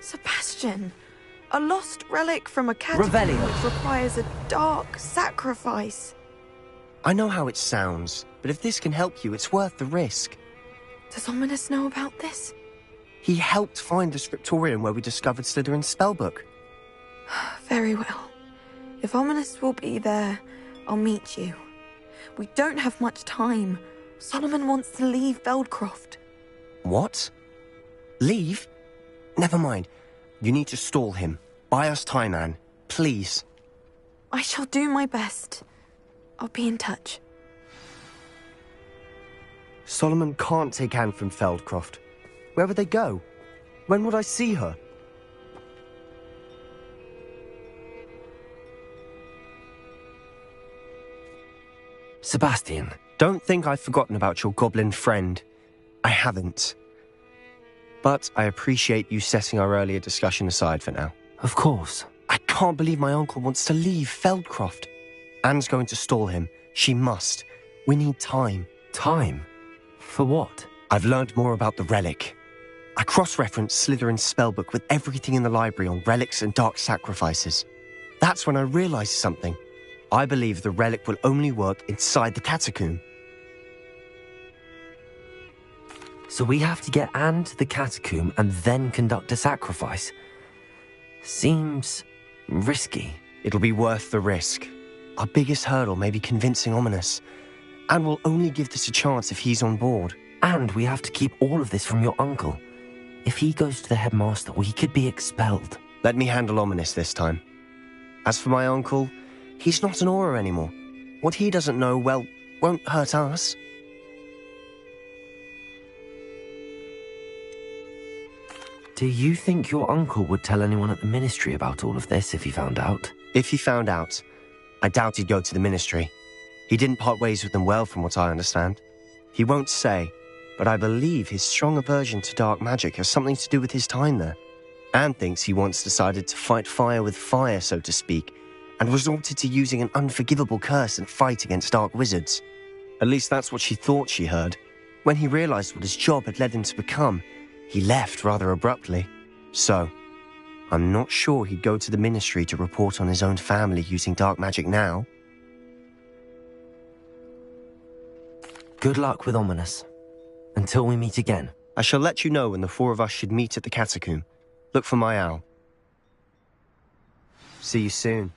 Sebastian, a lost relic from a catacomb which requires a dark sacrifice. I know how it sounds, but if this can help you, it's worth the risk. Does Ominous know about this? He helped find the scriptorium where we discovered Slytherin's spellbook. Very well. If Ominous will be there, I'll meet you. We don't have much time. Solomon wants to leave Feldcroft. What? Leave? Never mind. You need to stall him. Buy us time, Anne. Please. I shall do my best. I'll be in touch. Solomon can't take Anne from Feldcroft. Where would they go? When would I see her? Sebastian. Don't think I've forgotten about your goblin friend. I haven't. But I appreciate you setting our earlier discussion aside for now. Of course. I can't believe my uncle wants to leave Feldcroft. Anne's going to stall him. She must. We need time. Time? For what? I've learned more about the relic. I cross-referenced Slytherin's spellbook with everything in the library on relics and dark sacrifices. That's when I realized something. I believe the relic will only work inside the catacomb. So we have to get Anne to the catacomb and then conduct a sacrifice? Seems risky. It'll be worth the risk. Our biggest hurdle may be convincing Ominous. And we'll only give this a chance if he's on board. And we have to keep all of this from your uncle. If he goes to the headmaster, we could be expelled. Let me handle Ominous this time. As for my uncle, he's not an Auror anymore. What he doesn't know, well, won't hurt us. Do you think your uncle would tell anyone at the ministry about all of this if he found out? If he found out, I doubt he'd go to the ministry. He didn't part ways with them well, from what I understand. He won't say, but I believe his strong aversion to dark magic has something to do with his time there. Anne thinks he once decided to fight fire with fire, so to speak, and resorted to using an unforgivable curse and fight against dark wizards. At least that's what she thought she heard. When he realized what his job had led him to become, he left rather abruptly. So, I'm not sure he'd go to the ministry to report on his own family using dark magic now. Good luck with Ominous. Until we meet again. I shall let you know when the four of us should meet at the catacomb. Look for my owl. See you soon.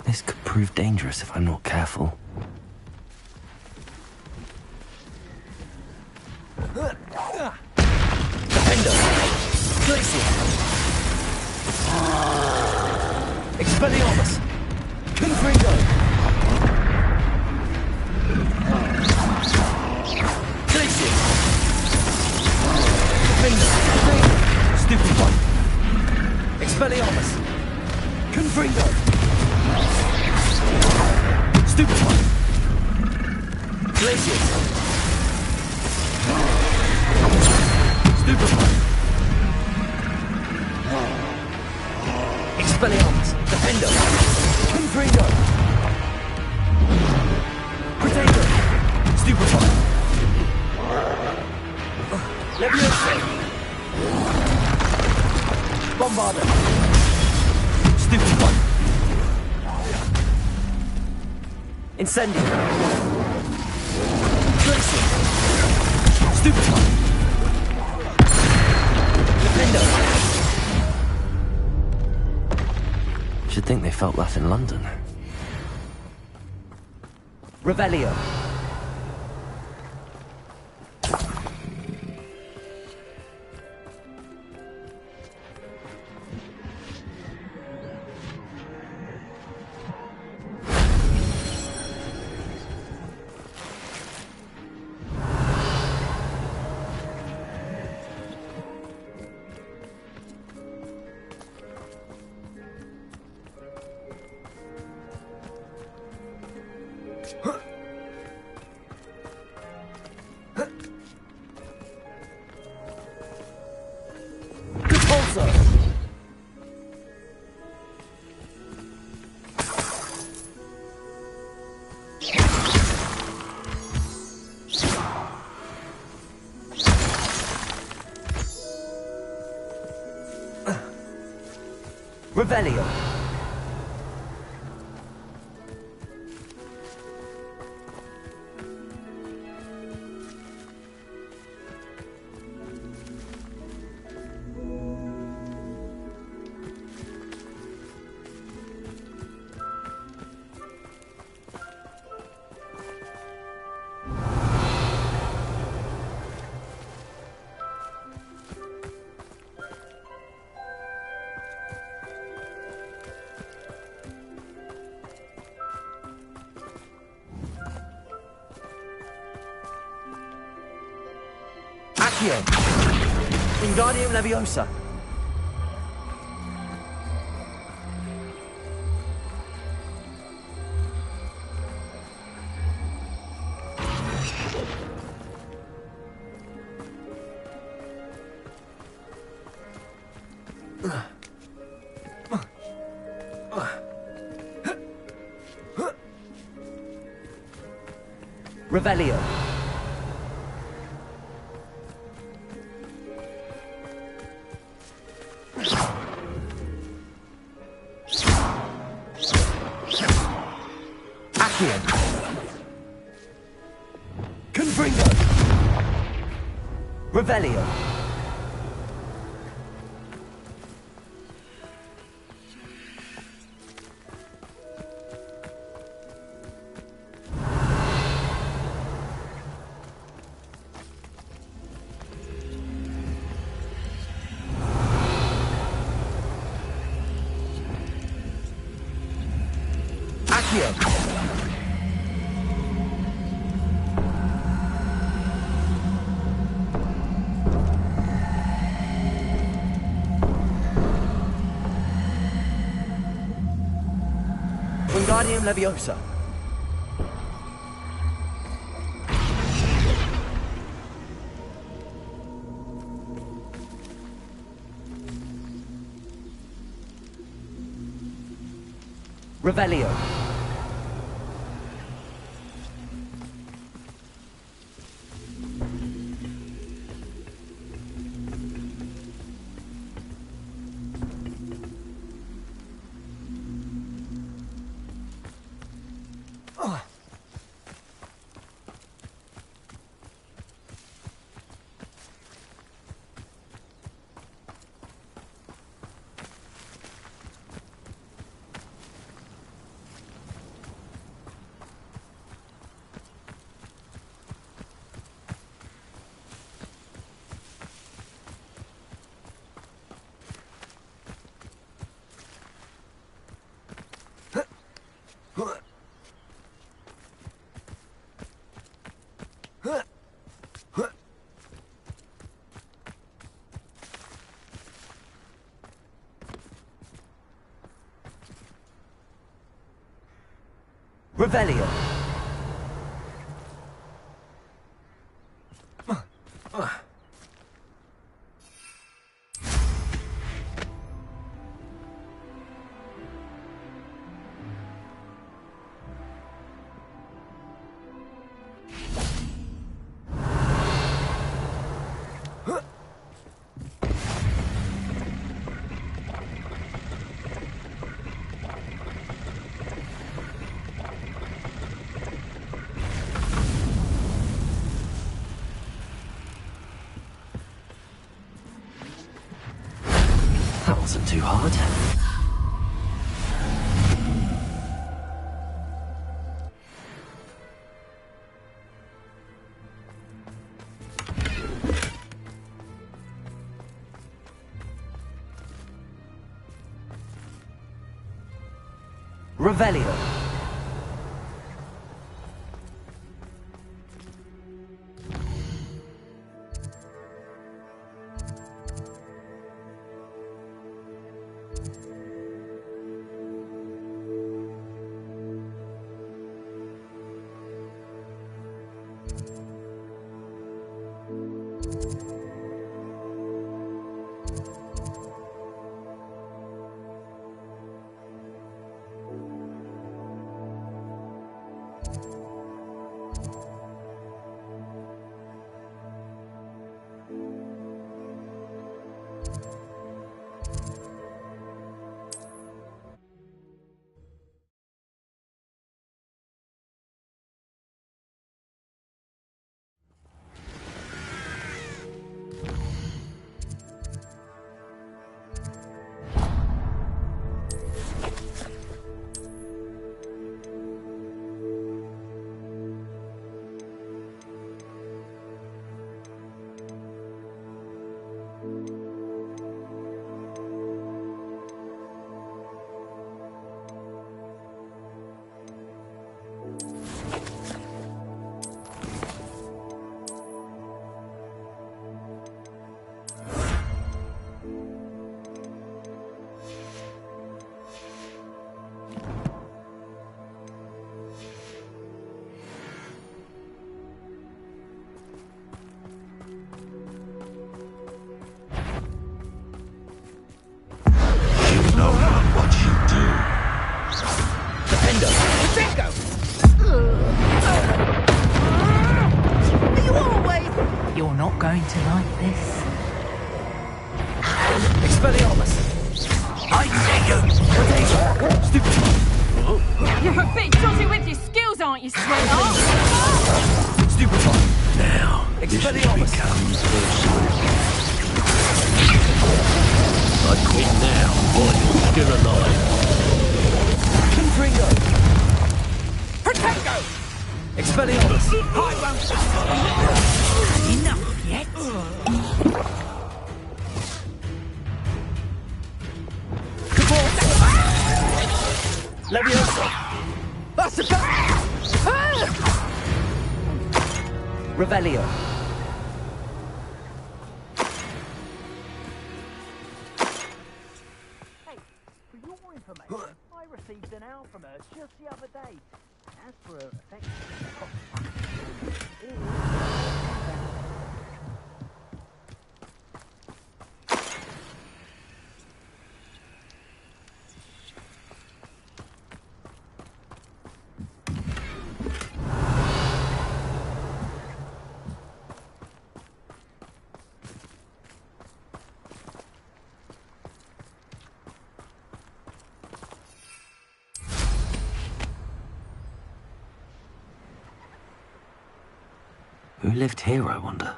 This could prove dangerous if I'm not careful. Defender! Glacier! Expelliarmus! Confringo! Glacier! Defender! Stupid one! Expelliarmus! Confringo! Stupid one! Glacier! Stupid one! Expelliarmus! Defender! Confringo! Potato! Stupid one! Leviosa! Bombarder! Stupid one! Incendio! Glacier! Stupid one! Defender! Should think they felt that in London. Revelio! Revelio! Accio! Wingardium Leviosa! Revelio! Accio! Confringo! Revelio! Accio! Wingardium Leviosa. Revelio. Revelio. That wasn't too hard. Revelio. You're not going to like this. Expelliarmus. I see you. Stupid. You're a bit dodgy with your skills, aren't you, sweetheart? Stupid. Now, Expelliarmus. this becomes personal. I quit now while you're still alive. Confringo. Protego. Expelliarmus. I won't suffer. Enough yet? Leviosa. That's a Revelio. Hey, for your information, I received an alpha just the other day. As for effects, Who lived here, I wonder?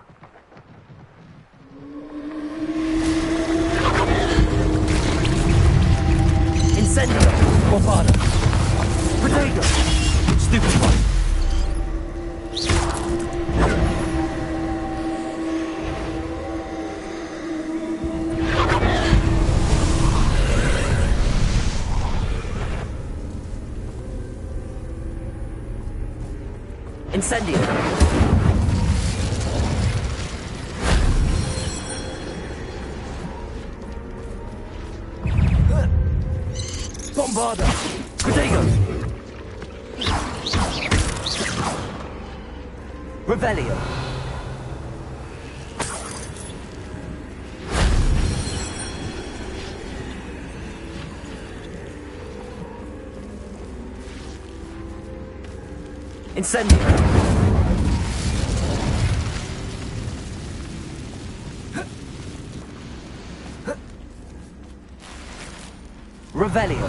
Incendio! Bombada! Potato! Stupid one! Incendio! Bombada! Potato! Revelio! Incendio! Revelio!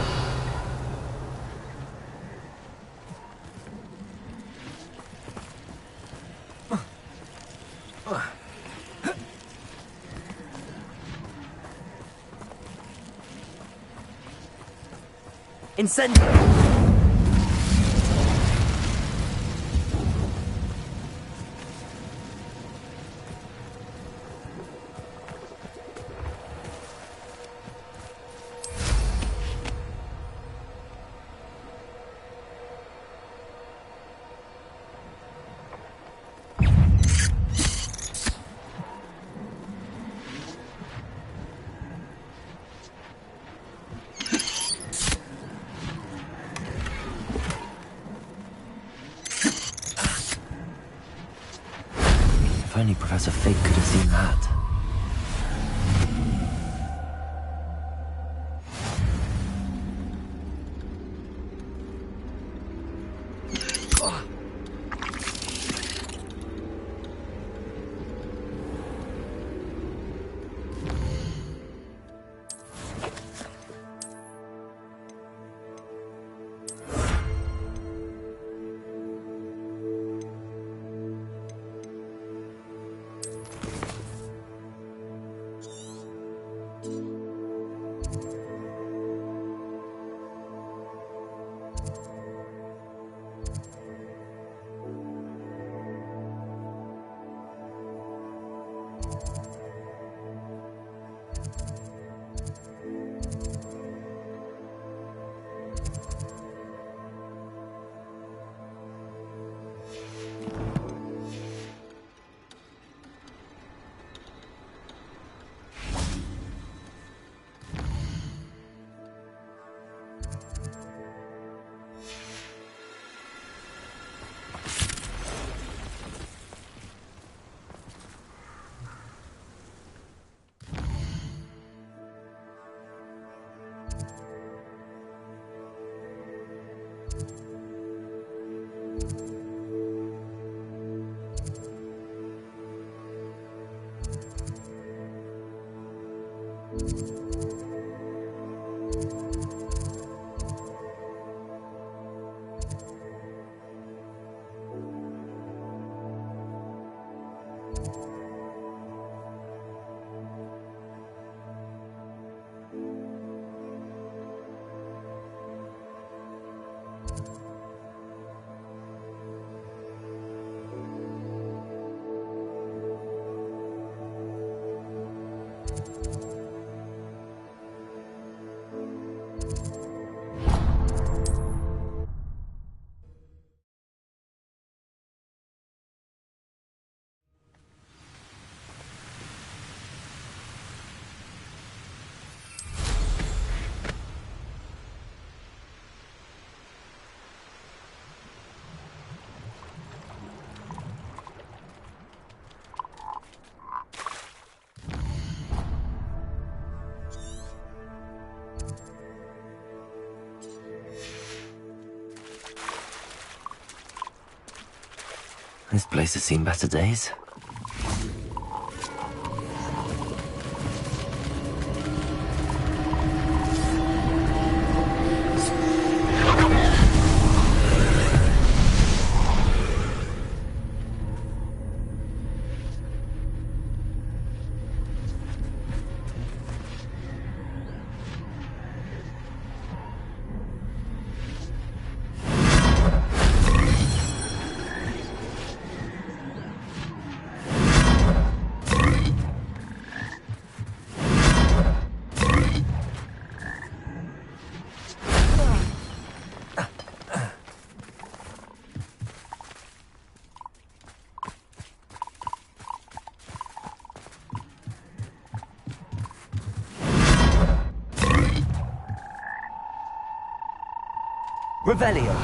Incendio! If only Professor Fig could have seen that. This place has seen better days. Revelio.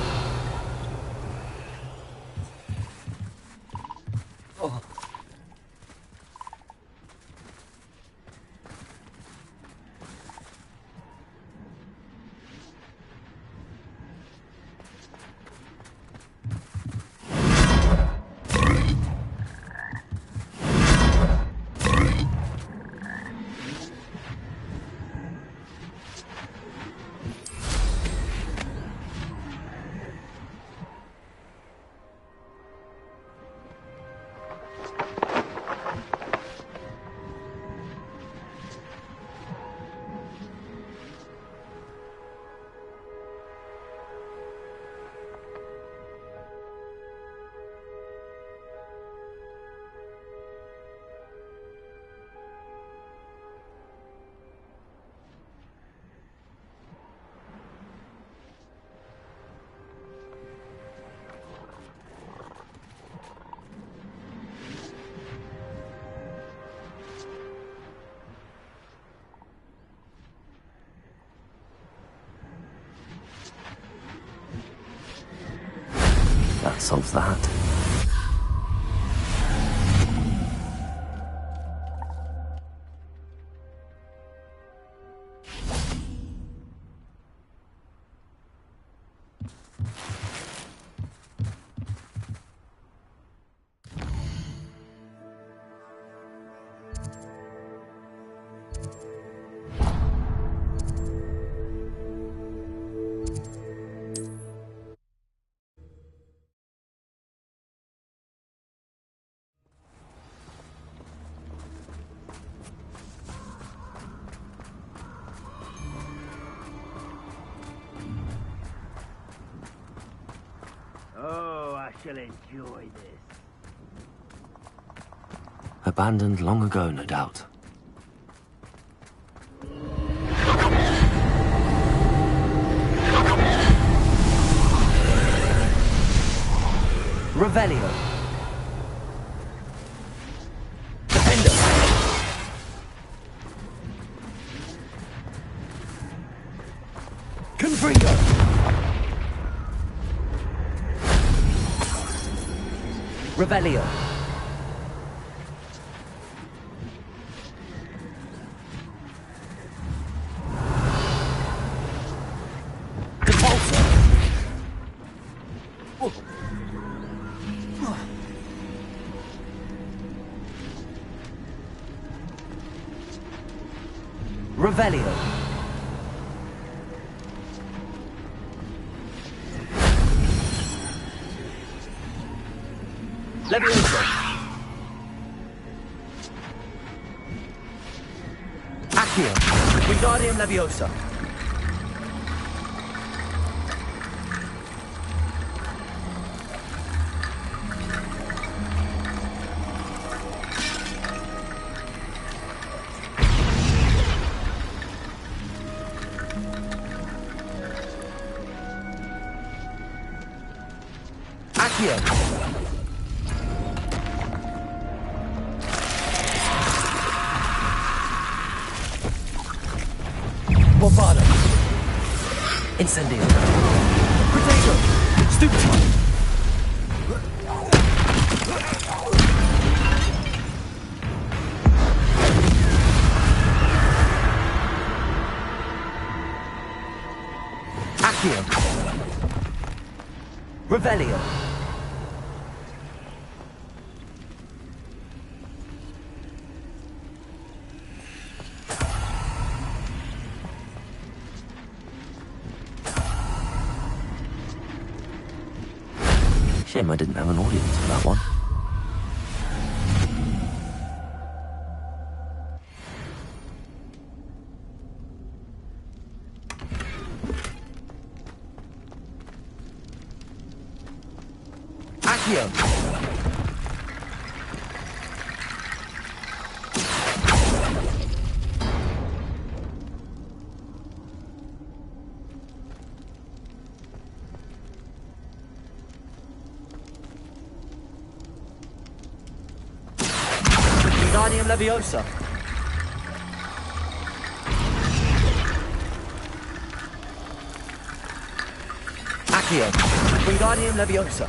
That solves that. Oh, I shall enjoy this. Abandoned long ago, no doubt. Revelio. Defender. Confringo. Revelio. Repulsor. Revelio. Levioso. Accio. Wingardium Leviosa. Accio. Bombado. Incendio. Potato. Stupefy. Accio. Revelio. Shame I didn't have an audience for that one. Accio! Wingardium Leviosa. Accio. Wingardium Leviosa.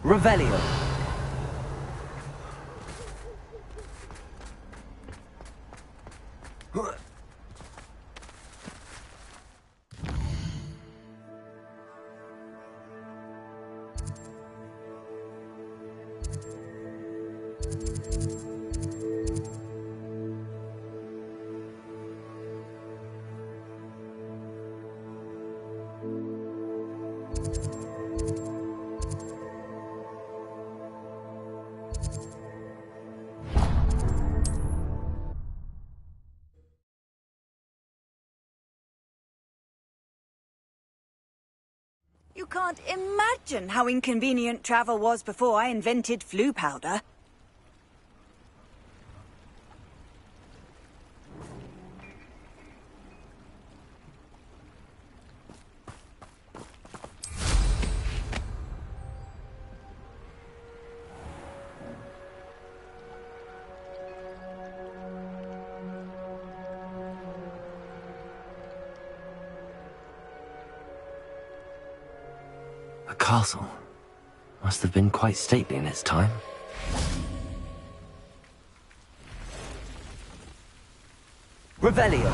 Revelio. You can't imagine how inconvenient travel was before I invented flu powder. A castle. Must have been quite stately in its time. Revelio.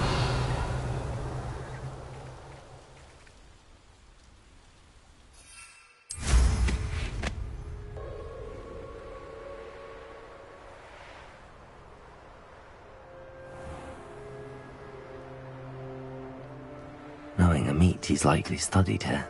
Knowing a meat, he's likely studied here.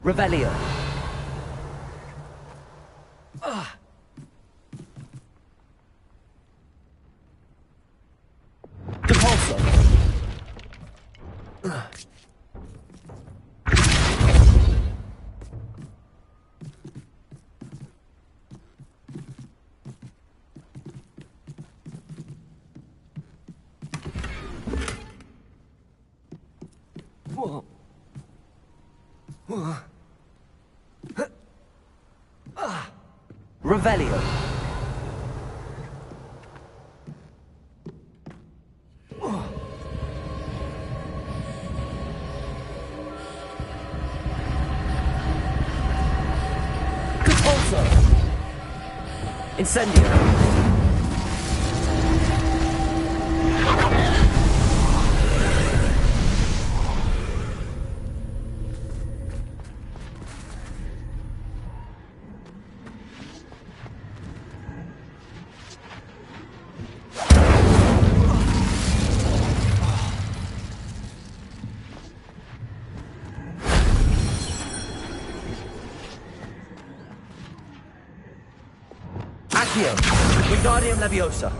Revelio. Depulso. Revelio. Depulso. Incendio. Accio. Wingardium Leviosa.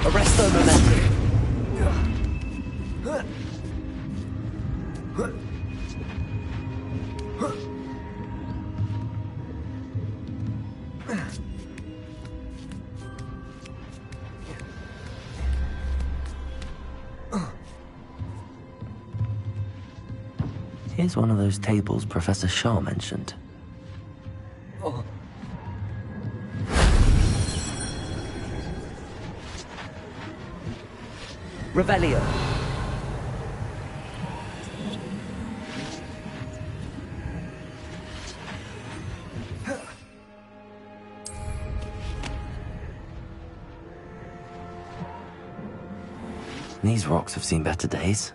Arresto Momentum. Here's one of those tables Professor Shaw mentioned. Revelio. These rocks have seen better days.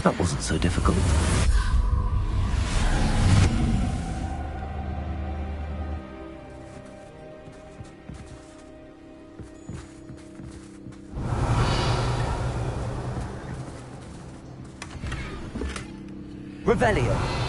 That wasn't so difficult. Revelio.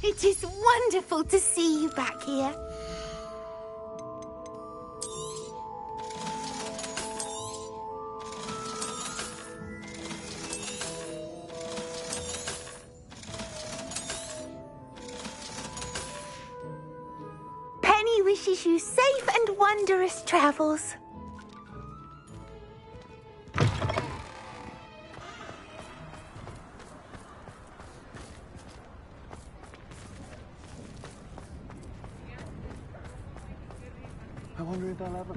It is wonderful to see you back here. Penny wishes you safe and wondrous travels. I wonder if they'll ever...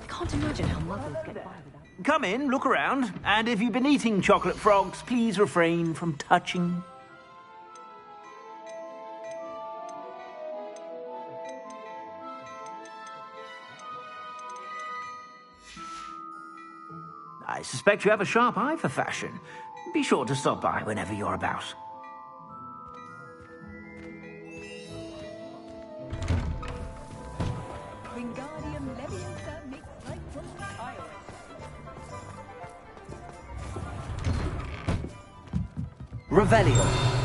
Can't imagine how mothers get by without. Come in, look around, and if you've been eating chocolate frogs, please refrain from touching. I suspect you have a sharp eye for fashion. Be sure to stop by whenever you're about. Wingardium Leviosa makes light from fire. Revelio.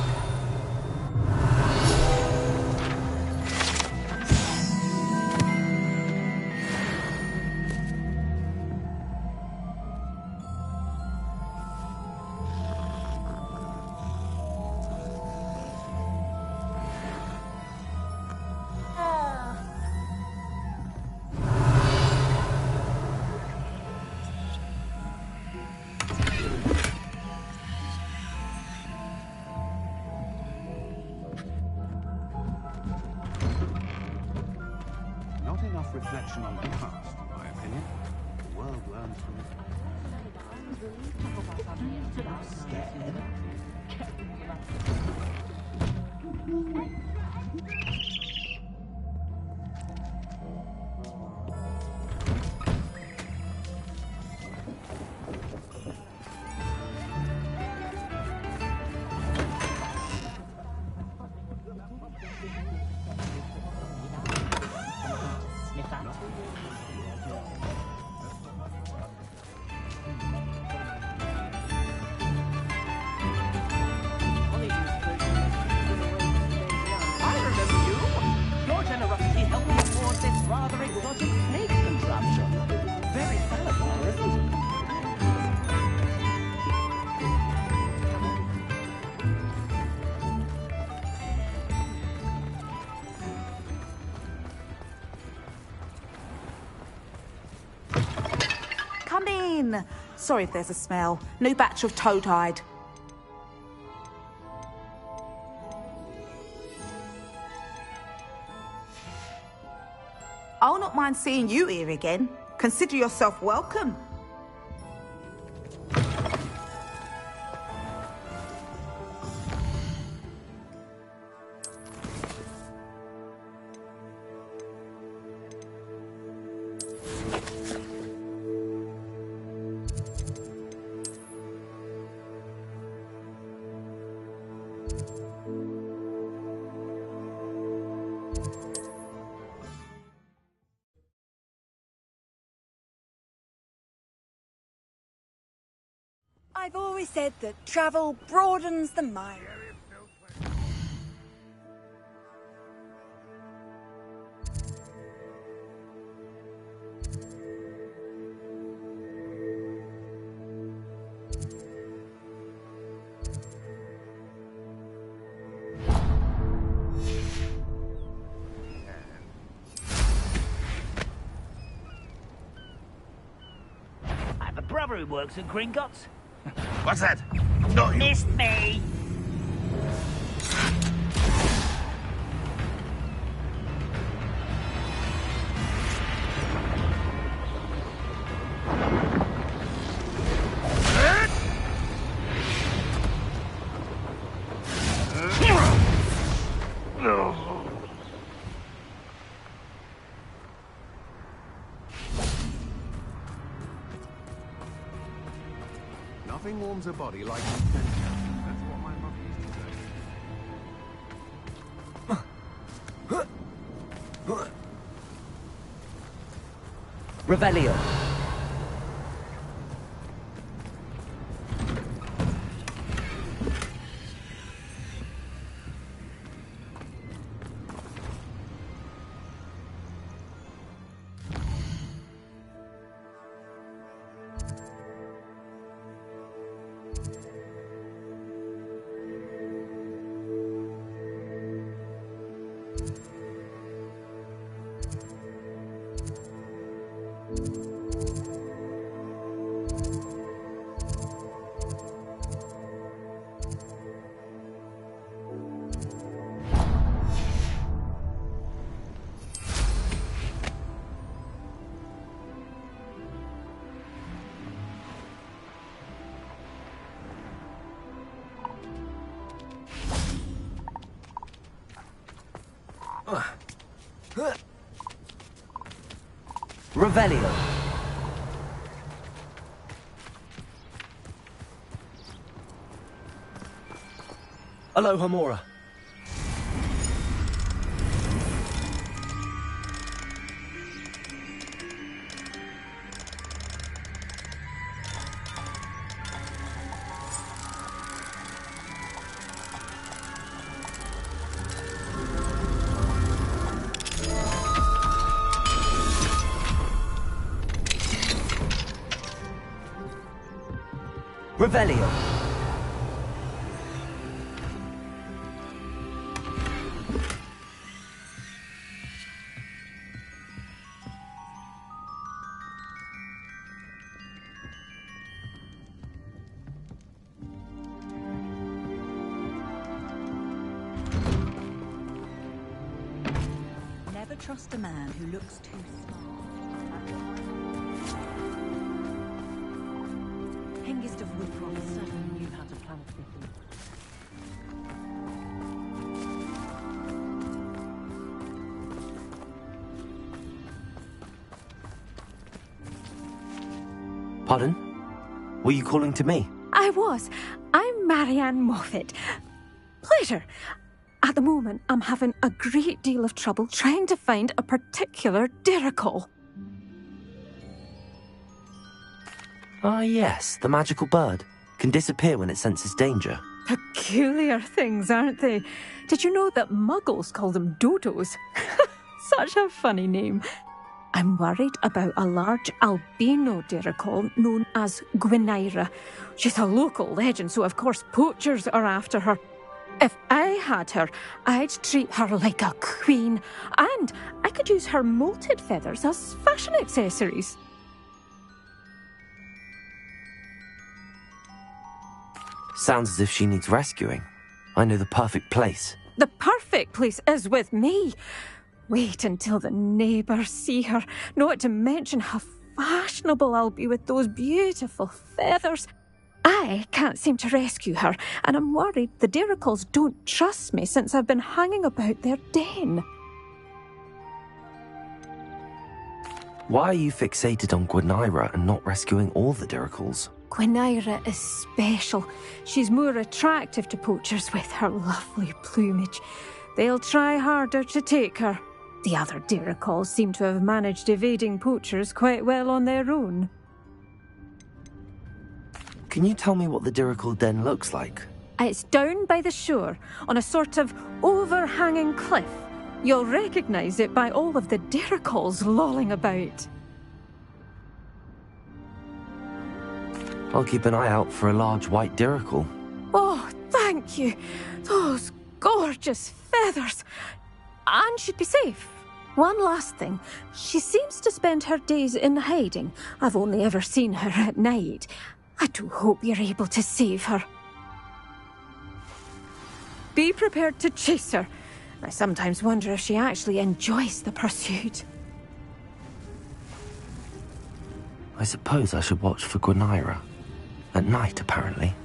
reflection on the past, in my opinion. The world learns from it. Come in. Sorry if there's a smell. New batch of toad-hide. I'll not mind seeing you here again. Consider yourself welcome. I've always said that travel broadens the mind. I have a brother who works at Gringotts. What's that? No, you... Missed me! Nothing warms a body like adventure. That's what my mother used to say. Revelio. Revelio. Aloha Mora. Revelio. Never trust a man who looks too smart. Hengist of Woodrock certainly knew how to plan a thing. Pardon? Were you calling to me? I was. I'm Marianne Moffat. Pleasure. At the moment, I'm having a great deal of trouble trying to find a particular dirical. Ah, yes, the magical bird. Can disappear when it senses danger. Peculiar things, aren't they? Did you know that muggles call them dodos? Such a funny name. I'm worried about a large albino dirical known as Gwynaira. She's a local legend, so of course poachers are after her. If I had her, I'd treat her like a queen, and I could use her molted feathers as fashion accessories. Sounds as if she needs rescuing. I know the perfect place. The perfect place is with me. Wait until the neighbours see her, not to mention how fashionable I'll be with those beautiful feathers. I can't seem to rescue her, and I'm worried the diricals don't trust me since I've been hanging about their den. Why are you fixated on Gwynaira and not rescuing all the diricals? Gwynaira is special. She's more attractive to poachers with her lovely plumage. They'll try harder to take her. The other diricals seem to have managed evading poachers quite well on their own. Can you tell me what the dirical den looks like? It's down by the shore, on a sort of overhanging cliff. You'll recognise it by all of the diricals lolling about. I'll keep an eye out for a large white dirical. Oh, thank you. Those gorgeous feathers. And she'd be safe. One last thing. She seems to spend her days in hiding. I've only ever seen her at night. I do hope you're able to save her. Be prepared to chase her. I sometimes wonder if she actually enjoys the pursuit. I suppose I should watch for Gwynaira. At night, apparently.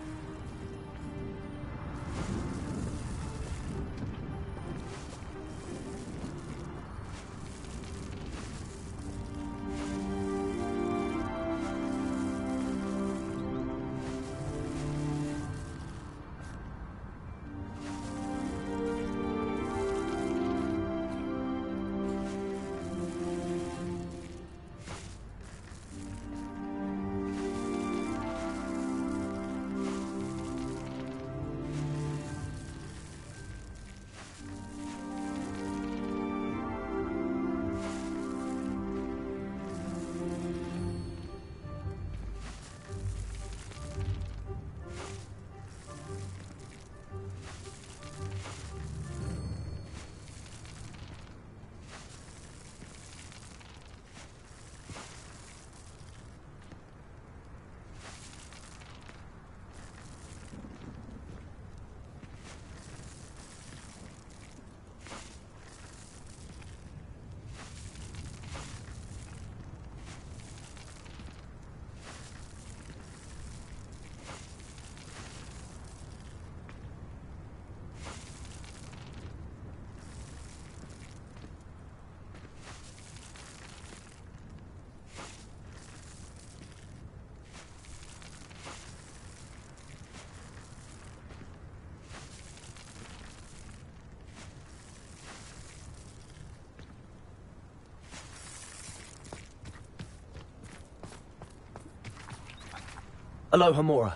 ㅎㄱㄧ.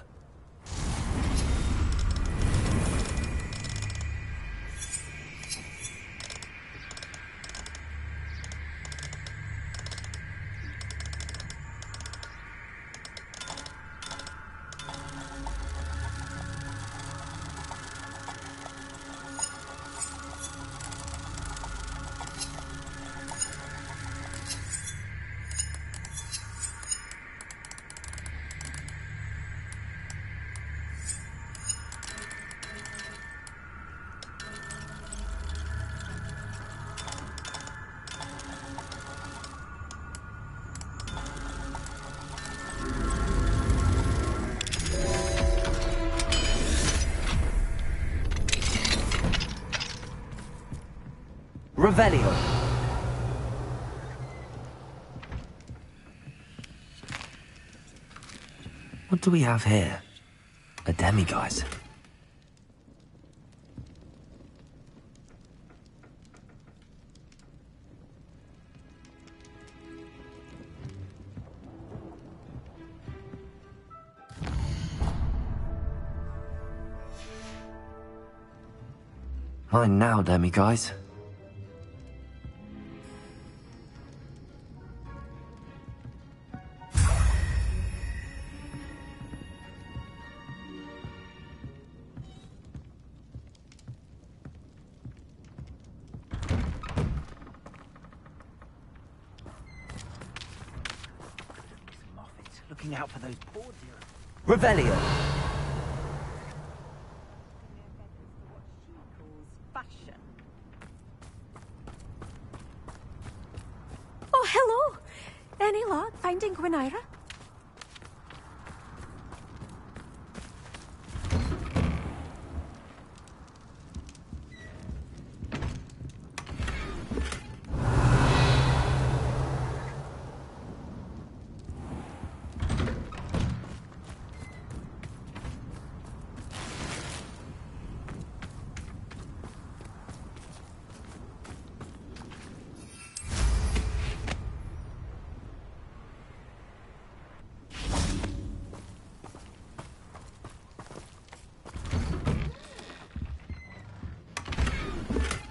Revelio. What do we have here? A demiguise. Mine now, demiguise. Looking out for those boards here. Revelio. Oh, hello. Any luck finding Gwynaira?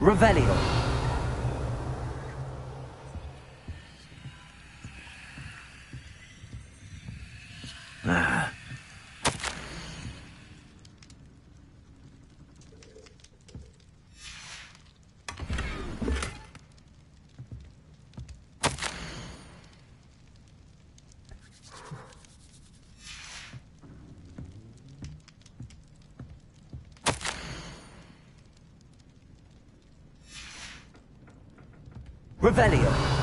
Revelio. Ah. Revelio.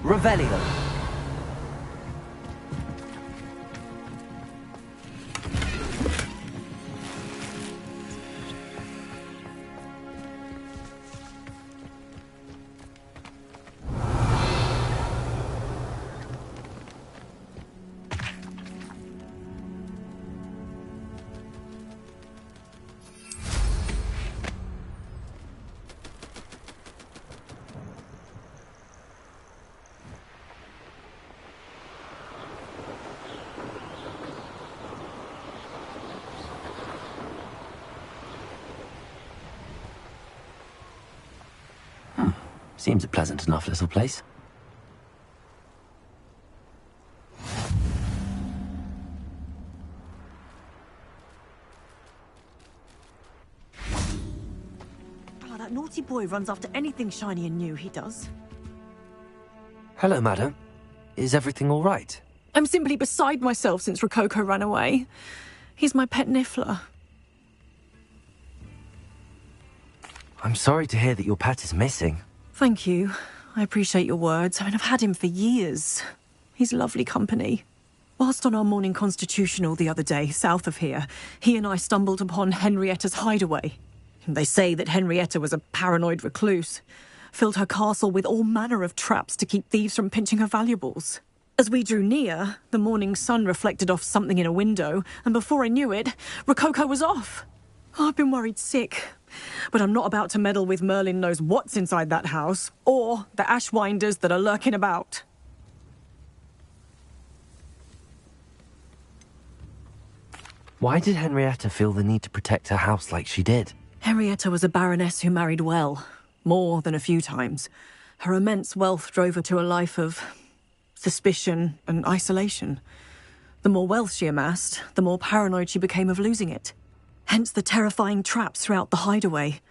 Revelio. Seems a pleasant enough little place. boy runs after anything shiny and new, he does. Hello, madam. Is everything all right? I'm simply beside myself since Rococo ran away. He's my pet niffler. I'm sorry to hear that your pet is missing. Thank you. I appreciate your words. I mean, I've had him for years. He's lovely company. Whilst on our morning constitutional the other day, south of here, he and I stumbled upon Henrietta's hideaway. They say that Henrietta was a paranoid recluse, filled her castle with all manner of traps to keep thieves from pinching her valuables. As we drew near, the morning sun reflected off something in a window, and before I knew it, Rococo was off. Oh, I've been worried sick. But I'm not about to meddle with Merlin knows what's inside that house, or the ashwinders that are lurking about. Why did Henrietta feel the need to protect her house like she did? Henrietta was a baroness who married well, more than a few times. Her immense wealth drove her to a life of suspicion and isolation. The more wealth she amassed, the more paranoid she became of losing it. Hence the terrifying traps throughout the hideaway.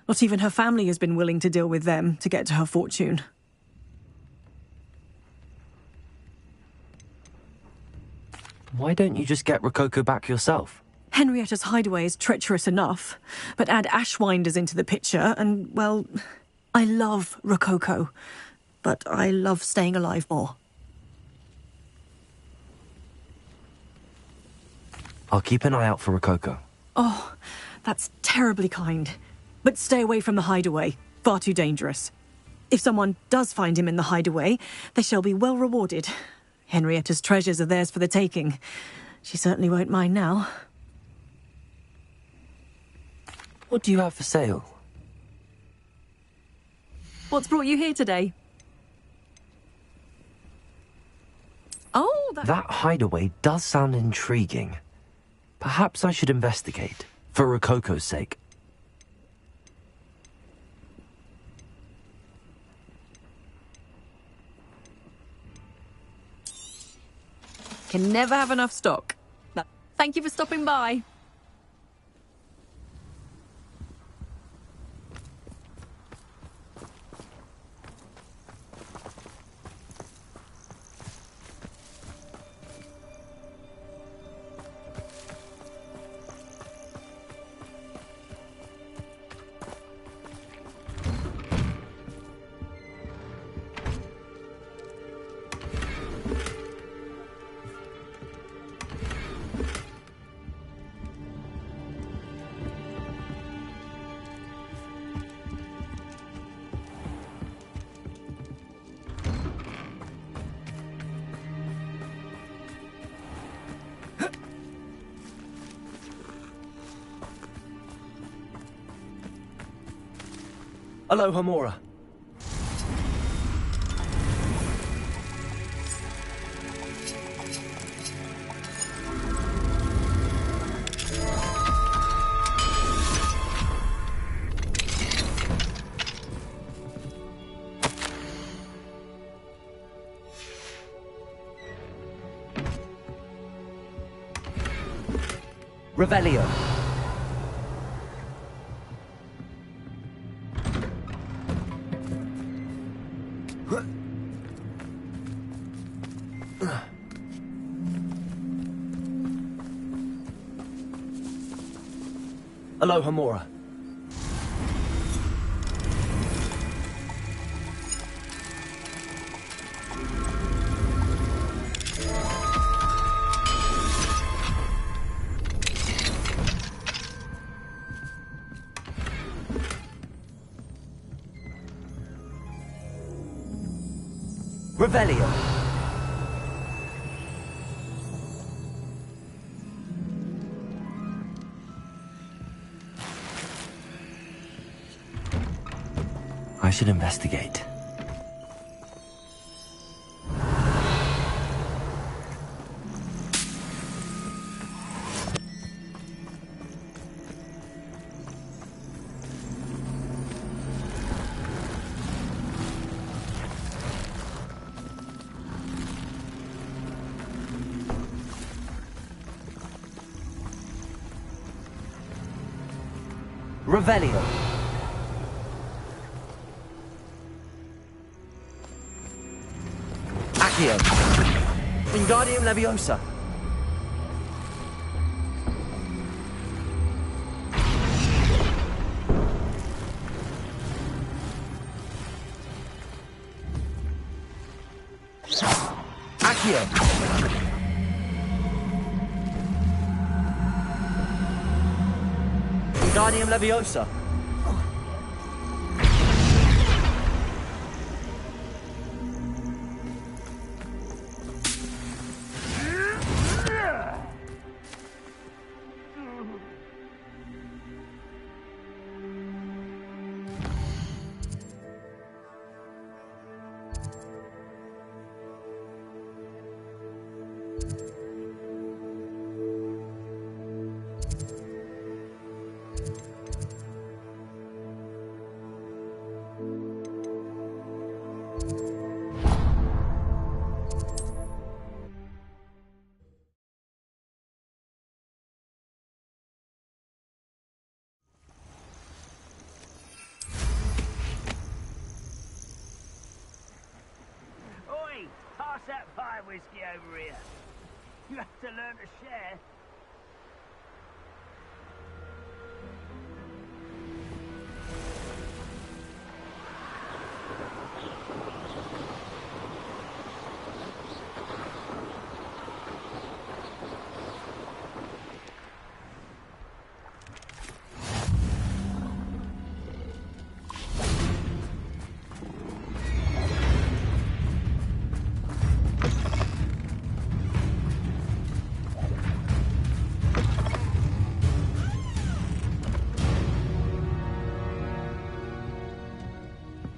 Not even her family has been willing to deal with them to get to her fortune. Why don't you just get Rococo back yourself? Henrietta's hideaway is treacherous enough, but add ashwinders into the picture and, well, I love Rococo, but I love staying alive more. I'll keep an eye out for Rococo. Oh, that's terribly kind. But stay away from the hideaway. Far too dangerous. If someone does find him in the hideaway, they shall be well rewarded. Henrietta's treasures are theirs for the taking. She certainly won't mind now. What do you have for sale? What's brought you here today? Oh, That hideaway does sound intriguing. Perhaps I should investigate, for Rococo's sake. Can never have enough stock. Thank you for stopping by. Aloha Mora. Revelio. Aloha Mora. Revelio. I should investigate. Revelio. Accio. Wingardium Leviosa. Accio. Wingardium Leviosa. Oi! Pass that pie whiskey over here. You have to learn to share.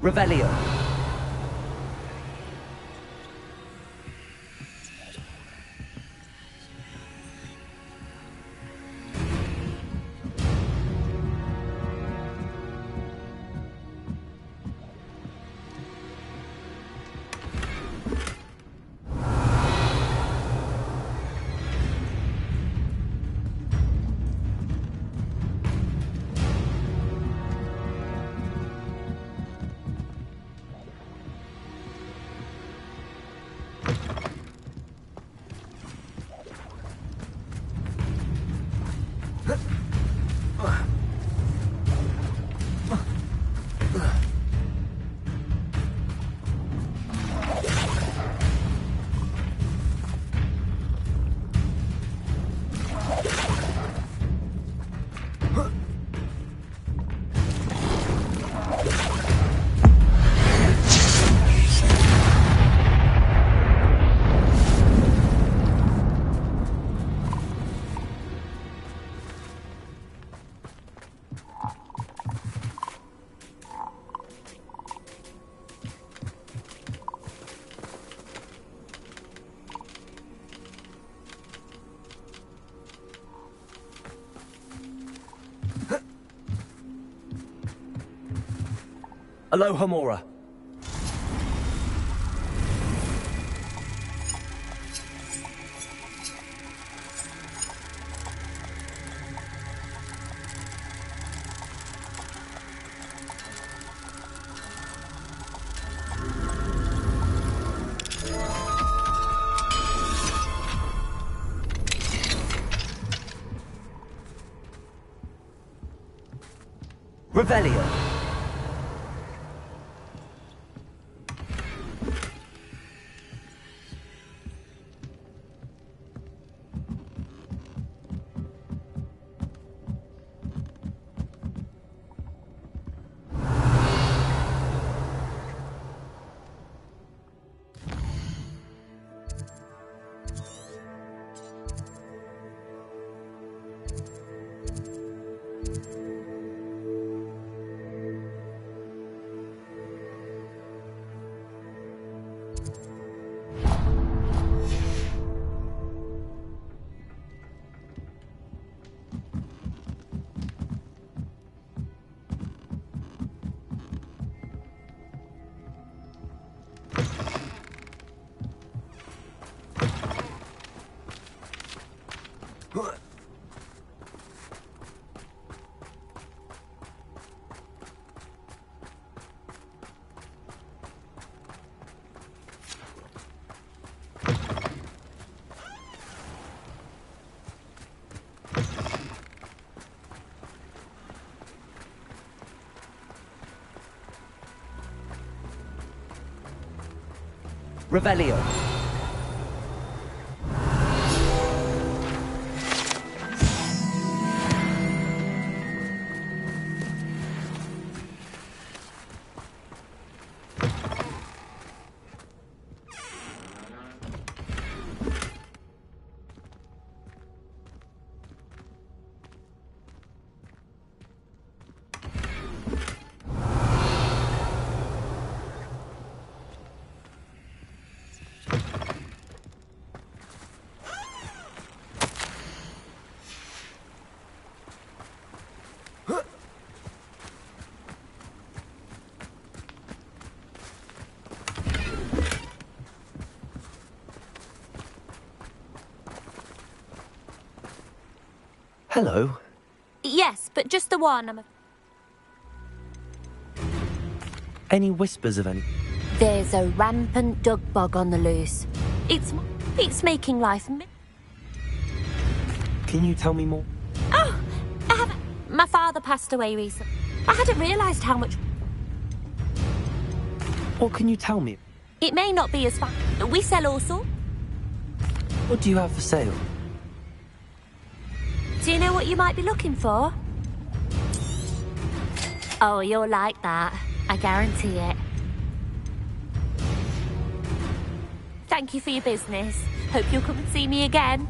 Revelio. Alohamora. Revelio. Revelio. Hello. Yes, but just the one. Any whispers of any... There's a rampant dug bug on the loose. It's making life... Can you tell me more? Oh, I haven't... My father passed away recently. I hadn't realised how much... What can you tell me? It may not be as fun. We sell all sorts. What do you have for sale? Do you know what you might be looking for? Oh, you'll like that. I guarantee it. Thank you for your business. Hope you'll come and see me again.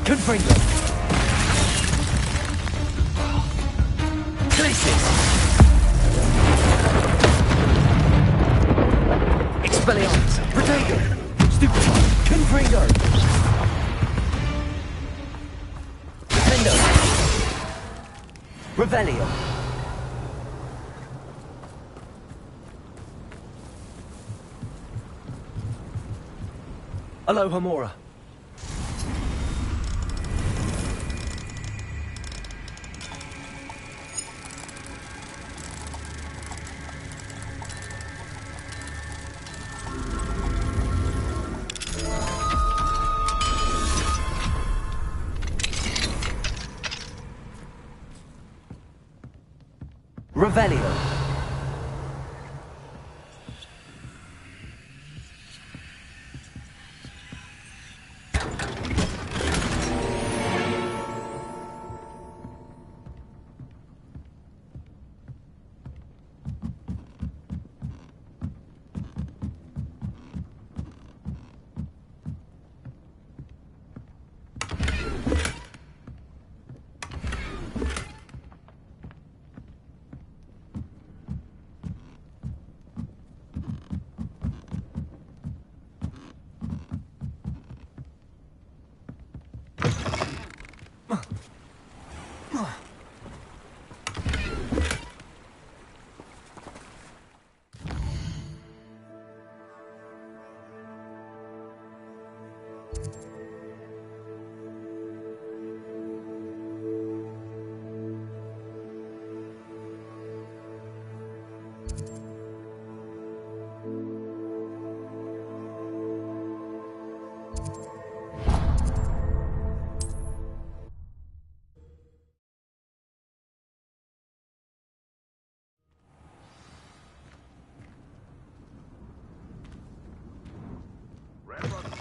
Confringo. Crisis. Expelliarmus. Protego. Stupefy. Confringo. Defendo. Revelio. Alohamora. Revelio.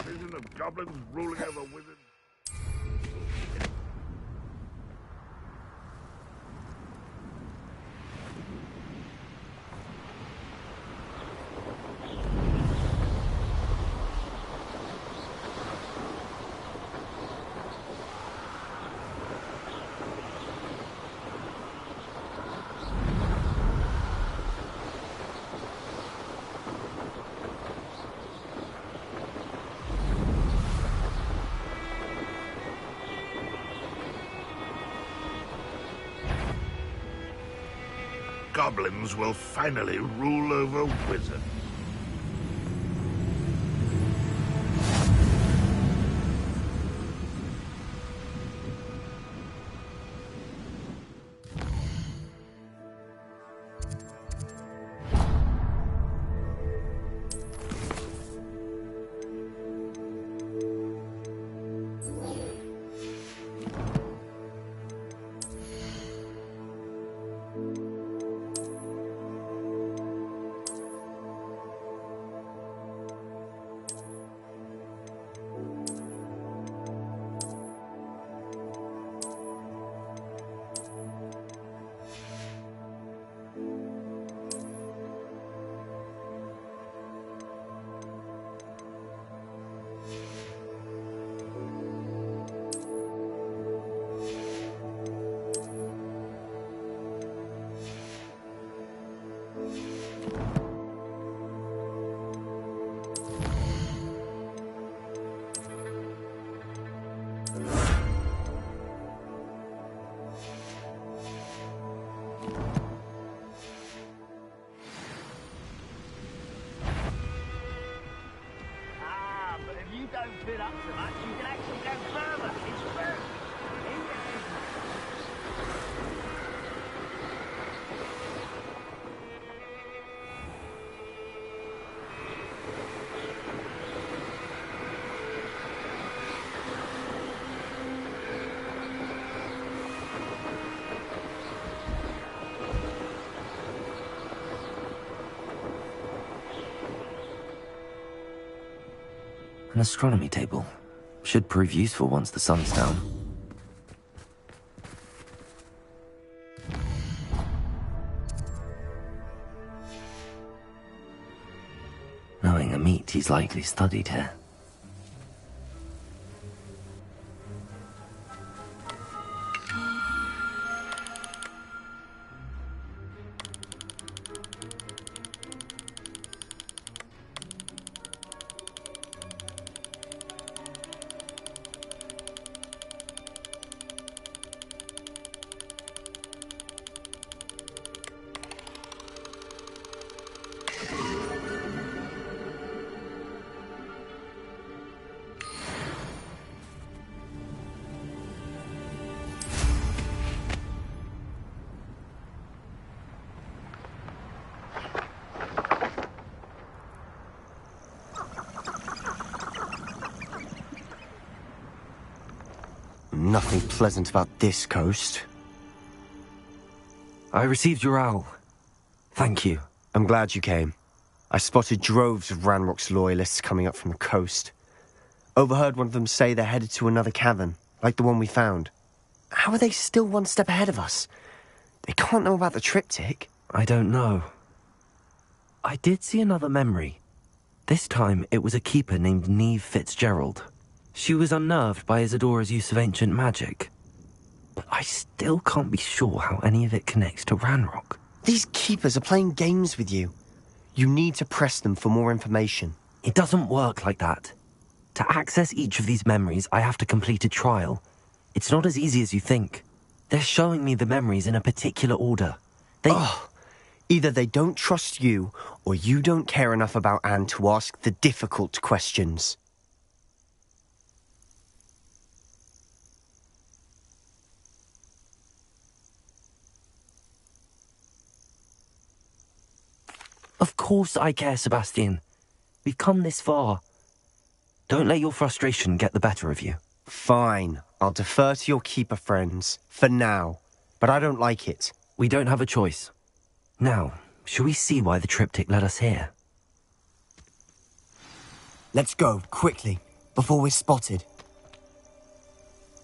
Vision of goblins ruling over wizards. goblins will finally rule over wizards. Don't fill up so much, you can actually go further. It's true. An astronomy table. Should prove useful once the sun's down. Knowing Amit, he's likely studied here. Nothing pleasant about this coast. I received your owl. Thank you. I'm glad you came. I spotted droves of Ranrock's loyalists coming up from the coast. Overheard one of them say they're headed to another cavern, like the one we found. How are they still one step ahead of us? They can't know about the triptych. I don't know. I did see another memory. This time, it was a keeper named Neve Fitzgerald. She was unnerved by Isadora's use of ancient magic. But I still can't be sure how any of it connects to Ranrock. These keepers are playing games with you. You need to press them for more information. It doesn't work like that. To access each of these memories, I have to complete a trial. It's not as easy as you think. They're showing me the memories in a particular order. Either they don't trust you, or you don't care enough about Anne to ask the difficult questions. Of course I care, Sebastian. We've come this far. Don't let your frustration get the better of you. Fine. I'll defer to your keeper friends, for now. But I don't like it. We don't have a choice. Now, shall we see why the triptych led us here? Let's go, quickly, before we're spotted.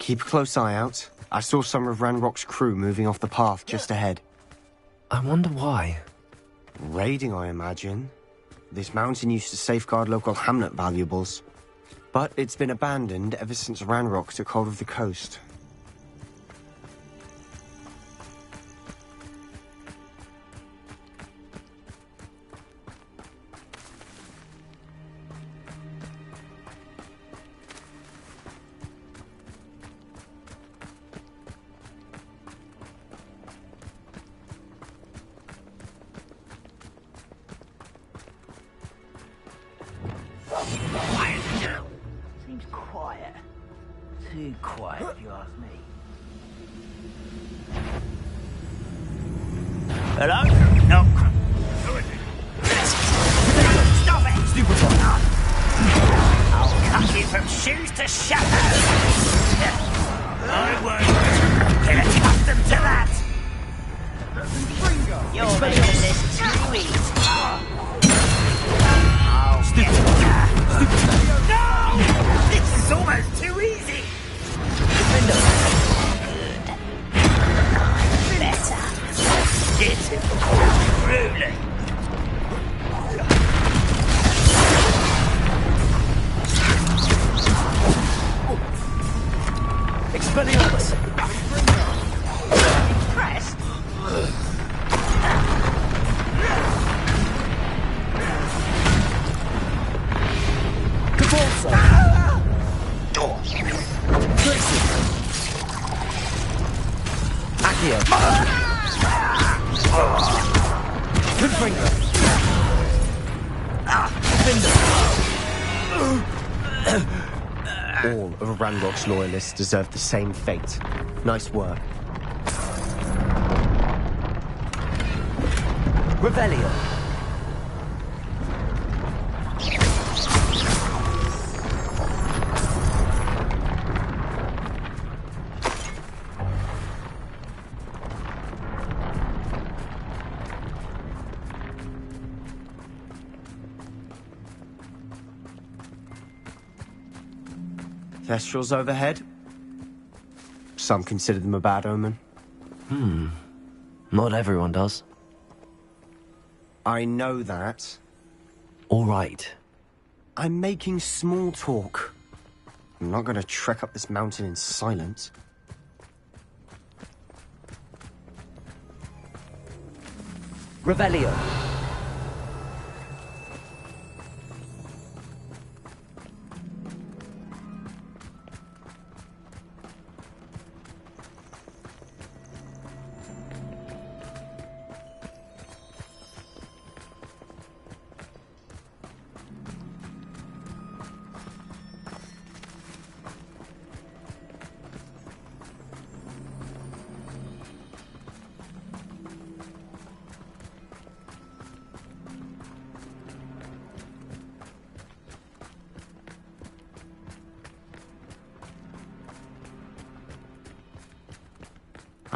Keep a close eye out. I saw some of Ranrock's crew moving off the path just ahead. I wonder why. Raiding, I imagine. This mountain used to safeguard local hamlet valuables. But it's been abandoned ever since Ranrock took hold of the coast. Too quiet, if you ask me. Hello? No. Stop it! Stupefy! I'll cut you from shoes to shadows! I won't get accustomed to that! You're making this too easy. No! This is almost too easy! Defender. Better. Get it. Truly. Expelliarmus! Impressed? Convulsa! Tracy! Accio! Confringo! All of Ranrock's loyalists deserve the same fate. Nice work. Revelio! Thestrals overhead. Some consider them a bad omen. Not everyone does. I know that. All right. I'm making small talk. I'm not going to trek up this mountain in silence. Revelio!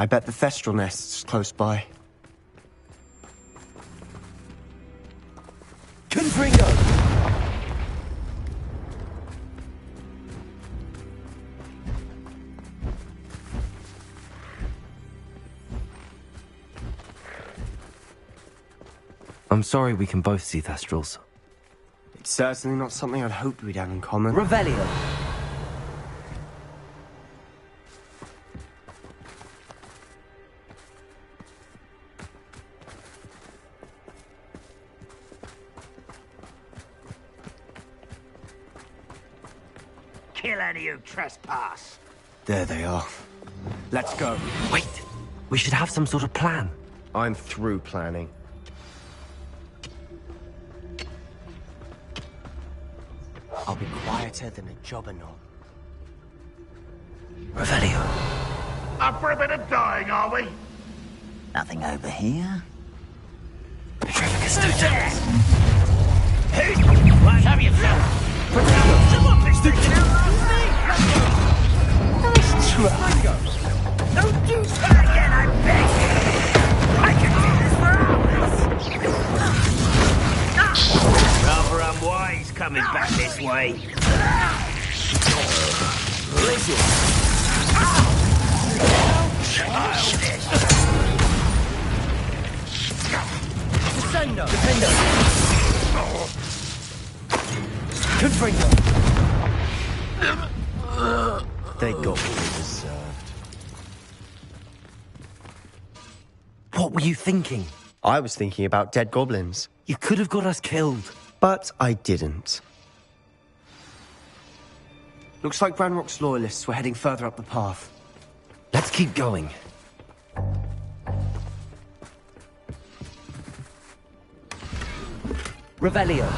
I bet the Thestral nest's close by. Confringo! I'm sorry we can both see Thestrals. It's certainly not something I'd hoped we'd have in common. Revelio! Kill any who trespass. There they are. Let's go. Wait! We should have some sort of plan. I'm through planning. I'll be quieter than a jobberknoll. Revelio. Up for a bit of dying, are we? Nothing over here. Petrificus totems. What have yourself? Someone be sticking out last night. Nice try. Don't do that again, I beg you. I can do this for hours. Rather unwise coming back this way. Listen! Childish. Descendo! Defendo! Confringo! They got what they deserved. What were you thinking? I was thinking about dead goblins. You could have got us killed. But I didn't. Looks like Ranrock's loyalists were heading further up the path. Let's keep going. Revelio!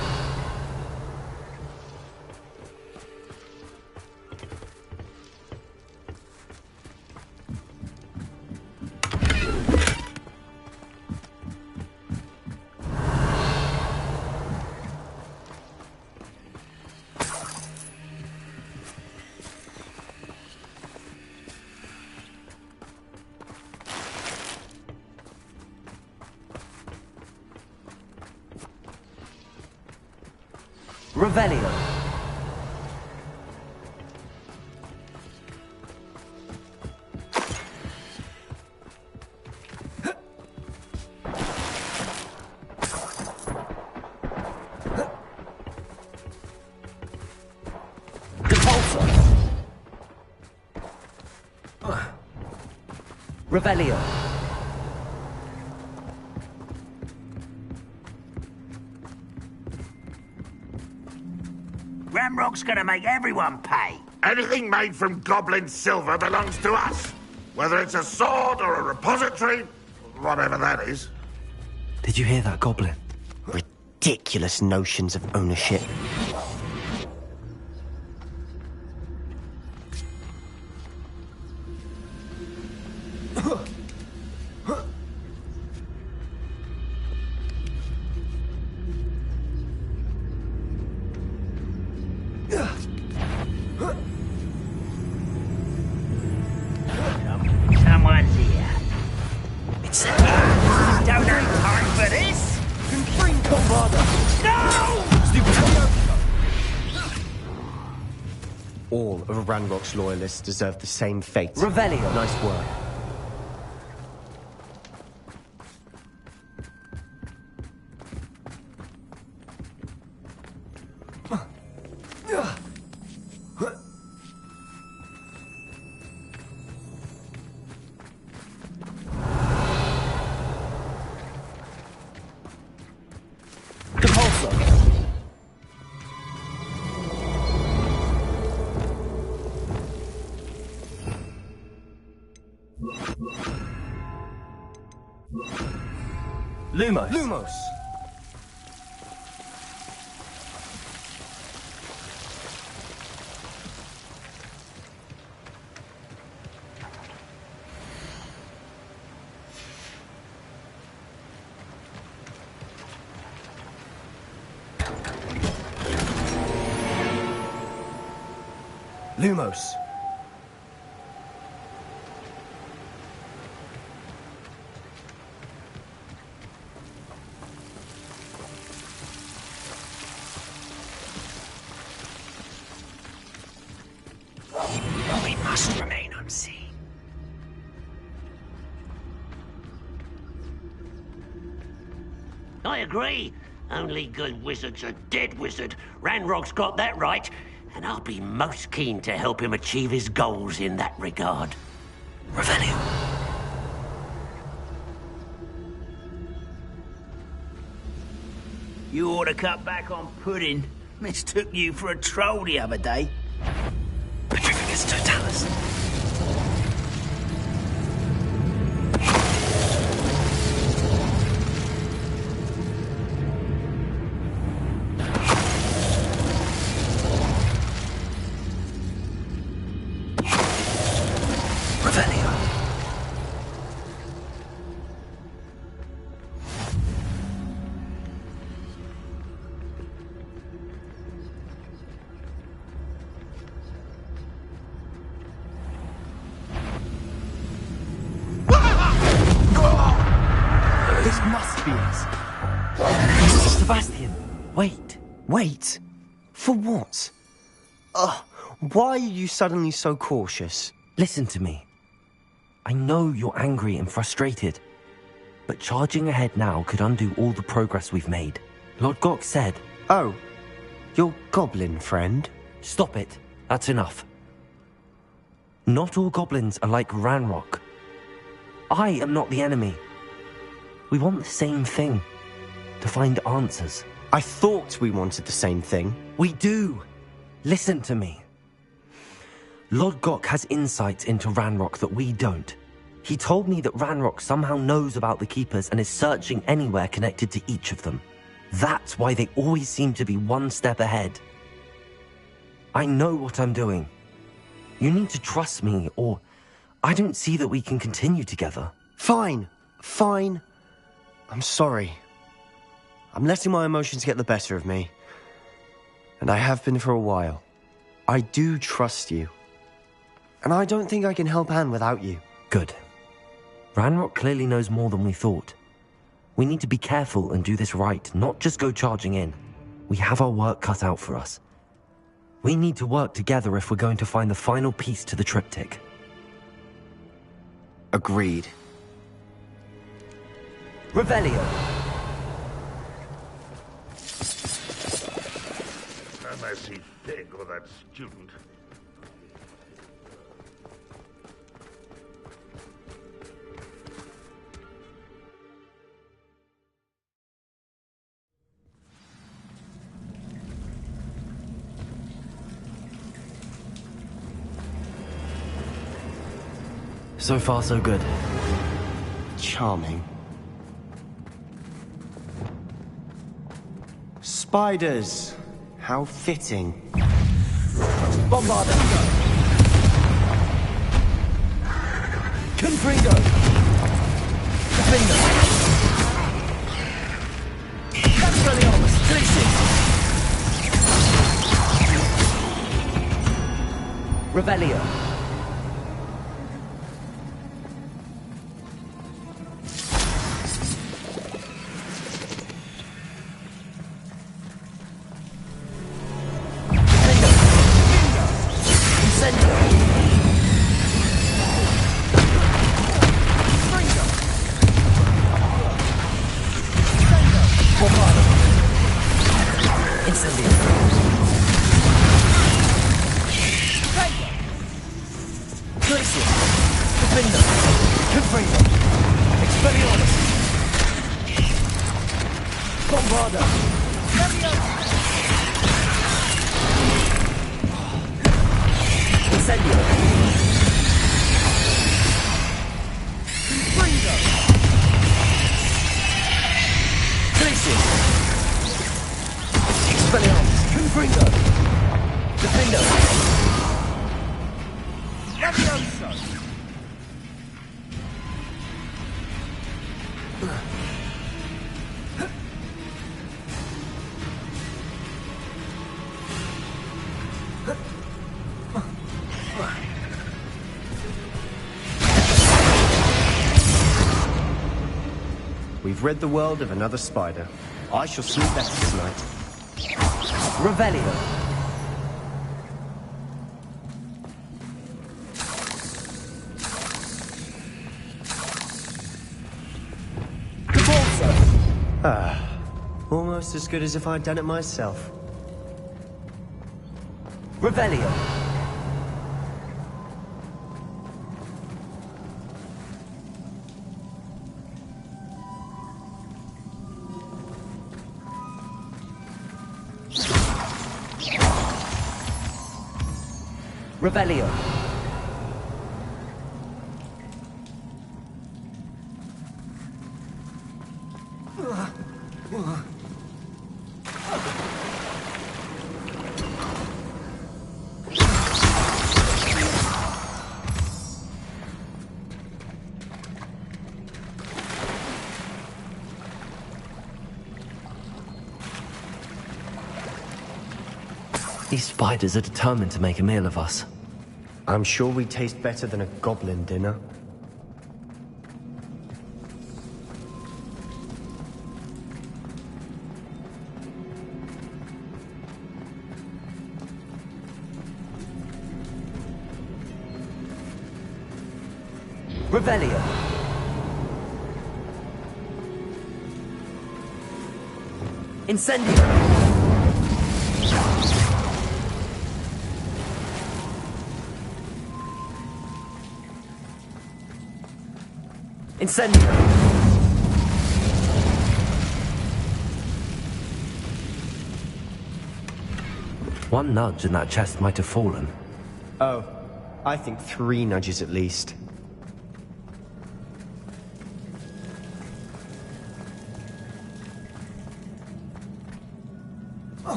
Revelio. Revelio. Ramrock's gonna make everyone pay. Anything made from goblin silver belongs to us. Whether it's a sword or a repository, whatever that is. Did you hear that, Goblin? Ridiculous notions of ownership. Someone's here. It's don't have time for this. No! All of Ranrock's loyalists deserve the same fate. Revelio. Nice work. Lumos. Lumos! Lumos! We must remain unseen. I agree. Only good wizards are dead wizard. Ranrock's got that right, and I'll be most keen to help him achieve his goals in that regard. Revelio. You ought to cut back on pudding. Mistook you for a troll the other day. Petrificus Totalis. Revelio. This must be it. Sebastian, wait. Wait? For what? Why are you suddenly so cautious? Listen to me. I know you're angry and frustrated, but charging ahead now could undo all the progress we've made. Lord Gok said... Oh, your goblin friend? Stop it. That's enough. Not all goblins are like Ranrock. I am not the enemy. We want the same thing. To find answers. I thought we wanted the same thing. We do. Listen to me. Lord Gok has insights into Ranrock that we don't. He told me that Ranrock somehow knows about the Keepers and is searching anywhere connected to each of them. That's why they always seem to be one step ahead. I know what I'm doing. You need to trust me, or I don't see that we can continue together. Fine. Fine. I'm sorry. I'm letting my emotions get the better of me. And I have been for a while. I do trust you. And I don't think I can help Anne without you. Good. Ranrock clearly knows more than we thought. We need to be careful and do this right, not just go charging in. We have our work cut out for us. We need to work together if we're going to find the final piece to the triptych. Agreed. Revelio. Unless he's thick or that student. So far, so good. Charming. Spiders! How fitting. Bombarda. Confringo. Defender. Expelliarmus. Glacius. Revelio. We've rid the world of another spider. I shall sleep better tonight. Revelio. Almost as good as if I'd done it myself. Revelio. Revelio. These spiders are determined to make a meal of us. I'm sure we taste better than a goblin dinner. Revelio. Incendio. Incendio. One nudge and that chest might have fallen. Oh, I think 3 nudges at least.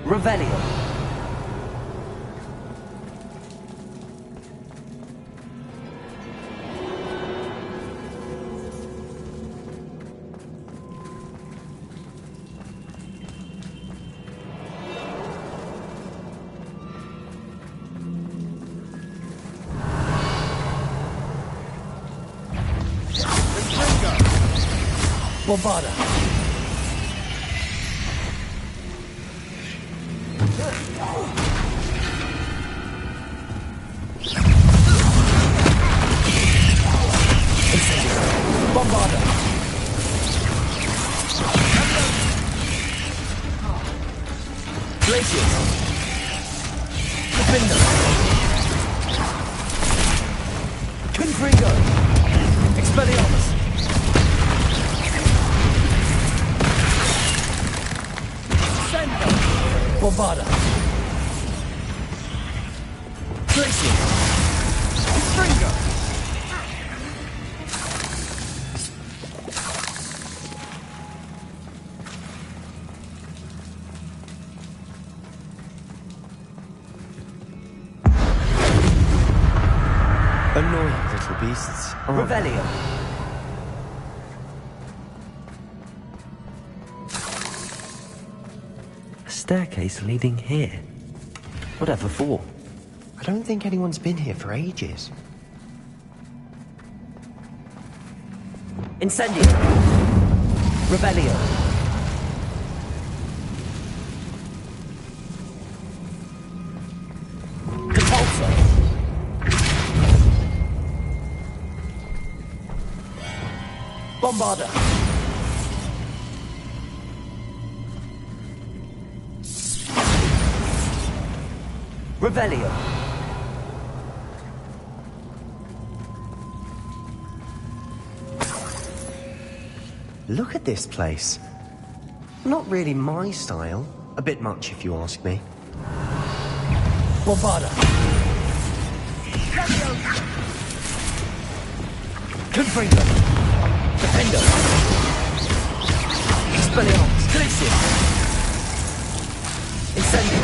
Revelio. Bombarda. Bombarda. Glacier. Confringo. Annoying little beasts. Revelio. A staircase leading here. Whatever for? I don't think anyone's been here for ages. Incendio. Revelio. Repulsor. Bombarda. Revelio. Look at this place. Not really my style. A bit much, if you ask me. Bombarda. Confringo. Defender. Expelliarmus. Glacier. Incendio.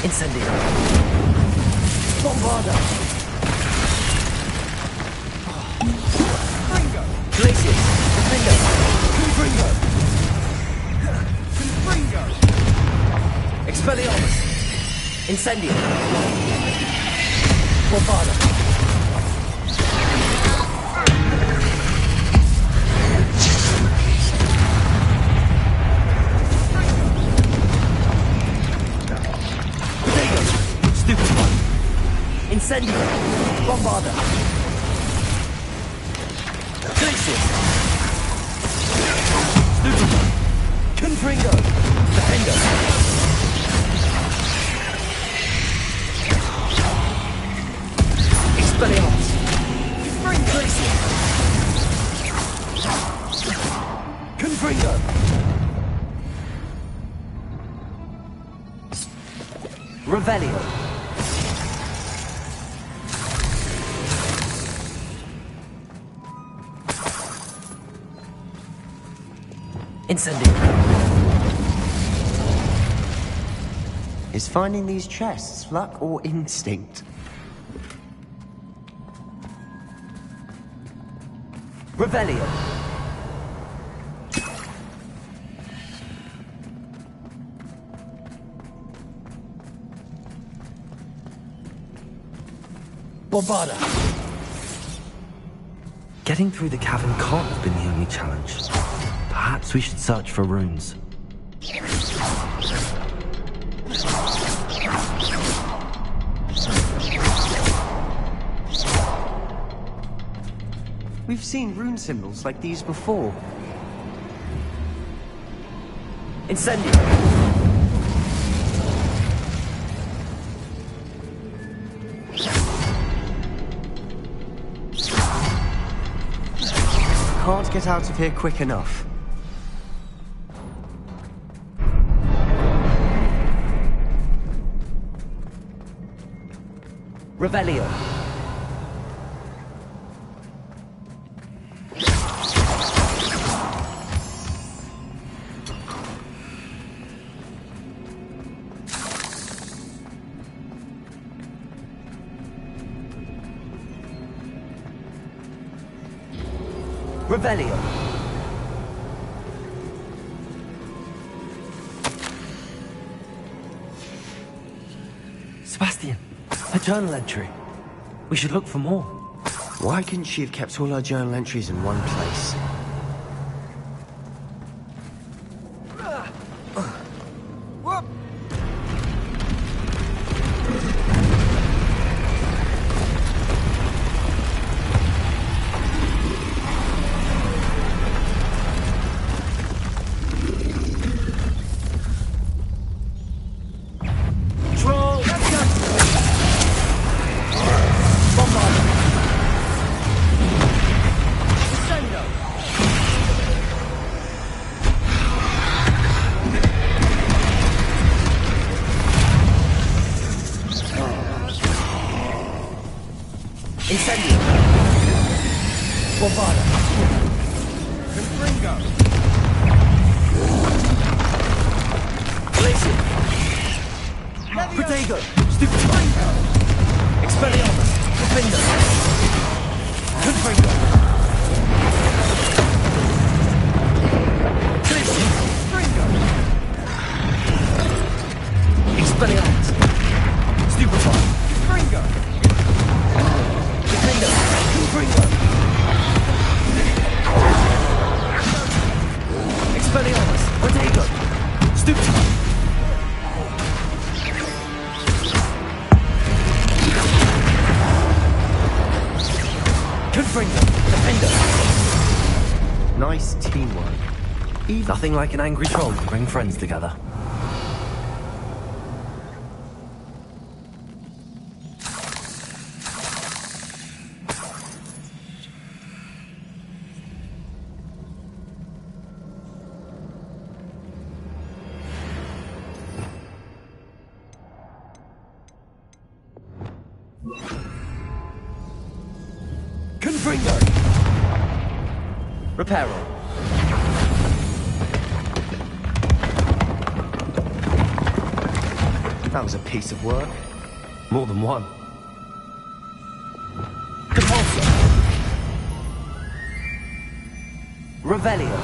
Incendio. Bombarda. Confringo. Glacier. Defender. Confringo. Confringo. Expelliarmus. Incendio. Bombarda. Stupid one. Incendio. Bombarda. Glacier. Stupid one. Confringo. Defender. Expelliarmus. Glacier. Confringo. Revelio. Incendio. Is finding these chests luck or instinct? Revelio. Bombarda. Getting through the cavern can't have been the only challenge. Perhaps we should search for runes. We've seen rune symbols like these before. Incendio. Can't get out of here quick enough. Revelio. Revelio. Sebastian, a journal entry. We should look for more. Why couldn't she have kept all her journal entries in one place? Incendio! Bombada! Confringo! Glacier! Protego! Stupefying! Expelliarmus! Defender! Confringo! Glacier! Fringo! Expelliarmus! Stupefy! Fringo! Defender! Confringo! Expelliarmus! Protego! Stupefy! Confringo! Defender! Nice teamwork. Nothing like an angry troll to bring friends together. Confringo! Reparo! That was a piece of work. More than one. Compulsor! Revelio!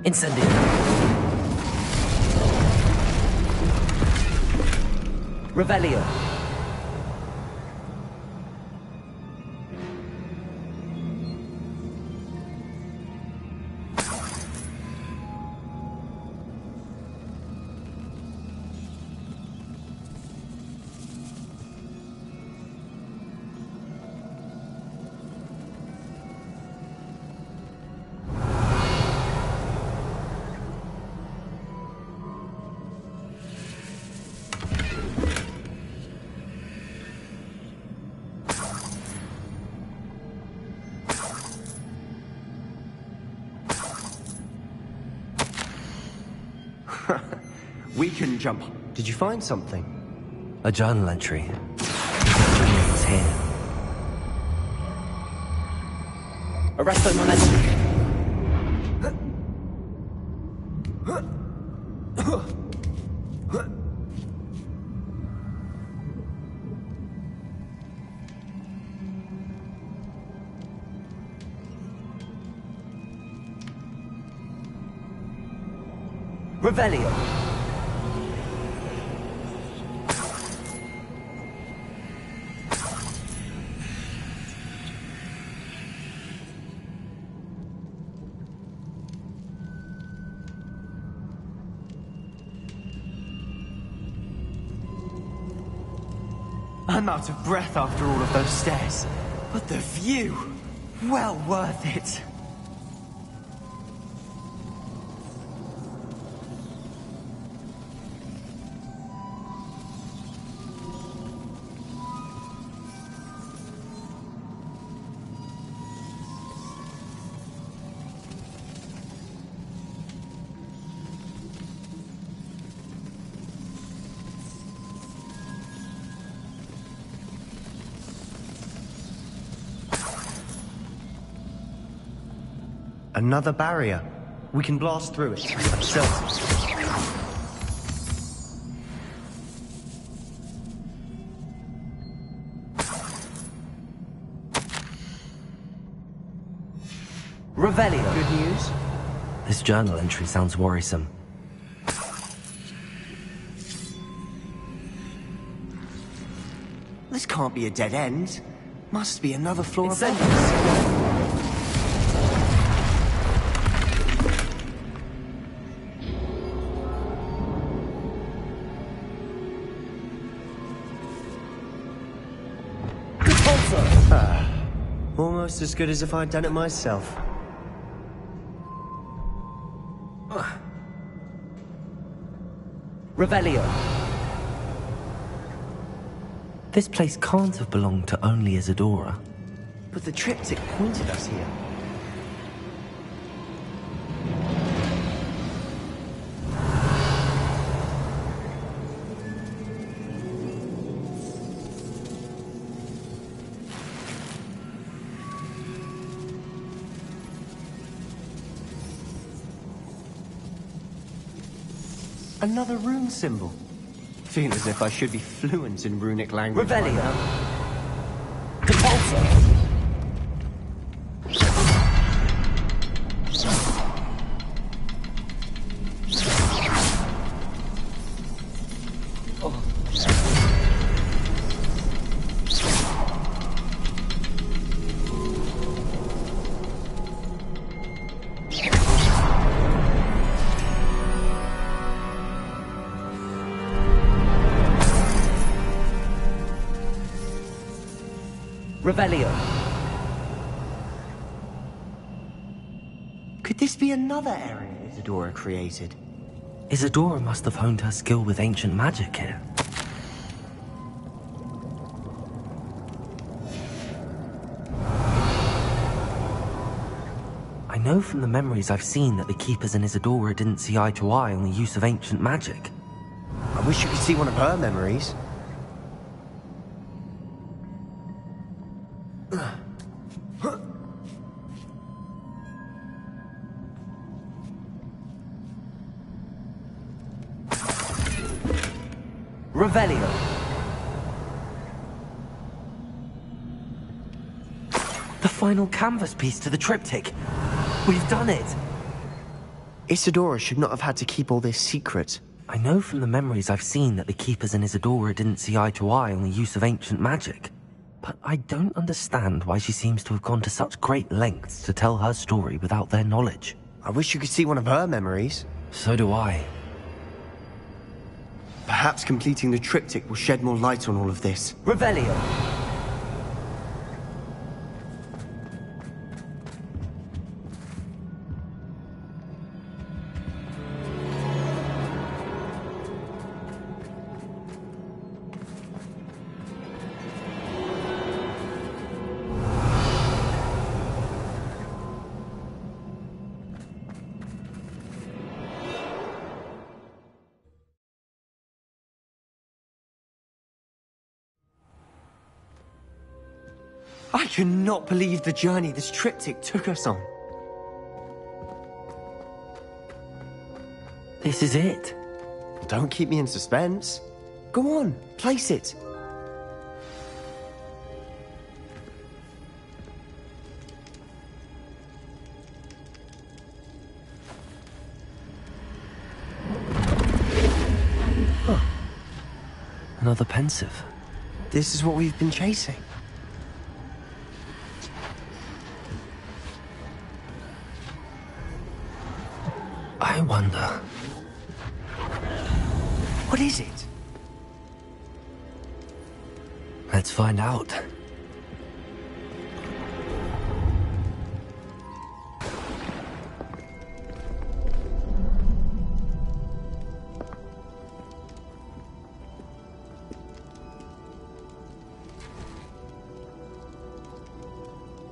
Incendio! Revelio! We can jump. Did you find something? A journal entry. It's here. Arresto non est. Revelio! I'm out of breath after all of those stairs. But the view! Well worth it. Another barrier. We can blast through it. I'm certain. Revelio! Good news? This journal entry sounds worrisome. This can't be a dead end. Must be another floor above us. Almost as good as if I'd done it myself. Revelio! This place can't have belonged to only Isadora. But the triptych pointed us here. Another rune symbol. Feel as if I should be fluent in runic language. Revelio. Depulso. Revelio. Could this be another area Isadora created? Isadora must have honed her skill with ancient magic here. I know from the memories I've seen that the Keepers and Isadora didn't see eye to eye on the use of ancient magic. I wish you could see one of her memories. Revelio. The final canvas piece to the triptych. We've done it. Isadora should not have had to keep all this secret. I know from the memories I've seen that the Keepers and Isadora didn't see eye to eye on the use of ancient magic. But I don't understand why she seems to have gone to such great lengths to tell her story without their knowledge. I wish you could see one of her memories. So do I. Perhaps completing the triptych will shed more light on all of this. Revelio. I cannot believe the journey this triptych took us on. This is it. Don't keep me in suspense. Go on, place it. Huh. Another pensive. This is what we've been chasing. I wonder... What is it? Let's find out.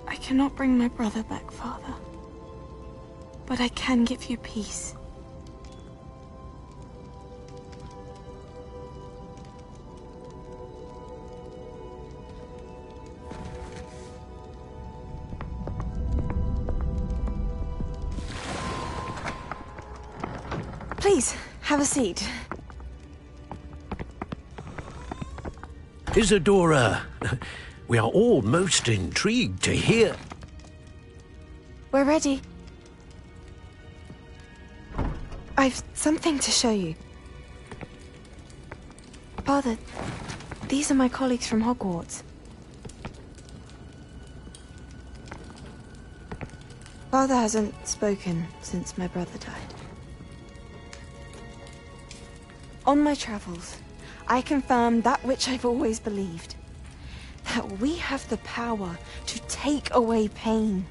I cannot bring my brother back, Father. But I can give you peace. Please, have a seat. Isadora, we are all most intrigued to hear. We're ready. I've something to show you. Father, these are my colleagues from Hogwarts. Father hasn't spoken since my brother died. On my travels, I confirmed that which I've always believed. That we have the power to take away pain.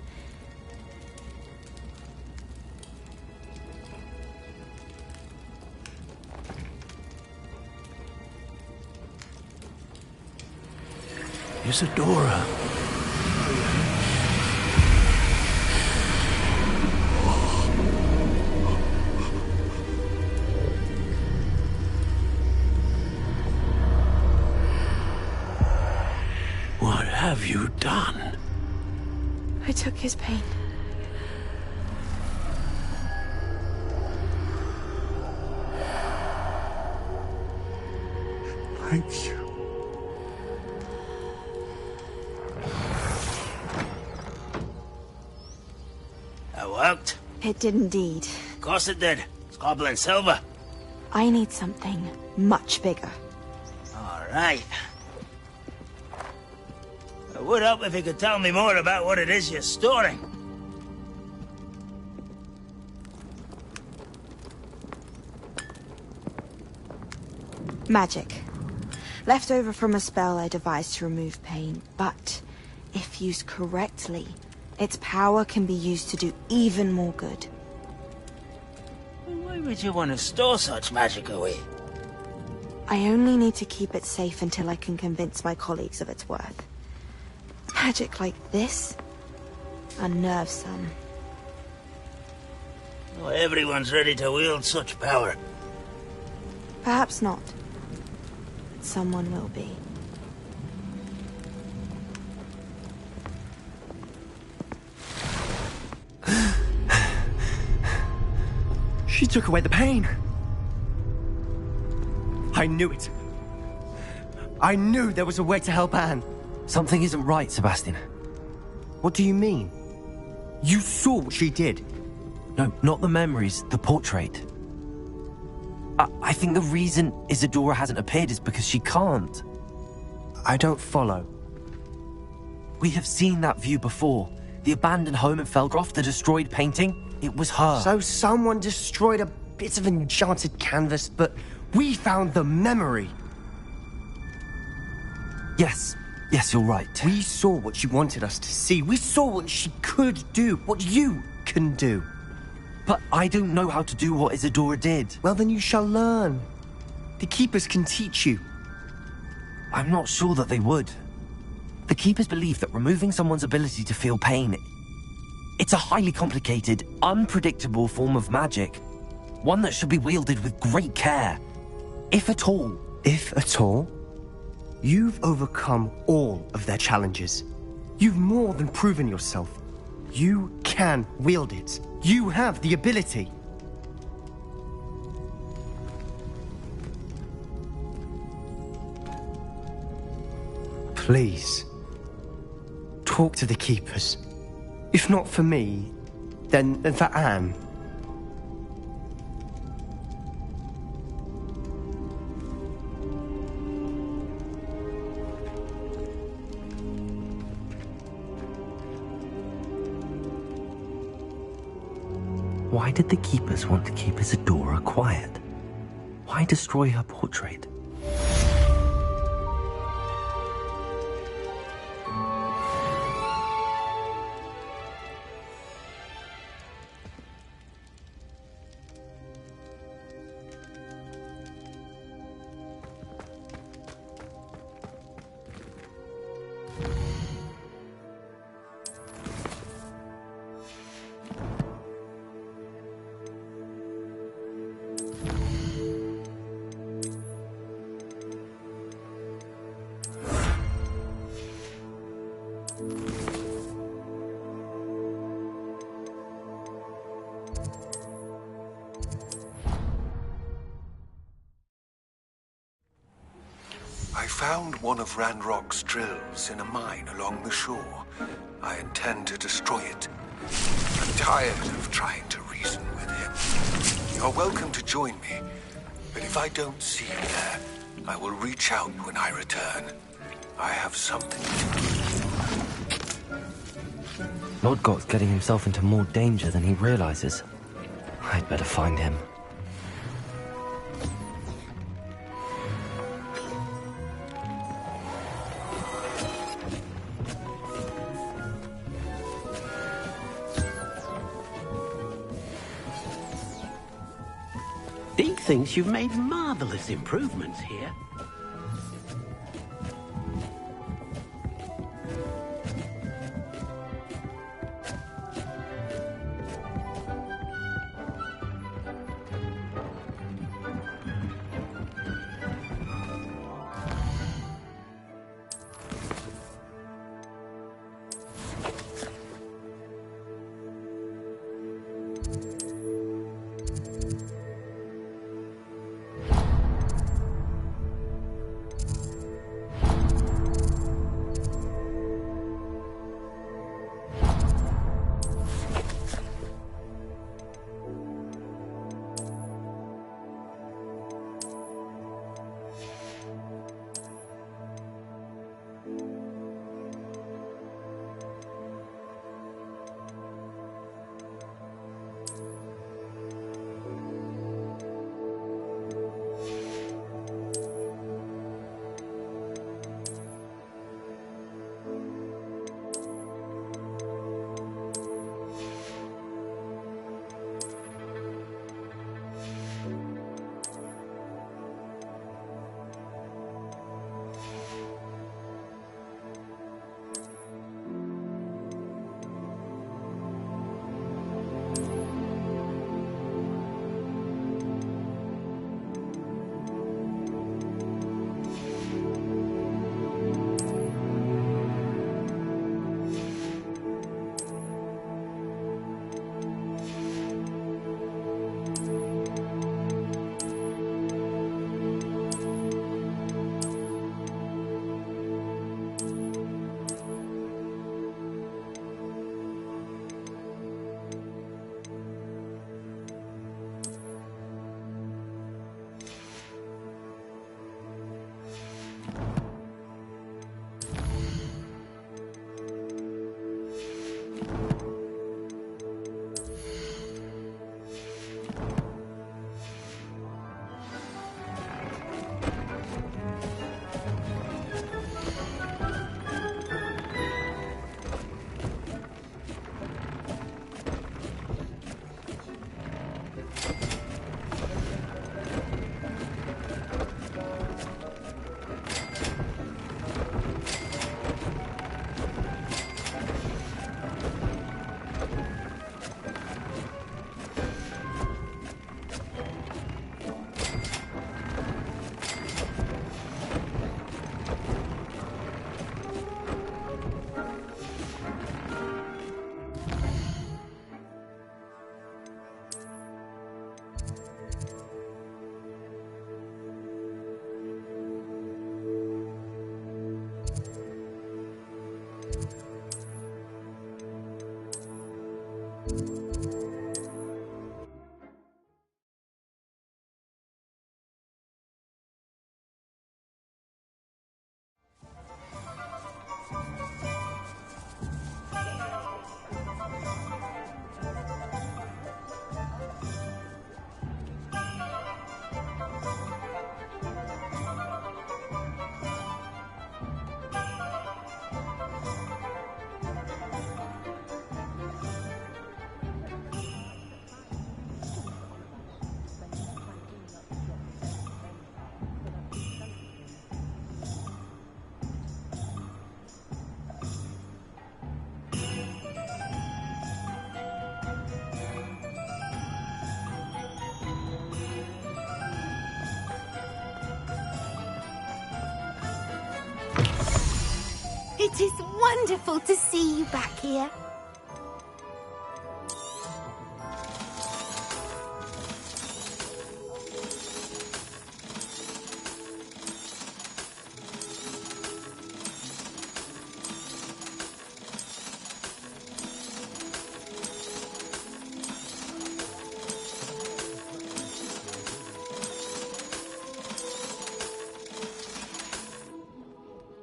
Isadora. What have you done? I took his pain. Thank you. That worked? It did indeed. Of course it did. It's goblin silver. I need something much bigger. All right. It would help if you could tell me more about what it is you're storing. Magic. Left over from a spell I devised to remove pain, but if used correctly, its power can be used to do even more good. Why would you want to store such magic away? I only need to keep it safe until I can convince my colleagues of its worth. Magic like this unnerves some. Not everyone's ready to wield such power. Perhaps not. But someone will be. She took away the pain. I knew it. I knew there was a way to help Anne. Something isn't right, Sebastian. What do you mean? You saw what she did. No, not the memories, the portrait. I think the reason Isadora hasn't appeared is because she can't. I don't follow. We have seen that view before. The abandoned home in ㅎᵉ, the destroyed painting. It was her. So someone destroyed a bit of enchanted canvas, but we found the memory. Yes, you're right. We saw what she wanted us to see. We saw what she could do, what you can do. But I don't know how to do what Isadora did. Well, then you shall learn. The Keepers can teach you. I'm not sure that they would. The Keepers believe that removing someone's ability to feel pain, it's a highly complicated, unpredictable form of magic. One that should be wielded with great care. If at all. If at all? You've overcome all of their challenges. You've more than proven yourself. You can wield it. You have the ability. Please, talk to the Keepers. If not for me, then for Anne. Why did the Keepers want to keep Isadora quiet? Why destroy her portrait? I found one of Ranrock's drills in a mine along the shore. I intend to destroy it. I'm tired of trying to reason with him. You're welcome to join me, but if I don't see you there, I will reach out when I return. I have something to give you. Lodgott's getting himself into more danger than he realizes. I'd better find him. Deke thinks you've made marvelous improvements here. It is wonderful to see you back here.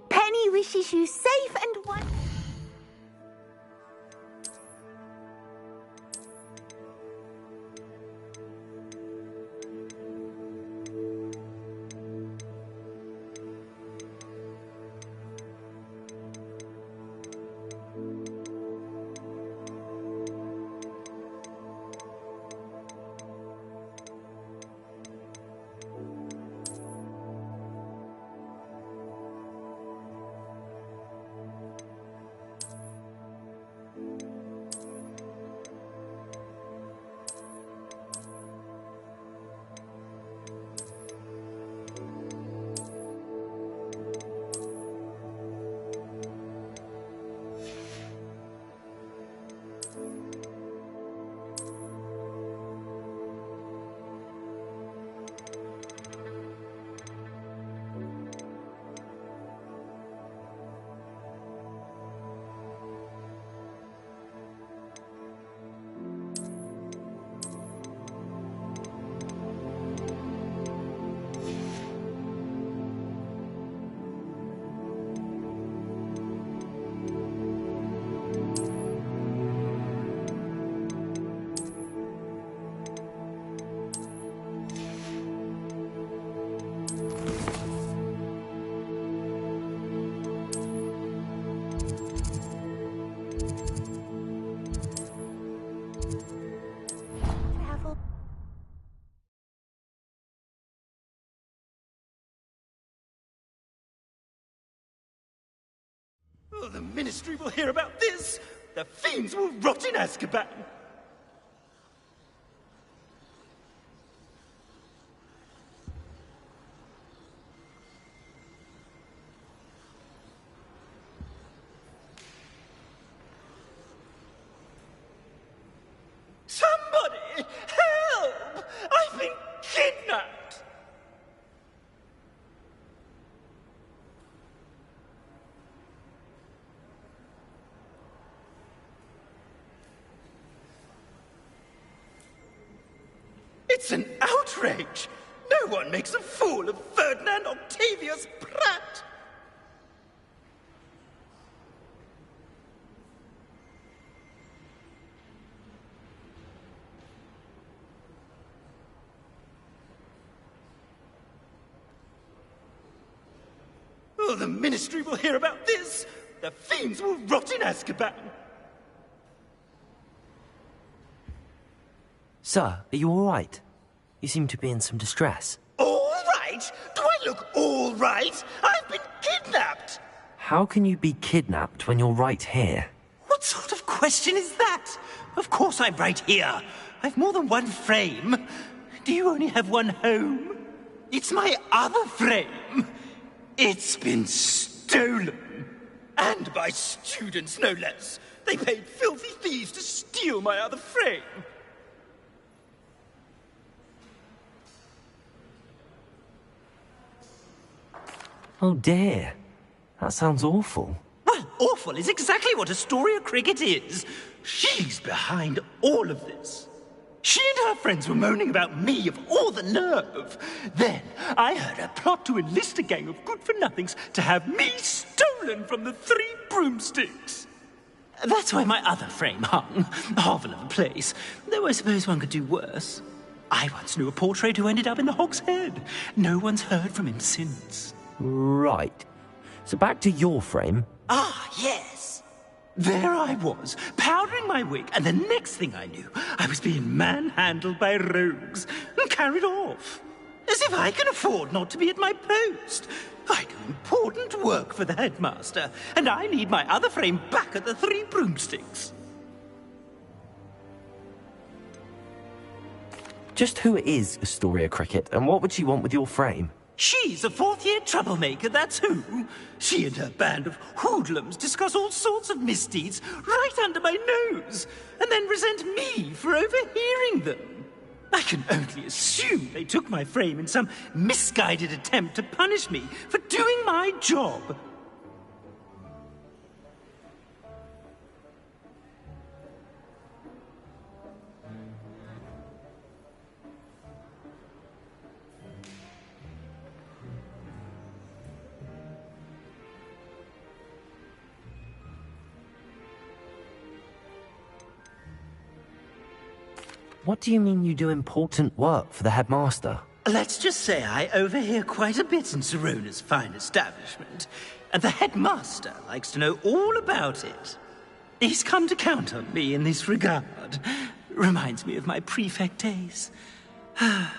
Penny wishes you safe and wonderful. Oh, the Ministry will hear about this! The fiends will rot in Azkaban! Somebody! Help! I've been kidnapped! It's an outrage! No one makes a fool of Ferdinand Octavius Pratt! Oh, the Ministry will hear about this! The fiends will rot in Azkaban! Sir, are you all right? You seem to be in some distress. All right? Do I look all right? I've been kidnapped! How can you be kidnapped when you're right here? What sort of question is that? Of course I'm right here. I've more than one frame. Do you only have one home? It's my other frame. It's been stolen. And by students, no less. They paid filthy thieves to steal my other frame. Oh dear. That sounds awful. Well, awful is exactly what Astoria Cricket is. She's behind all of this. She and her friends were moaning about me of all the nerve. Then I heard her plot to enlist a gang of good-for-nothings to have me stolen from the Three Broomsticks. That's why my other frame hung. Hovel of a place. Though I suppose one could do worse. I once knew a portrait who ended up in the Hog's Head. No one's heard from him since. Right. So back to your frame. Ah, yes. There I was, powdering my wig, and the next thing I knew, I was being manhandled by rogues and carried off. As if I can afford not to be at my post. I do important work for the headmaster, and I need my other frame back at the Three Broomsticks. Just who is Astoria Cricket, and what would she want with your frame? She's a fourth-year troublemaker, that's who. She and her band of hoodlums discuss all sorts of misdeeds right under my nose, and then resent me for overhearing them. I can only assume they took my frame in some misguided attempt to punish me for doing my job. What do you mean you do important work for the headmaster? Let's just say I overhear quite a bit in Sirona's fine establishment, and the headmaster likes to know all about it. He's come to count on me in this regard. Reminds me of my prefect days. I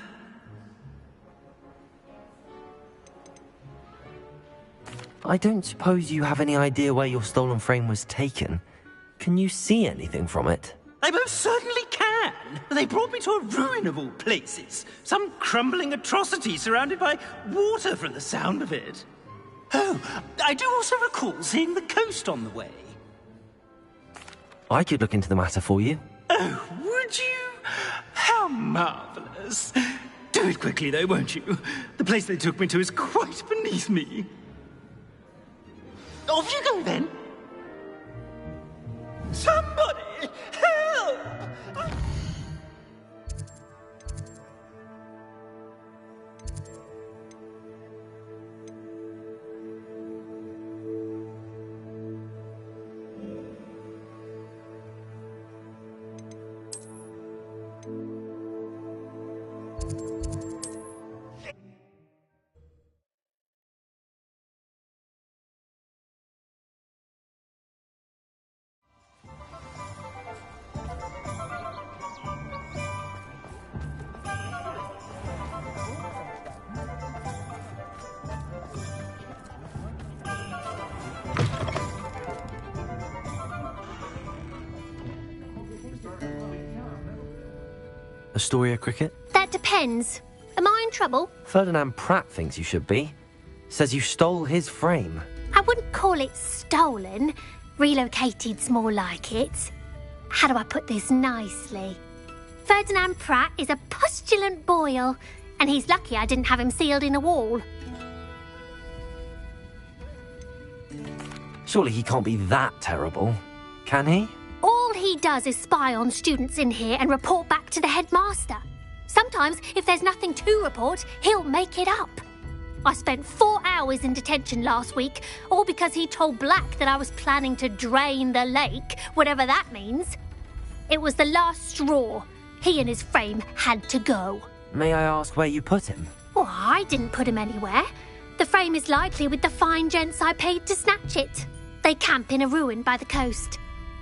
don't suppose you have any idea where your stolen frame was taken. Can you see anything from it? I most certainly can. They brought me to a ruin of all places. Some crumbling atrocity surrounded by water from the sound of it. Oh, I do also recall seeing the coast on the way. I could look into the matter for you. Oh, would you? How marvelous. Do it quickly, though, won't you? The place they took me to is quite beneath me. Off you go, then. Somebody! Help! Astoria Cricket? That depends. Am I in trouble? Ferdinand Pratt thinks you should be. Says you stole his frame. I wouldn't call it stolen. Relocated's more like it. How do I put this nicely? Ferdinand Pratt is a postulant boil, and he's lucky I didn't have him sealed in a wall. Surely he can't be that terrible, can he? All he does is spy on students in here and report back to the headmaster. Sometimes, if there's nothing to report, he'll make it up. I spent 4 hours in detention last week, all because he told Black that I was planning to drain the lake, whatever that means. It was the last straw. He and his frame had to go. May I ask where you put him? Well, I didn't put him anywhere. The frame is likely with the fine gents I paid to snatch it. They camp in a ruin by the coast.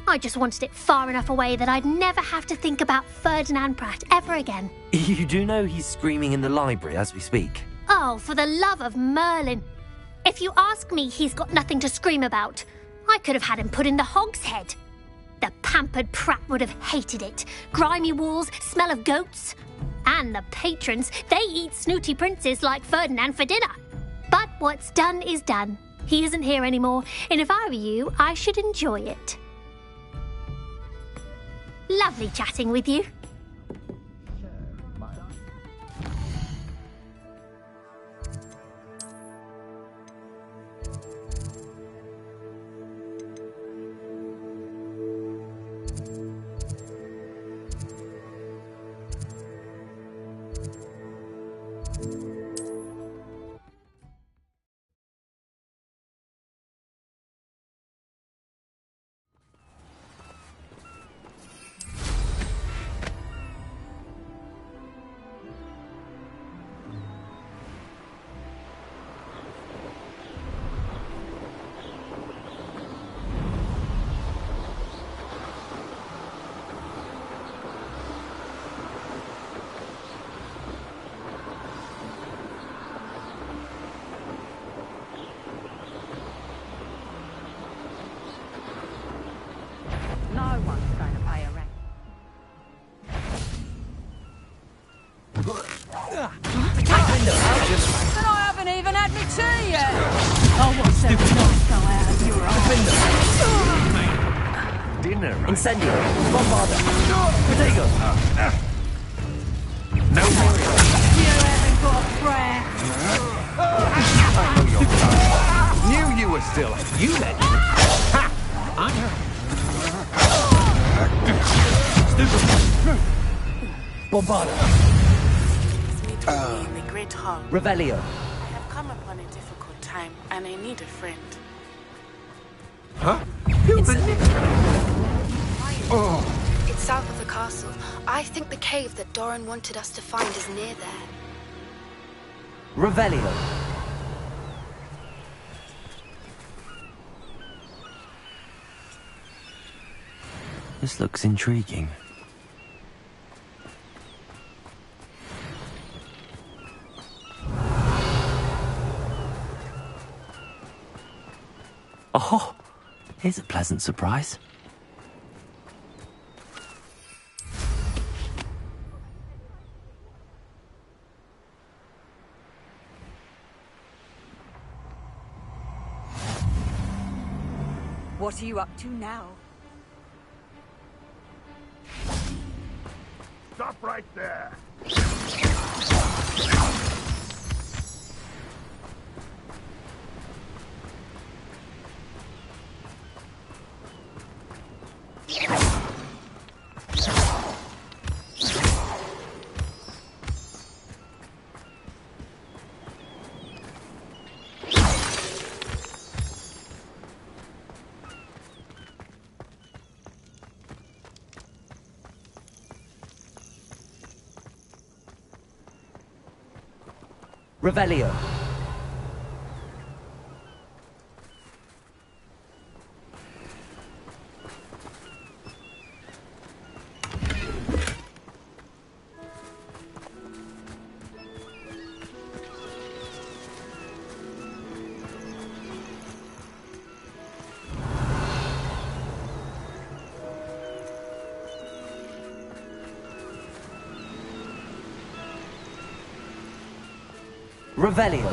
I just wanted it far enough away that I'd never have to think about Ferdinand Pratt ever again. You do know he's screaming in the library as we speak. Oh, for the love of Merlin. If you ask me, he's got nothing to scream about. I could have had him put in the Hog's Head. The pampered Pratt would have hated it. Grimy walls, smell of goats. And the patrons, they eat snooty princes like Ferdinand for dinner. But what's done is done. He isn't here anymore, and if I were you, I should enjoy it. Lovely chatting with you. And I haven't even had my tea yet! Oh, what's that nice go out of your eyes? Dinner, right? Incendio! Bombarda! Protego! No worry. You haven't got a prayer! I know your type. Knew you were still. You let me. Ha! On her. Stupid. Bombarda! In the Great Hall. Revelio! I have come upon a difficult time, and I need a friend. Huh? Oh. It's south of the castle. I think the cave that Doran wanted us to find is near there. Revelio! This looks intriguing. Oh, here's a pleasant surprise. What are you up to now? Stop right there. Revelio! Revelio!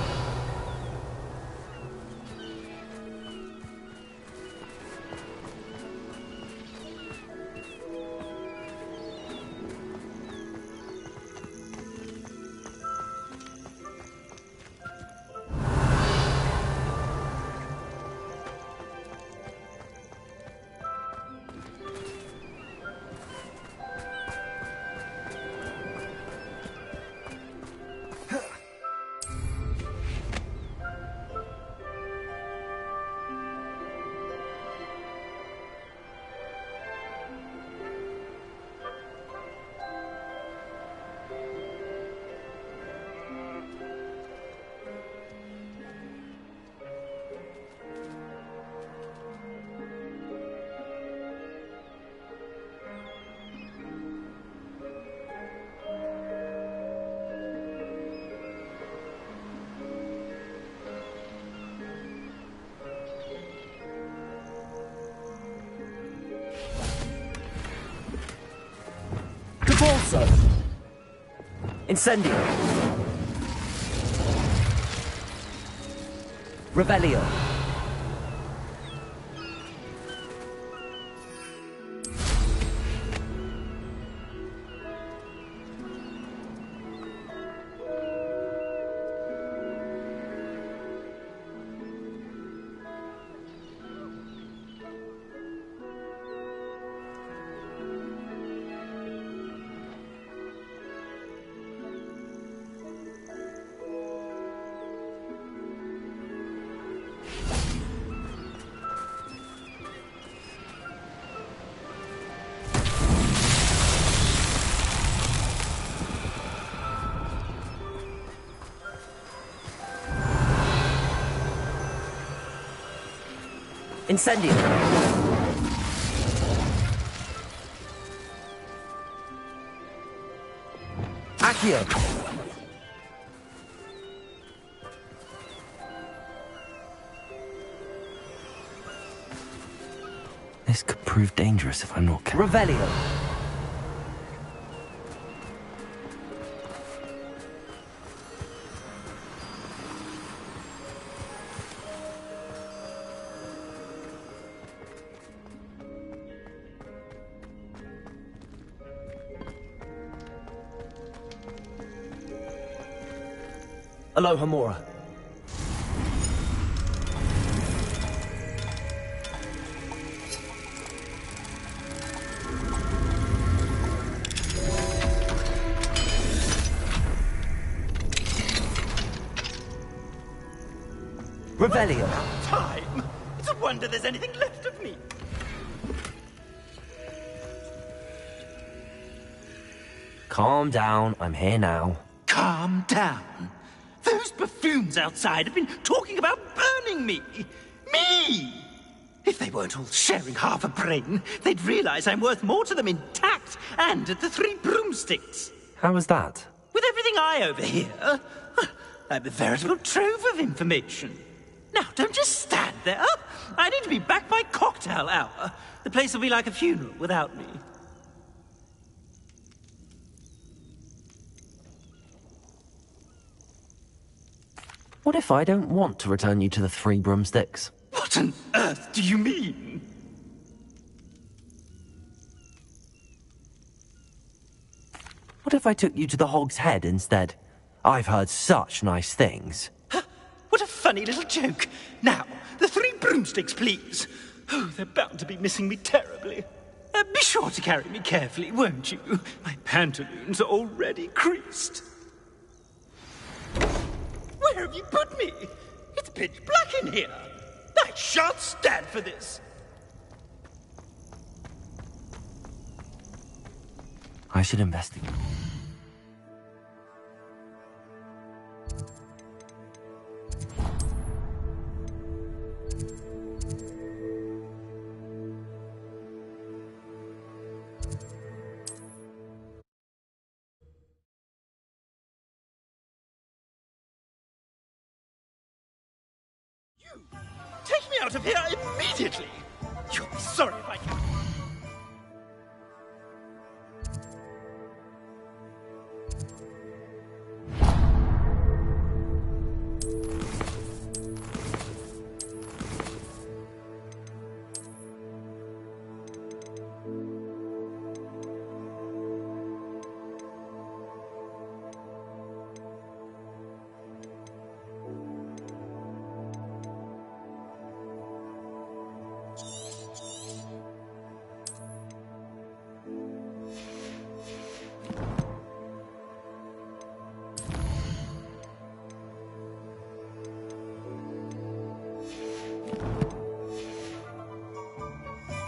Capolso! Incendio! Revelio! Incendio! Accio! This could prove dangerous if I'm not careful. Revelio! Aloha Mora. Revelio. Time! It's a wonder there's anything left of me. Calm down, I'm here now. Calm down. Those buffoons outside have been talking about burning me. Me! If they weren't all sharing half a brain, they'd realize I'm worth more to them intact and at the Three Broomsticks. How was that? With everything I overhear, I'm a veritable trove of information. Now, don't just stand there. I need to be back by cocktail hour. The place will be like a funeral without me. What if I don't want to return you to the Three Broomsticks? What on earth do you mean? What if I took you to the Hog's Head instead? I've heard such nice things. What a funny little joke. Now, the Three Broomsticks, please. Oh, they're bound to be missing me terribly. Be sure to carry me carefully, won't you? My pantaloons are already creased. Where have you put me? It's pitch black in here. I shan't stand for this. I should investigate. Take me out of here immediately! You'll be sorry if I can.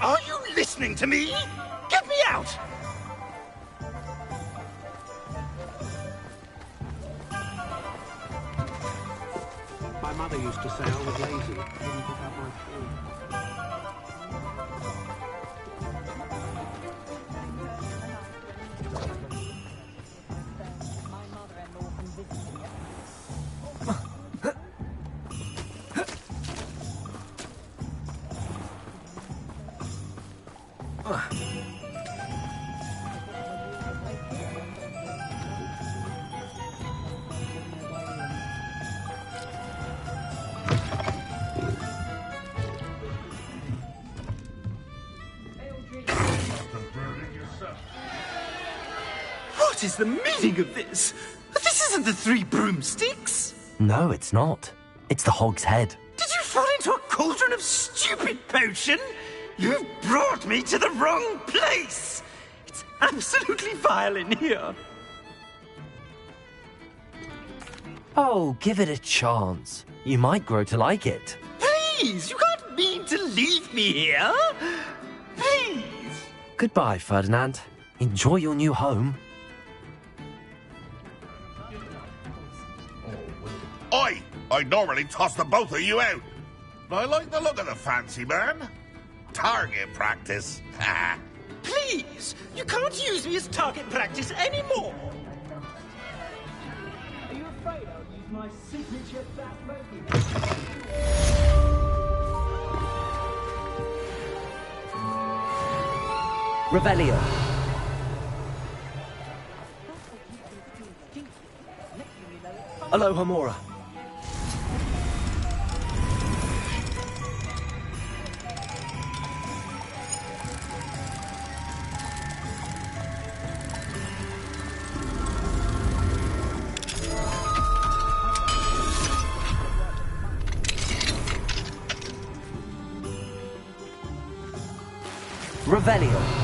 Are you listening to me? Get me out! My mother used to say I was lazy. Didn't pick up my food. What is the meaning of this? This isn't the Three Broomsticks! No, it's not. It's the Hog's Head. Did you fall into a cauldron of stupid potion? You've brought me to the wrong place! It's absolutely vile in here. Oh, give it a chance. You might grow to like it. Please, you can't mean to leave me here. Please. Goodbye, Ferdinand. Enjoy your new home. I'd normally toss the both of you out. But I like the look of the fancy man. Target practice. Please, you can't use me as target practice anymore. Are you afraid I'll use my signature fast movement? Revelio. Aloha Mora. Revelio.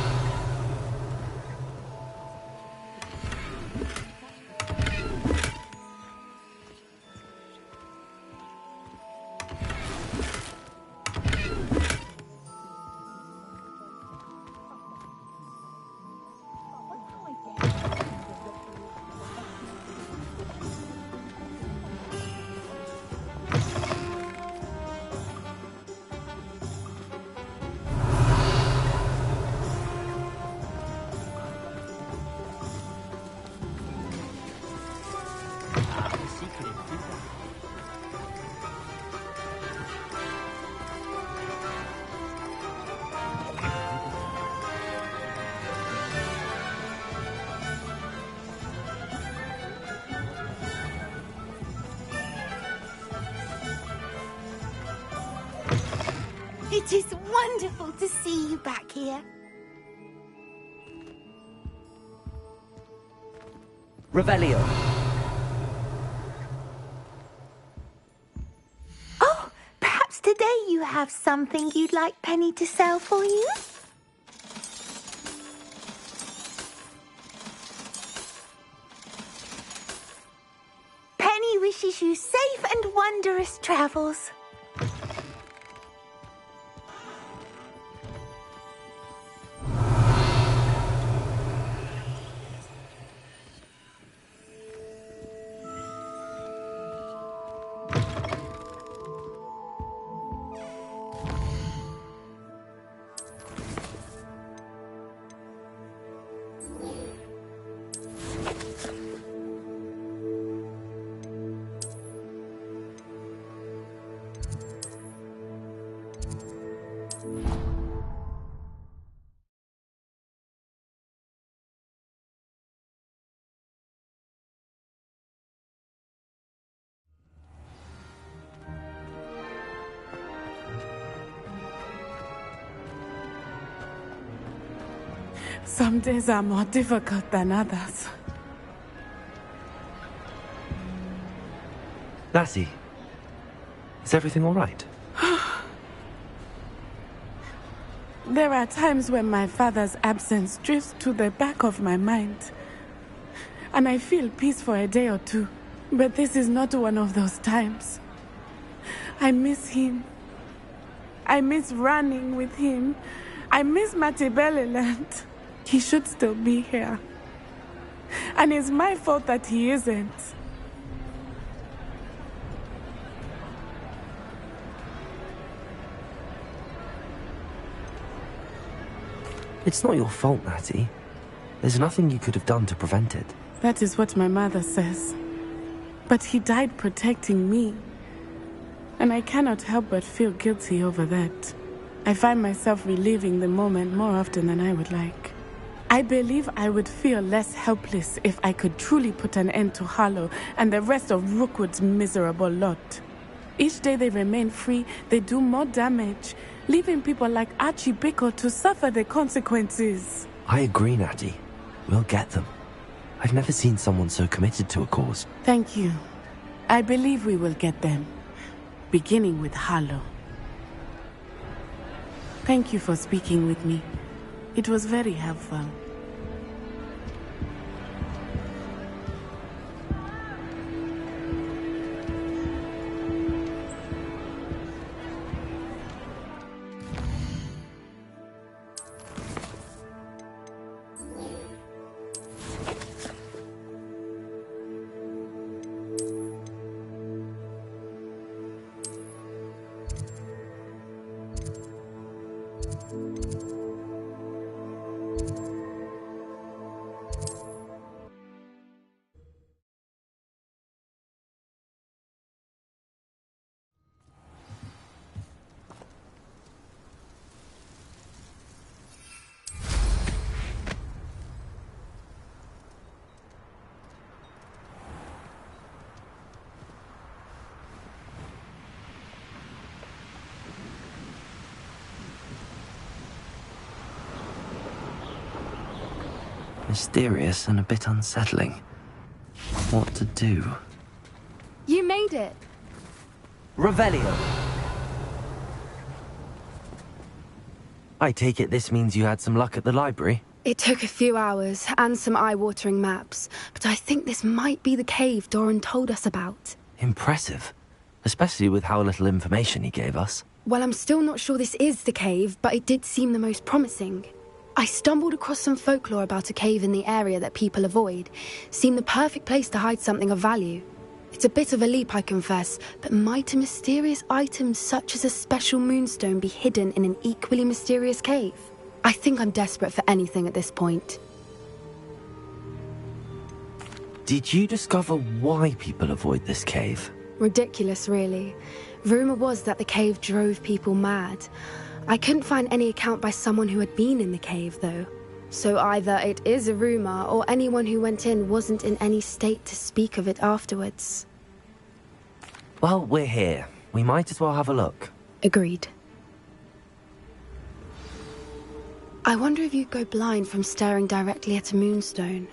It is wonderful to see you back here. Revelio. Oh, perhaps today you have something you'd like Penny to sell for you? Penny wishes you safe and wondrous travels. Some days are more difficult than others. Lassie, is everything all right? There are times when my father's absence drifts to the back of my mind, and I feel peace for a day or two. But this is not one of those times. I miss him. I miss running with him. I miss Machiavelliland. He should still be here. And it's my fault that he isn't. It's not your fault, Natty. There's nothing you could have done to prevent it. That is what my mother says. But he died protecting me. And I cannot help but feel guilty over that. I find myself reliving the moment more often than I would like. I believe I would feel less helpless if I could truly put an end to Harlow and the rest of Rookwood's miserable lot. Each day they remain free, they do more damage, leaving people like Archie Bickle to suffer the consequences. I agree, Natty. We'll get them. I've never seen someone so committed to a cause. Thank you. I believe we will get them, beginning with Harlow. Thank you for speaking with me. It was very helpful. Mysterious and a bit unsettling. What to do? You made it. Revelio. I take it this means you had some luck at the library? It took a few hours and some eye-watering maps, but I think this might be the cave Doran told us about. Impressive. Especially with how little information he gave us. Well, I'm still not sure this is the cave, but it did seem the most promising. I stumbled across some folklore about a cave in the area that people avoid. Seemed the perfect place to hide something of value. It's a bit of a leap, I confess, but might a mysterious item such as a special moonstone be hidden in an equally mysterious cave? I think I'm desperate for anything at this point. Did you discover why people avoid this cave? Ridiculous, really. Rumour was that the cave drove people mad. I couldn't find any account by someone who had been in the cave, though. So either it is a rumour, or anyone who went in wasn't in any state to speak of it afterwards. Well, we're here. We might as well have a look. Agreed. I wonder if you'd go blind from staring directly at a moonstone.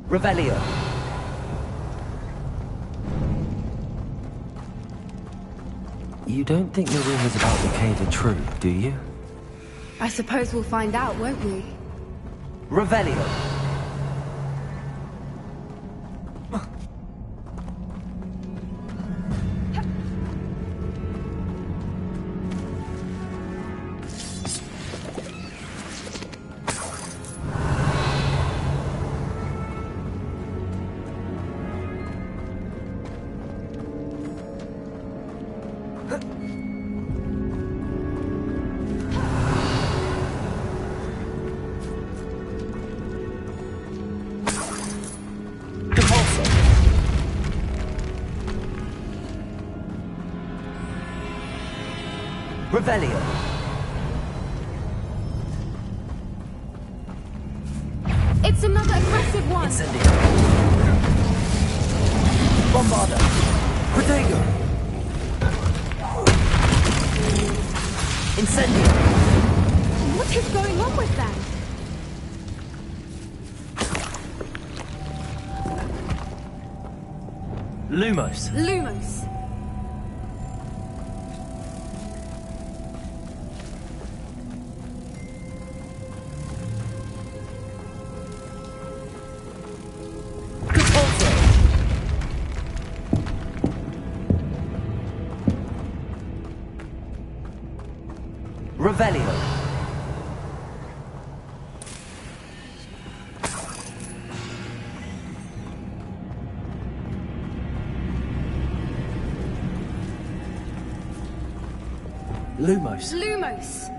Revelio. You don't think the rumors about the cave are true, do you? I suppose we'll find out, won't we? Revelio. Revelio. It's another aggressive one! Incendio. Bombarda. Protego. Incendio. What is going on with them? Lumos. Lumos. Revelio. Lumos. Lumos.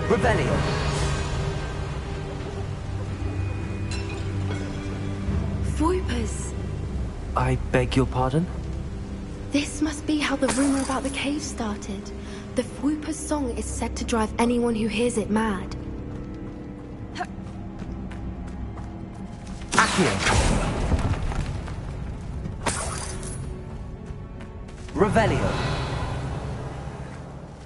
Revelio. Voipers. I beg your pardon? This must be how the rumor about the cave started. The Voiper's song is said to drive anyone who hears it mad. Accio. Revelio.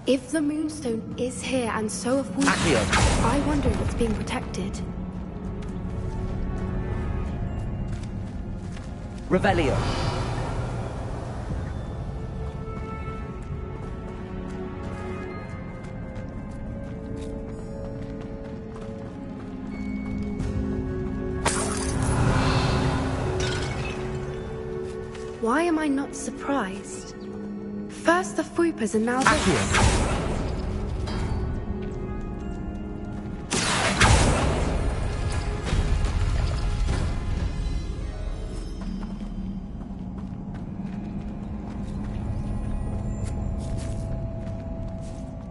If the Moonstone is here and so are Voipers, Accio. I wonder if it's being protected. Revelio. Why am I not surprised? First the Fupas and now this.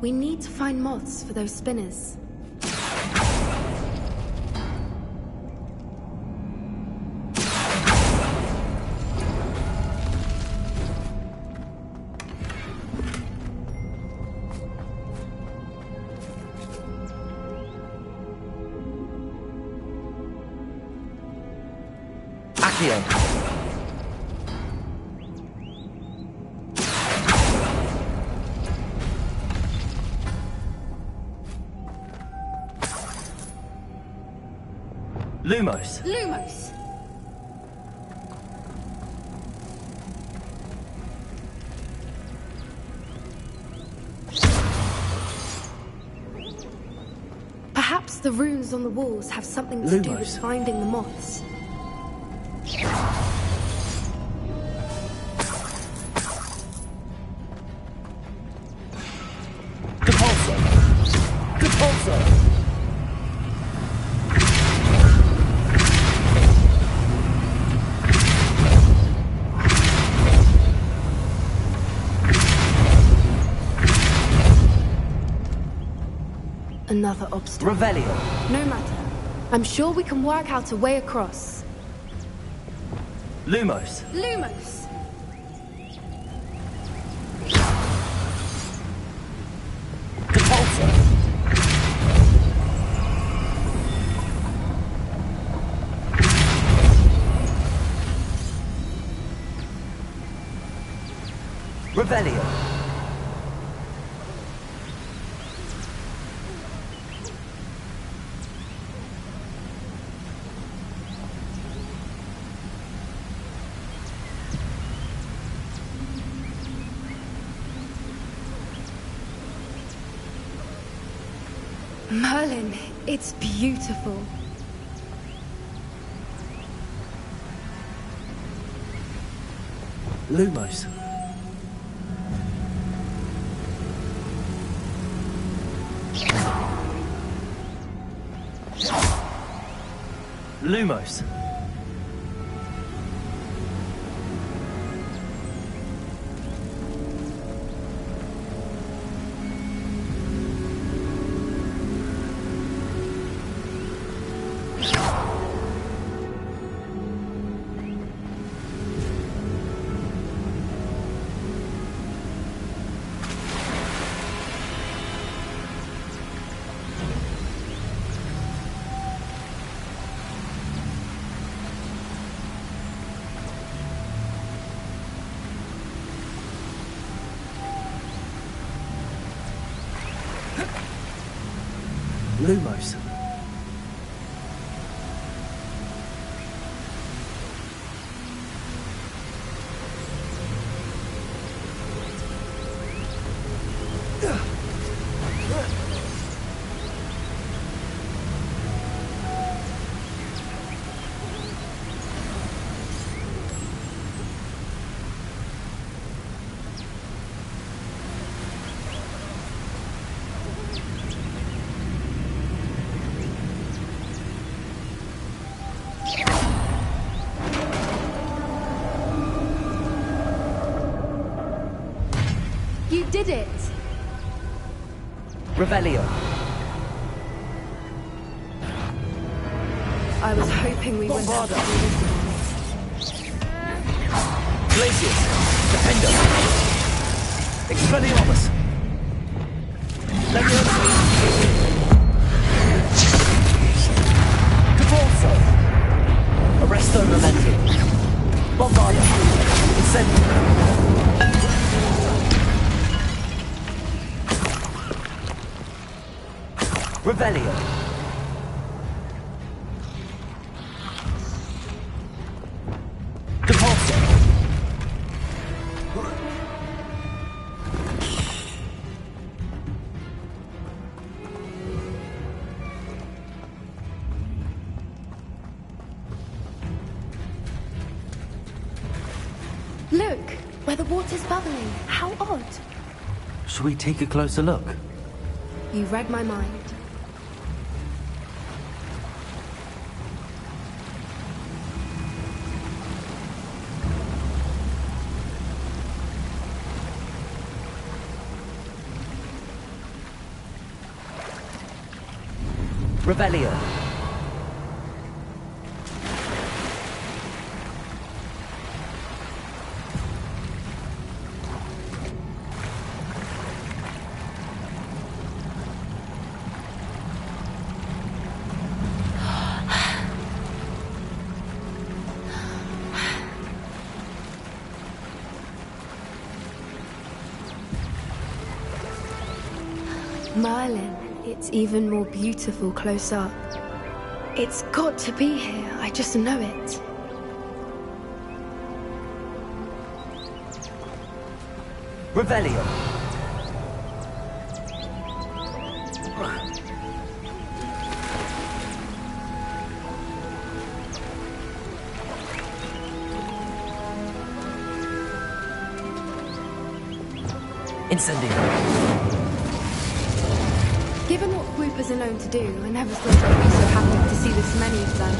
We need to find moths for those spinners. Lumos. Lumos! Perhaps the runes on the walls have something to do with finding the moths. Another obstacle. Revelio. No matter. I'm sure we can work out a way across. Lumos. Lumos! Revelio. Merlin, it's beautiful. Lumos. Lumos. Lumos. You did it! Revelio. I was hoping we wouldn't have to do this again. Glacius. Defender. Expelliarmus. Leviosa. Cavalso. Arresto Mementi. Bombarda. Incendio. Revelio. Depulso. Look, where the water's bubbling. How odd. Shall we take a closer look? You read my mind. Rebellion. Merlin, it's even more beautiful close up. It's got to be here, I just know it. Revelio. Incendio. Given what Whoopers are known to do, I never thought I'd be so happy to see this many of them.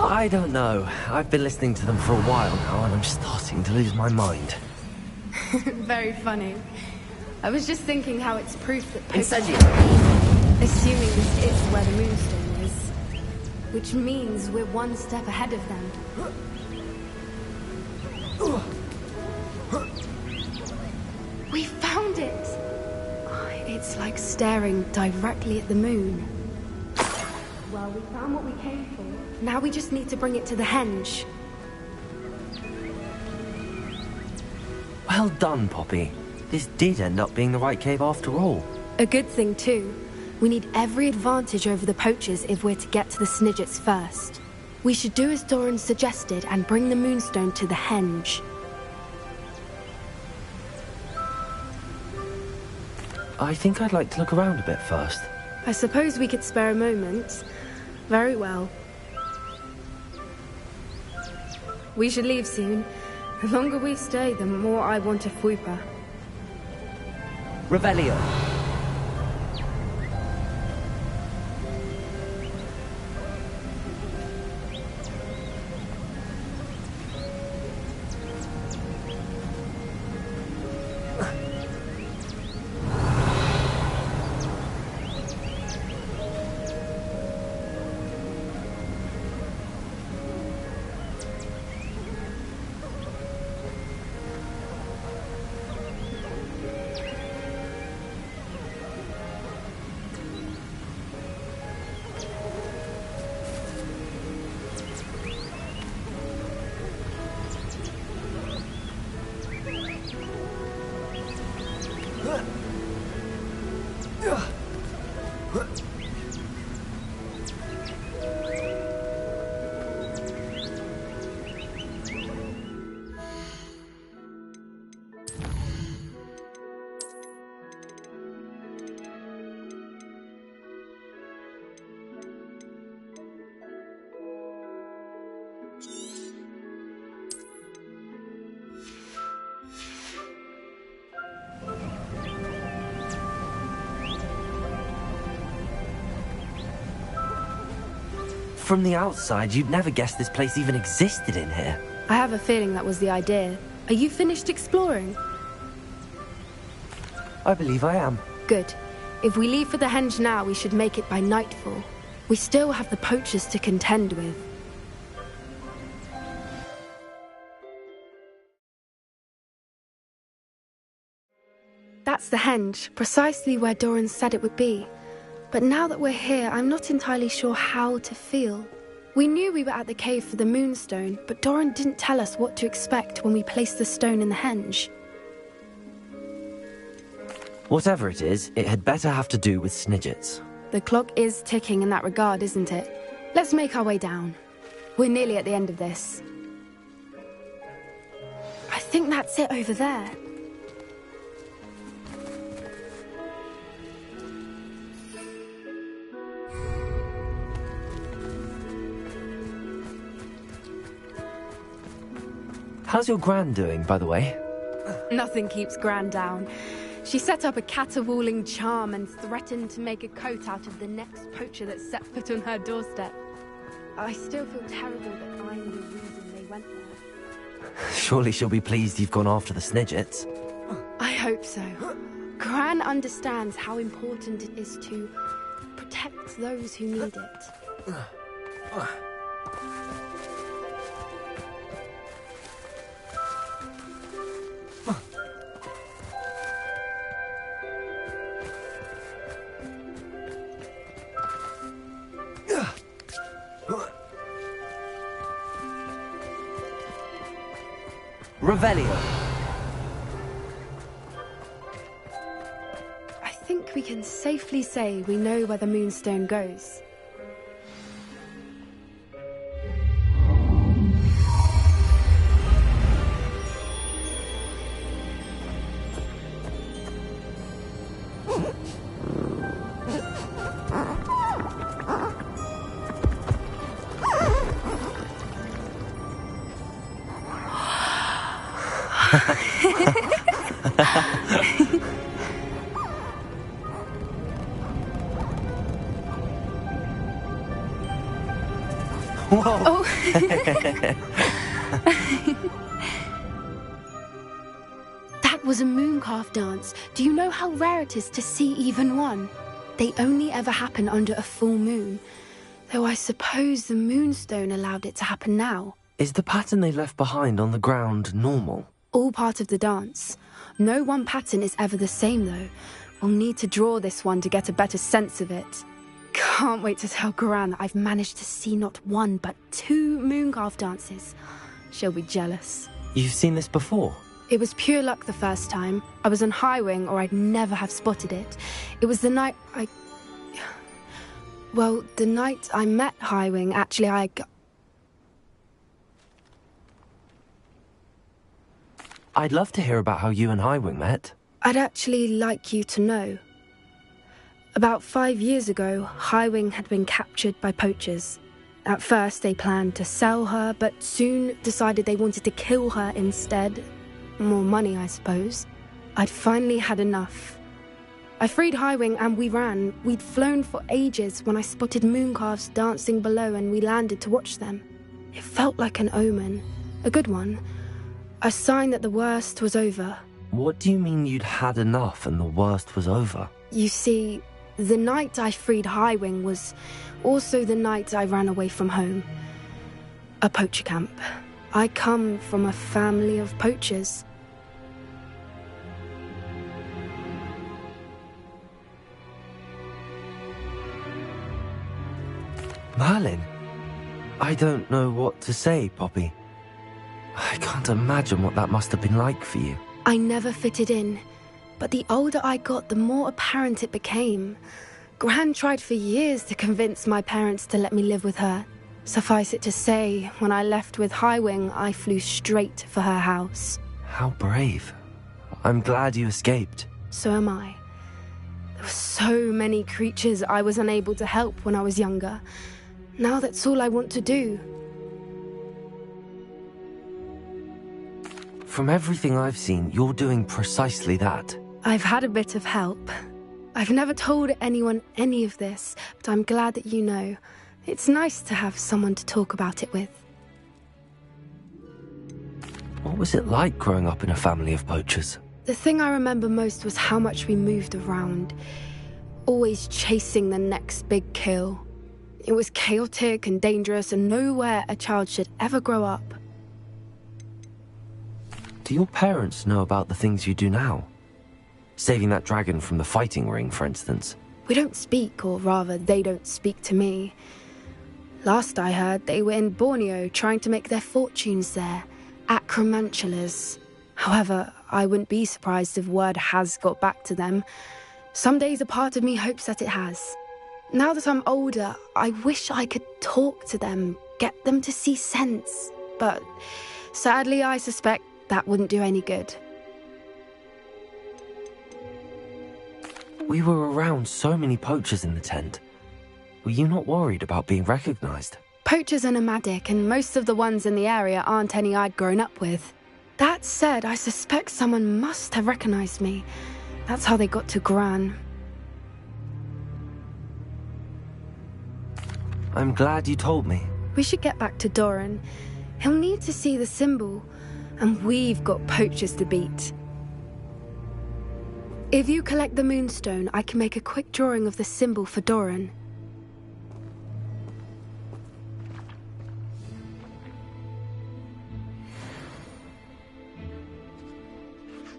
I don't know. I've been listening to them for a while now, and I'm starting to lose my mind. Very funny. I was just thinking how it's proof that Incendio. Assuming this is where the Moonstone is. Which means we're one step ahead of them. We found it! It's like staring directly at the moon. Well, we found what we came for. Now we just need to bring it to the henge. Well done, Poppy. This did end up being the right cave after all. A good thing, too. We need every advantage over the poachers if we're to get to the Snidgets first. We should do as Doran suggested and bring the Moonstone to the henge. I think I'd like to look around a bit first. I suppose we could spare a moment. Very well. We should leave soon. The longer we stay, the more I want a Fwooper. Revelio. From the outside, you'd never guess this place even existed in here. I have a feeling that was the idea. Are you finished exploring? I believe I am. Good. If we leave for the henge now, we should make it by nightfall. We still have the poachers to contend with. That's the henge, precisely where Doran said it would be. But now that we're here, I'm not entirely sure how to feel. We knew we were at the cave for the Moonstone, but Doran didn't tell us what to expect when we placed the stone in the henge. Whatever it is, it had better have to do with Snidgets. The clock is ticking in that regard, isn't it? Let's make our way down. We're nearly at the end of this. I think that's it over there. How's your Gran doing, by the way? Nothing keeps Gran down. She set up a caterwauling charm and threatened to make a coat out of the next poacher that set foot on her doorstep. I still feel terrible that I'm the reason they went there. Surely she'll be pleased you've gone after the Snidgets. I hope so. Gran understands how important it is to protect those who need it. Revelio. I think we can safely say we know where the Moonstone goes. Whoa! That was a mooncalf dance. Do you know how rare it is to see even one? They only ever happen under a full moon. Though I suppose the Moonstone allowed it to happen now. Is the pattern they left behind on the ground normal? All part of the dance. No one pattern is ever the same, though. We'll need to draw this one to get a better sense of it. Can't wait to tell Gran that I've managed to see not one, but 2 mooncalf dances. She'll be jealous. You've seen this before? It was pure luck the first time. I was on High Wing, or I'd never have spotted it. It was the night Well, the night I met High Wing, actually, I'd love to hear about how you and Highwing met. I'd actually like you to know. About 5 years ago, Highwing had been captured by poachers. At first, they planned to sell her, but soon decided they wanted to kill her instead. More money, I suppose. I'd finally had enough. I freed Highwing and we ran. We'd flown for ages when I spotted mooncalves dancing below and we landed to watch them. It felt like an omen. A good one. A sign that the worst was over. What do you mean you'd had enough and the worst was over? You see, the night I freed Highwing was also the night I ran away from home. A poacher camp. I come from a family of poachers. Merlin? I don't know what to say, Poppy. I can't imagine what that must have been like for you. I never fitted in, but the older I got, the more apparent it became. Gran tried for years to convince my parents to let me live with her. Suffice it to say, when I left with Highwing, I flew straight for her house. How brave. I'm glad you escaped. So am I. There were so many creatures I was unable to help when I was younger. Now that's all I want to do. From everything I've seen, you're doing precisely that. I've had a bit of help. I've never told anyone any of this, but I'm glad that you know. It's nice to have someone to talk about it with. What was it like growing up in a family of poachers? The thing I remember most was how much we moved around, always chasing the next big kill. It was chaotic and dangerous, and nowhere a child should ever grow up. Do your parents know about the things you do now? Saving that dragon from the fighting ring, for instance. We don't speak, or rather, they don't speak to me. Last I heard, they were in Borneo trying to make their fortunes there, acromantulas. However, I wouldn't be surprised if word has got back to them. Some days a part of me hopes that it has. Now that I'm older, I wish I could talk to them, get them to see sense. But sadly, I suspect that wouldn't do any good. We were around so many poachers in the tent. Were you not worried about being recognized? Poachers are nomadic, and most of the ones in the area aren't any I'd grown up with. That said, I suspect someone must have recognized me. That's how they got to Gran. I'm glad you told me. We should get back to Doran. He'll need to see the symbol, and we've got poachers to beat. If you collect the moonstone, I can make a quick drawing of the symbol for Doran.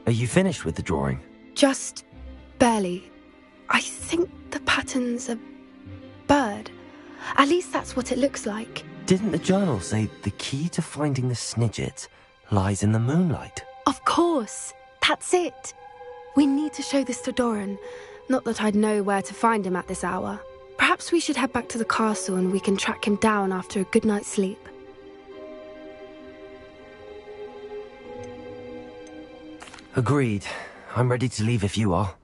Are you finished with the drawing? Just barely. I think the pattern's a bird. At least that's what it looks like. Didn't the journal say the key to finding the Snidget lies in the moonlight? Of course. That's it. We need to show this to Doran. Not that I'd know where to find him at this hour. Perhaps we should head back to the castle and we can track him down after a good night's sleep. Agreed. I'm ready to leave if you are.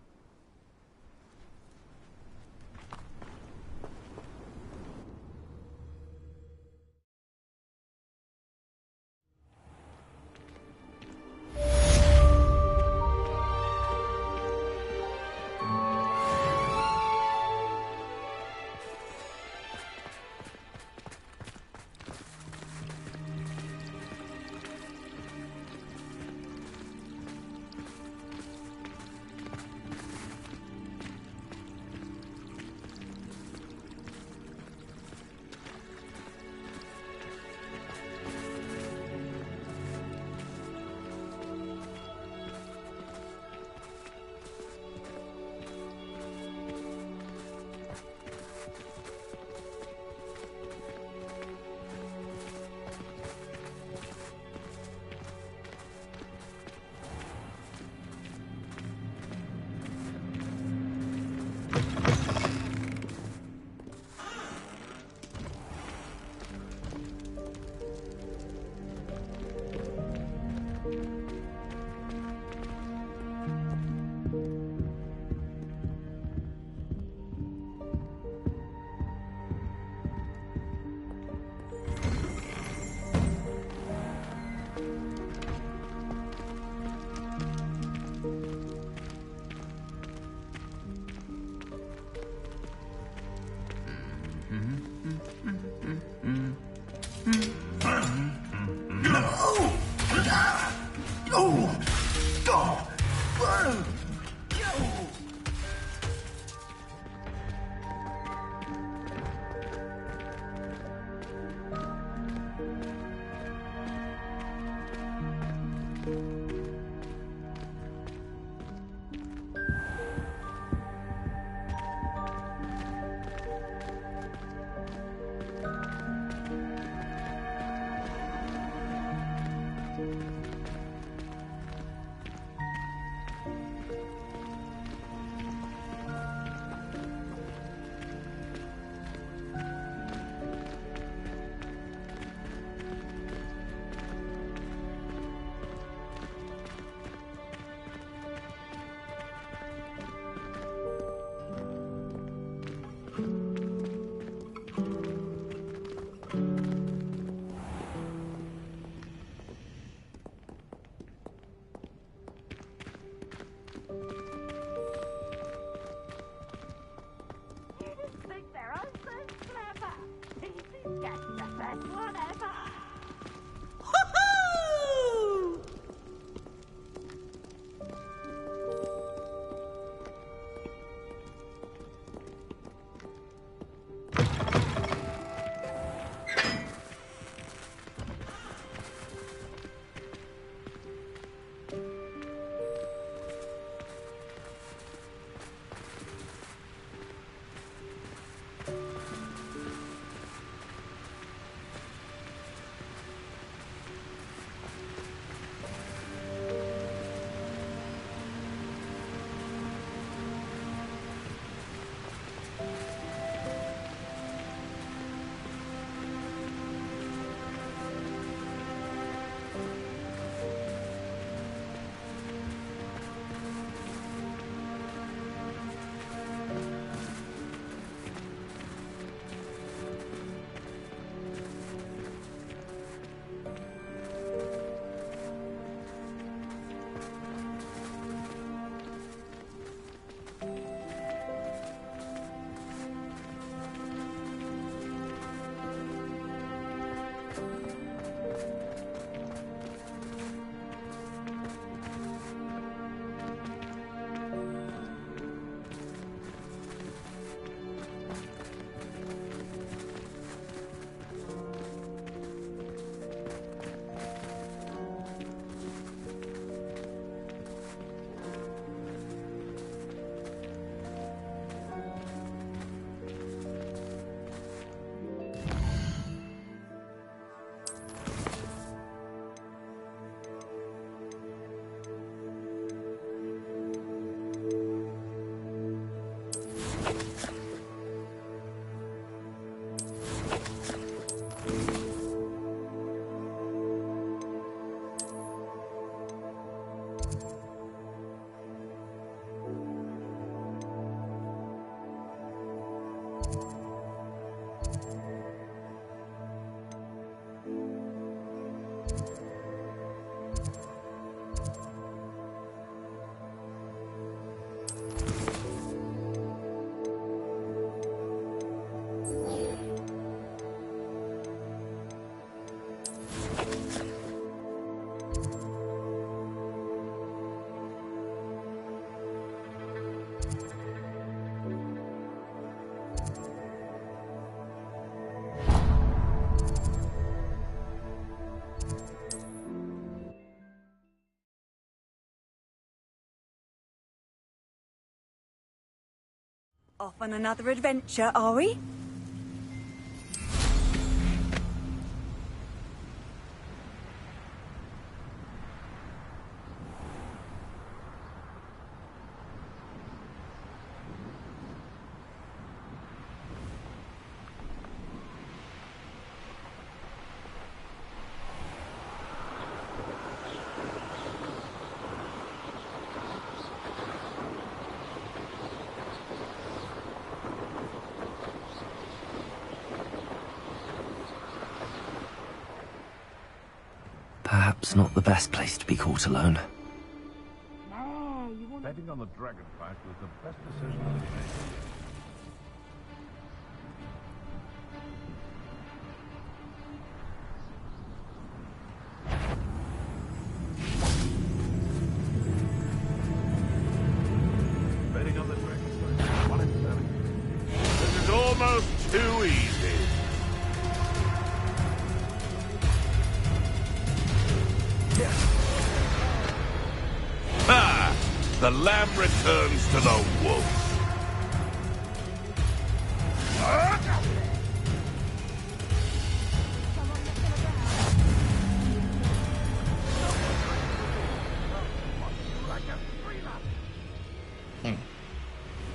Off on another adventure, are we? Perhaps not the best place to be caught alone. Betting on the dragon fight was the best decision I made. Betting on the dragon fight. 1 in 7. This is almost too easy. Ah! The lamb returns to the wolf.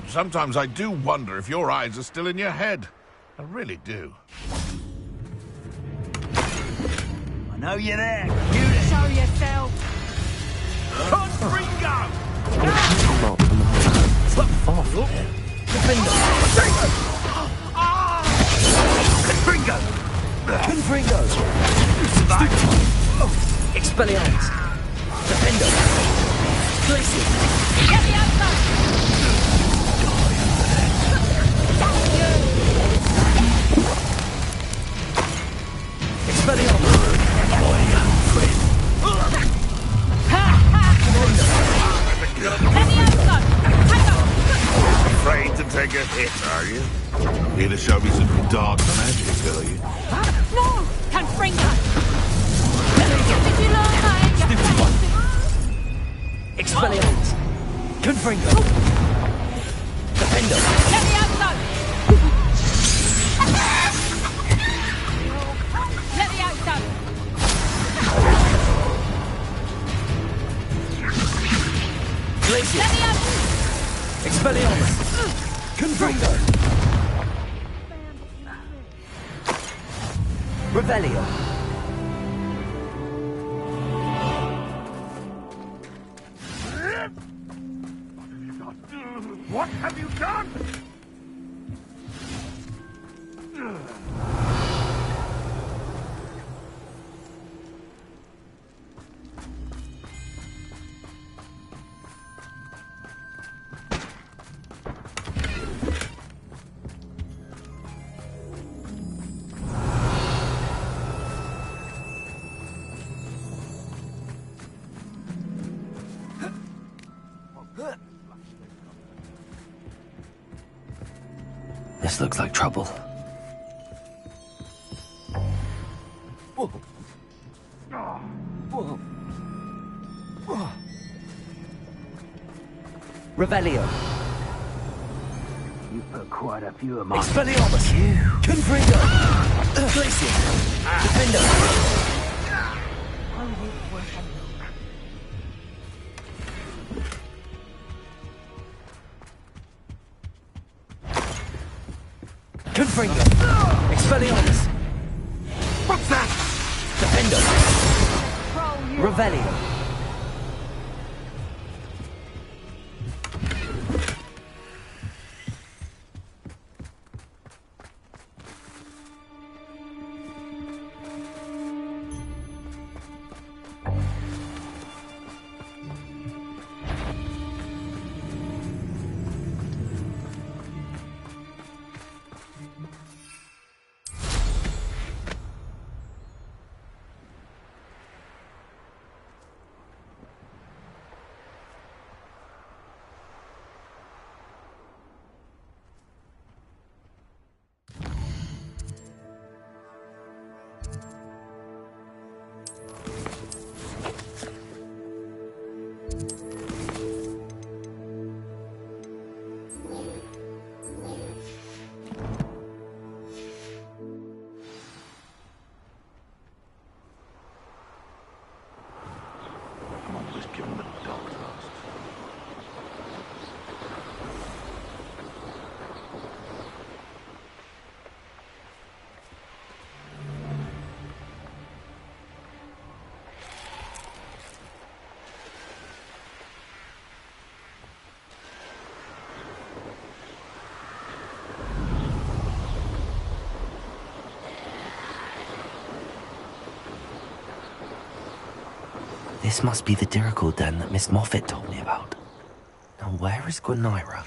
Sometimes I do wonder if your eyes are still in your head. I really do. I know you're there. You show yourself. Confringo! It's not far from here. Confringo! Confringo! Expelliarmus! Defendo! Glacier! Get the outside! Expelliarmus! Afraid to take a hit, are you? Here to show me some dark magic, are you? No! Confringo! Did you learn how Expelliarmus! Confringo! Defendo! Get the outside! Let the outside! Glacier! Let the outside! Expelliarmus! Confringo! Revelio! What have you done? This looks like trouble. Revelio. You put quite a few of my... Expelliarmus! Confringo! Glacier! Defendo! Confringo! Expelliarmus! What's that? Defendo! Revelio! This must be the Dirical den that Miss Moffat told me about. Now where is Gwynaira?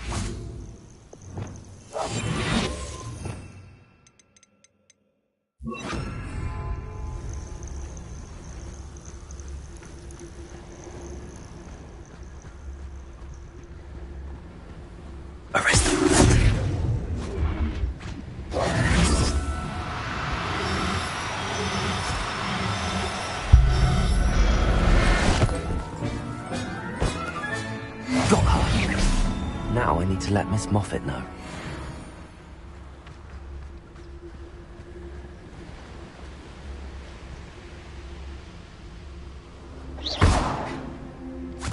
Arrest them. Got her. Now I need to let Miss Moffat know.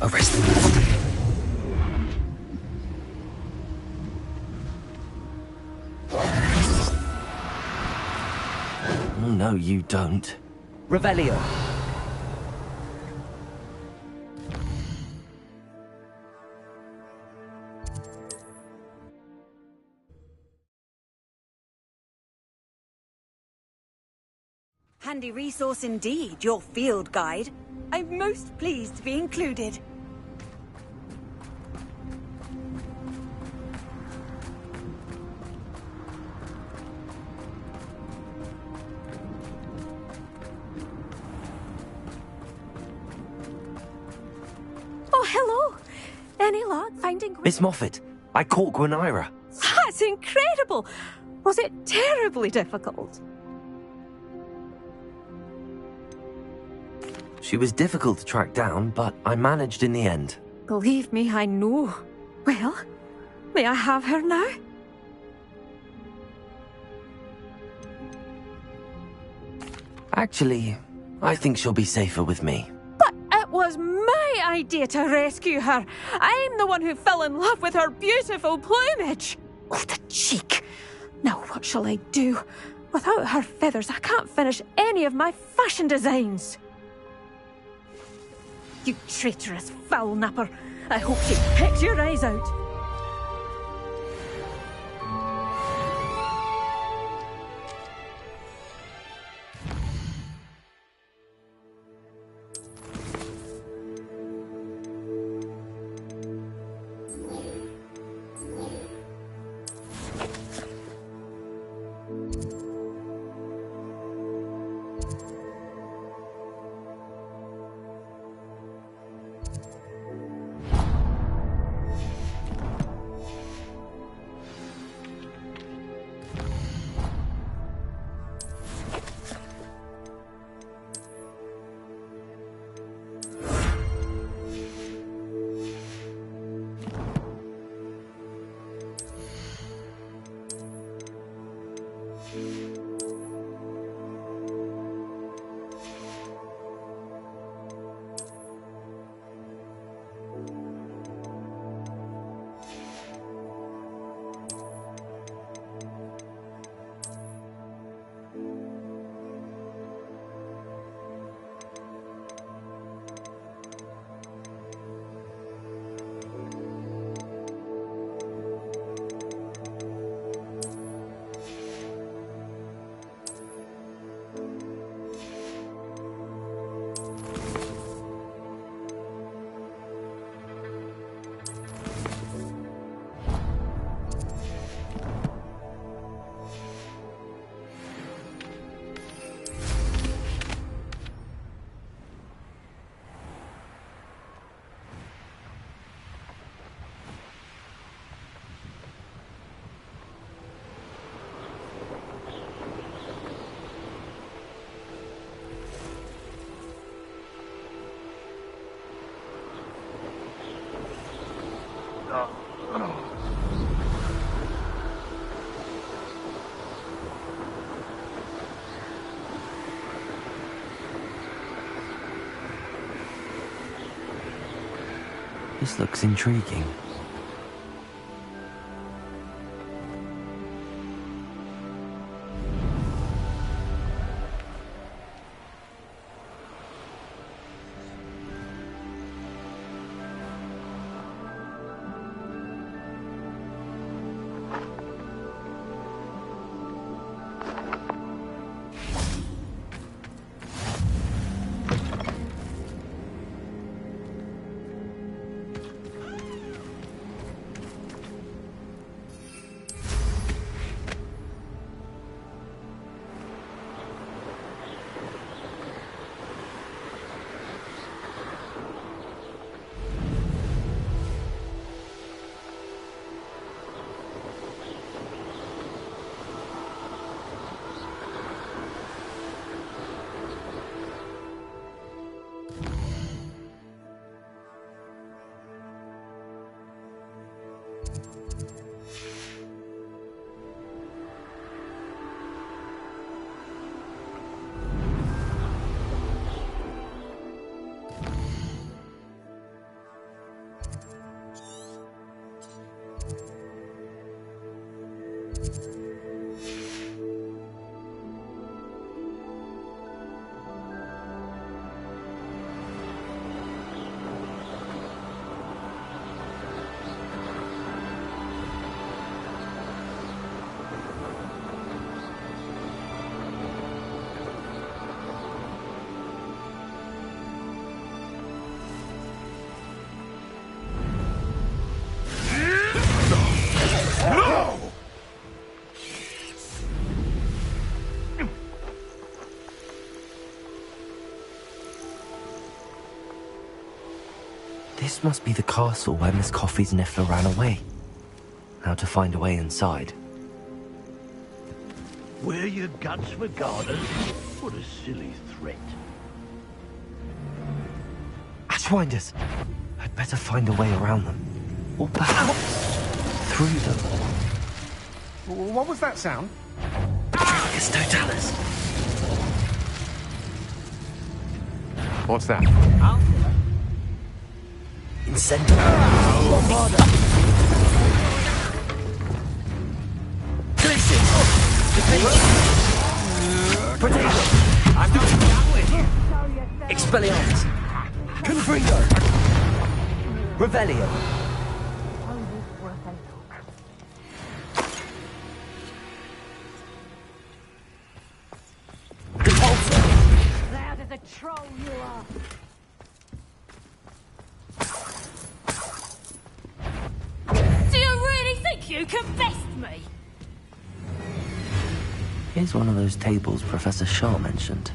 Arrest them. Oh, no, you don't. Revelio. Handy resource indeed, your field guide. I'm most pleased to be included. Oh, hello. Any luck finding... Miss Moffat, I caught Gwynaira. That's incredible! Was it terribly difficult? She was difficult to track down, but I managed in the end. Believe me, I know. Well, may I have her now? Actually, I think she'll be safer with me. But it was my idea to rescue her. I'm the one who fell in love with her beautiful plumage. Oh, the cheek. Now what shall I do? Without her feathers, I can't finish any of my fashion designs. You traitorous foul napper. I hope she picks your eyes out. This looks intriguing. This must be the castle where Miss Coffey's Niffler ran away. How to find a way inside. Wear your guts for garters? What a silly threat. Ashwinders! I'd better find a way around them. Or perhaps through them. What was that sound? It's Totalis. What's that? Incendio. Glitches. Potato. I'm not done with you. Expelliarmus. Confringo. Revelio. Loud as a troll you are. Do you really think you can best me? Here's one of those tables Professor Shaw mentioned.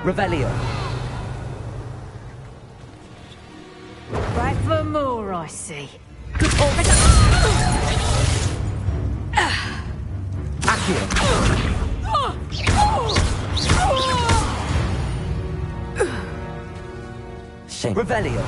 Revelio. Back for more, I see. Accio. Shame. Revelio.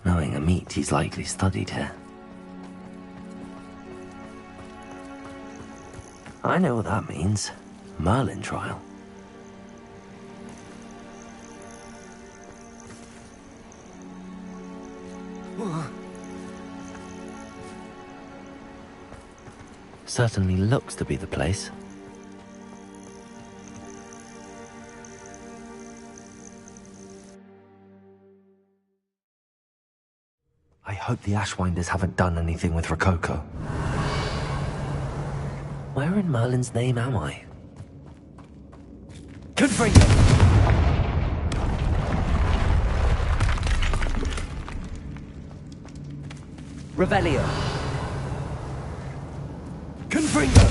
Knowing a meat, he's likely studied here. I know what that means. Merlin trial. Certainly looks to be the place. I hope the Ashwinders haven't done anything with Rococo. Where in Merlin's name am I? Confringo! Revelio! Confringo!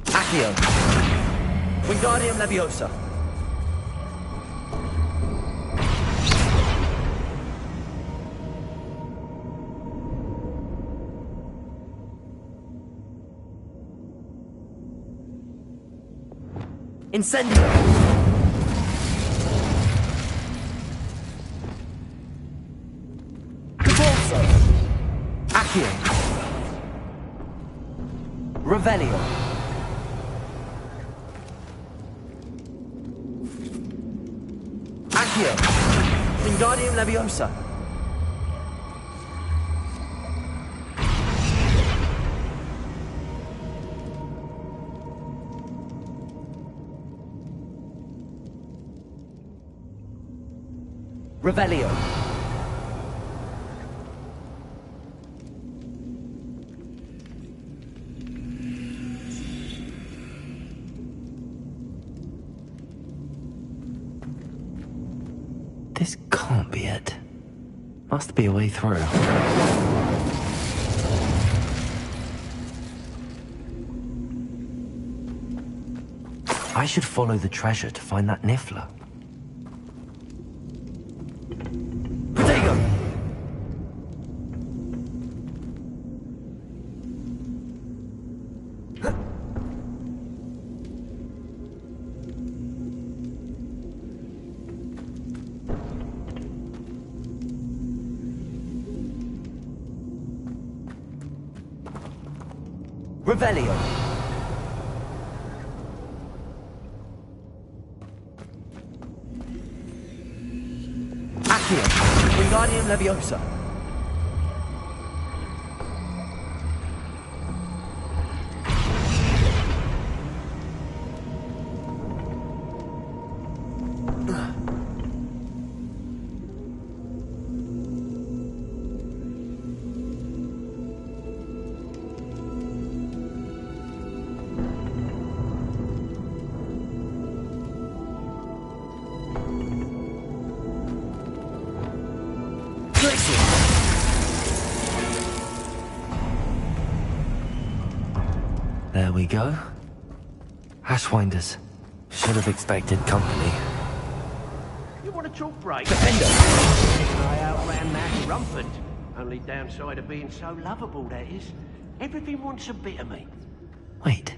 Accio! Wingardium Leviosa! Incendio! Convulso! Accio! Revelio! Accio! Wingardium Leviosa! Revelio. This can't be it. Must be a way through. I should follow the treasure to find that Niffler. Potato! Revelio. Accio. Wingardium Leviosa. There we go. Ashwinders. Should have expected company. You want a chalk break? Defender! I outran that Rumford. Only downside of being so lovable, that is. Everything wants a bit of me. Wait,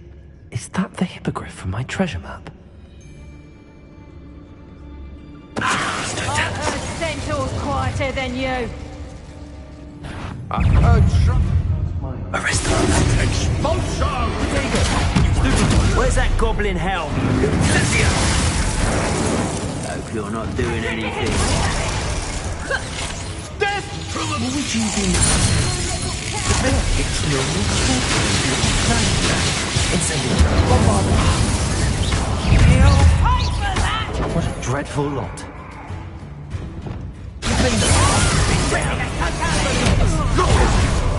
is that the hippogriff from my treasure map? Centaur's quieter than you. I heard Arrest him. Expulsion! Where's that goblin hell? Hope you're not doing anything. Death! What would you do? It's your You'll pay for that! What a dreadful lot.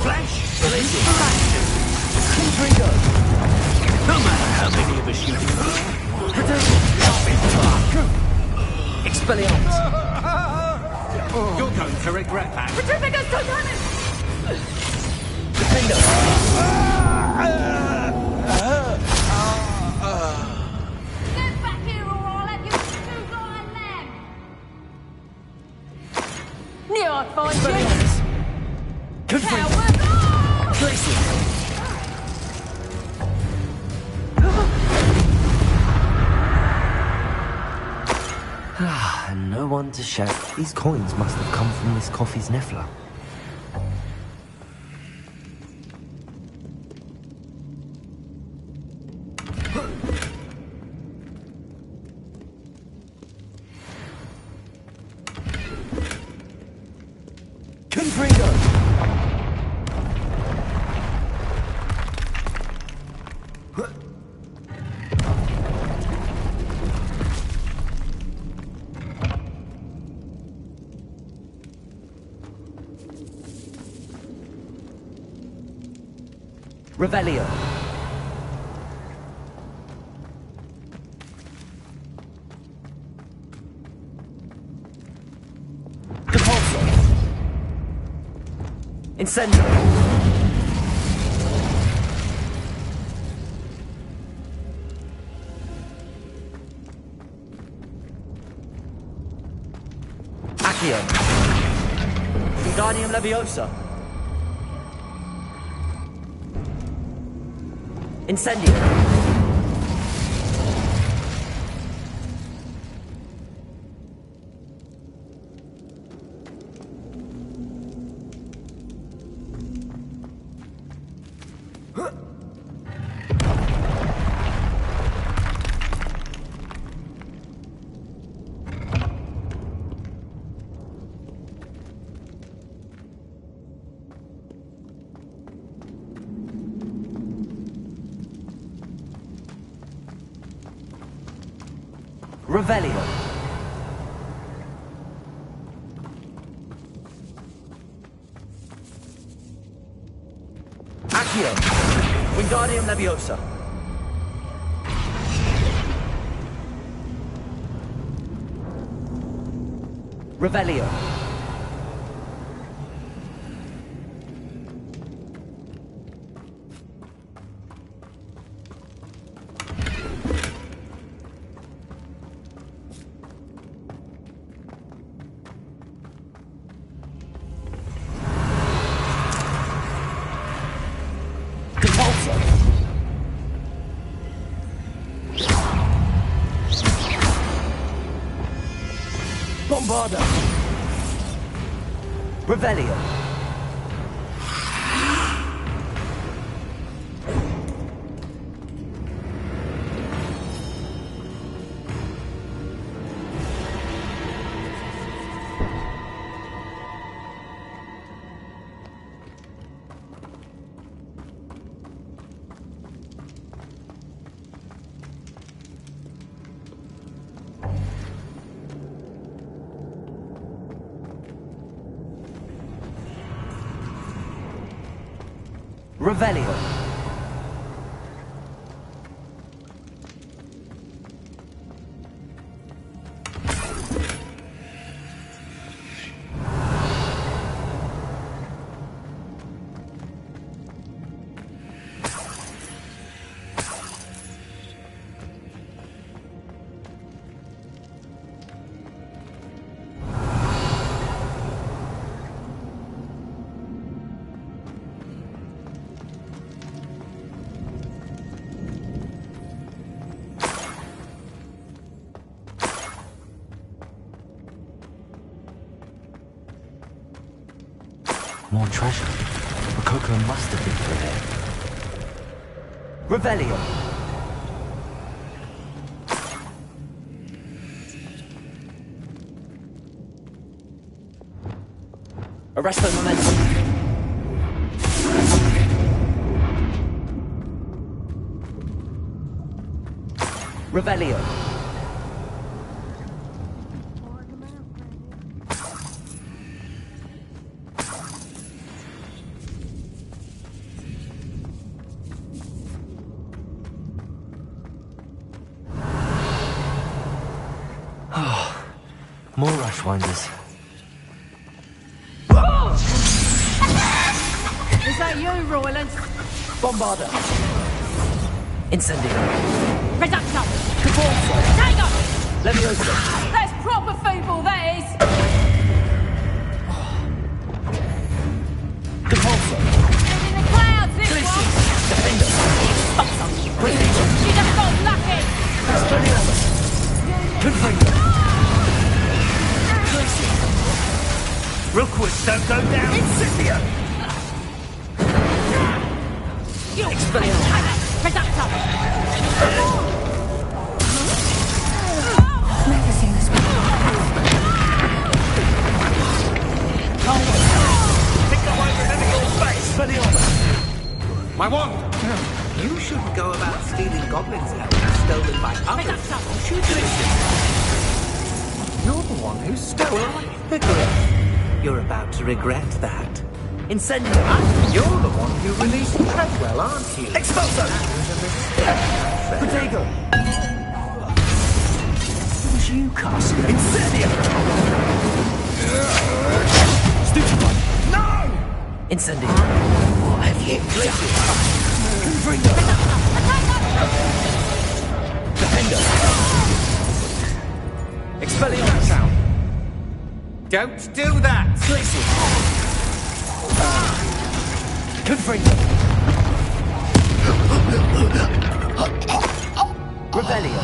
Flash! No matter how many of us you do. Expelliarmus! You're going to regret that. Petrificus Totalis! Defender! Get back here or I'll have you two blind lamb! Knew I'd find you! Confront! Tracy! And no one to shout. These coins must have come from Miss Coffee's Niffler. Confringo! Revelio. Depulso. Incendio. Accio. Wingardium Leviosa. Incendio. Revelio. Accio. Wingardium Leviosa. Revelio. Bombarda! Revelio! Revelio. More treasure. Rococo must have been through here. Revelio. Arresto momentum. Revelio. More rushwinders. Is that you, Royland? Bombarda. Incendio. Reducto. Caporzo. Tango! Leviosa. That's proper feeble, that is! Caporzo. In the clouds, this one! Defender. She just got lucky! Expelliarmus. Confringo. Rookwoods don't go down. Incendio. Expelliarmus. Reducto. Never seen this before. Think I won't remember your face. Expelliarmus. My wand! You shouldn't go about stealing goblins' helmets stolen by others. You should listen. You're the one who stole my hippogriff. You're about to regret that. Incendio. You're the one who released Treadwell, aren't you? Expulso. Protego. It was you, Castle. Incendio. Stupefy. No! Incendio. What have you done? Confringo. Defender. Expelliarmus. Don't do that! Glacial. Confringo. Revelio.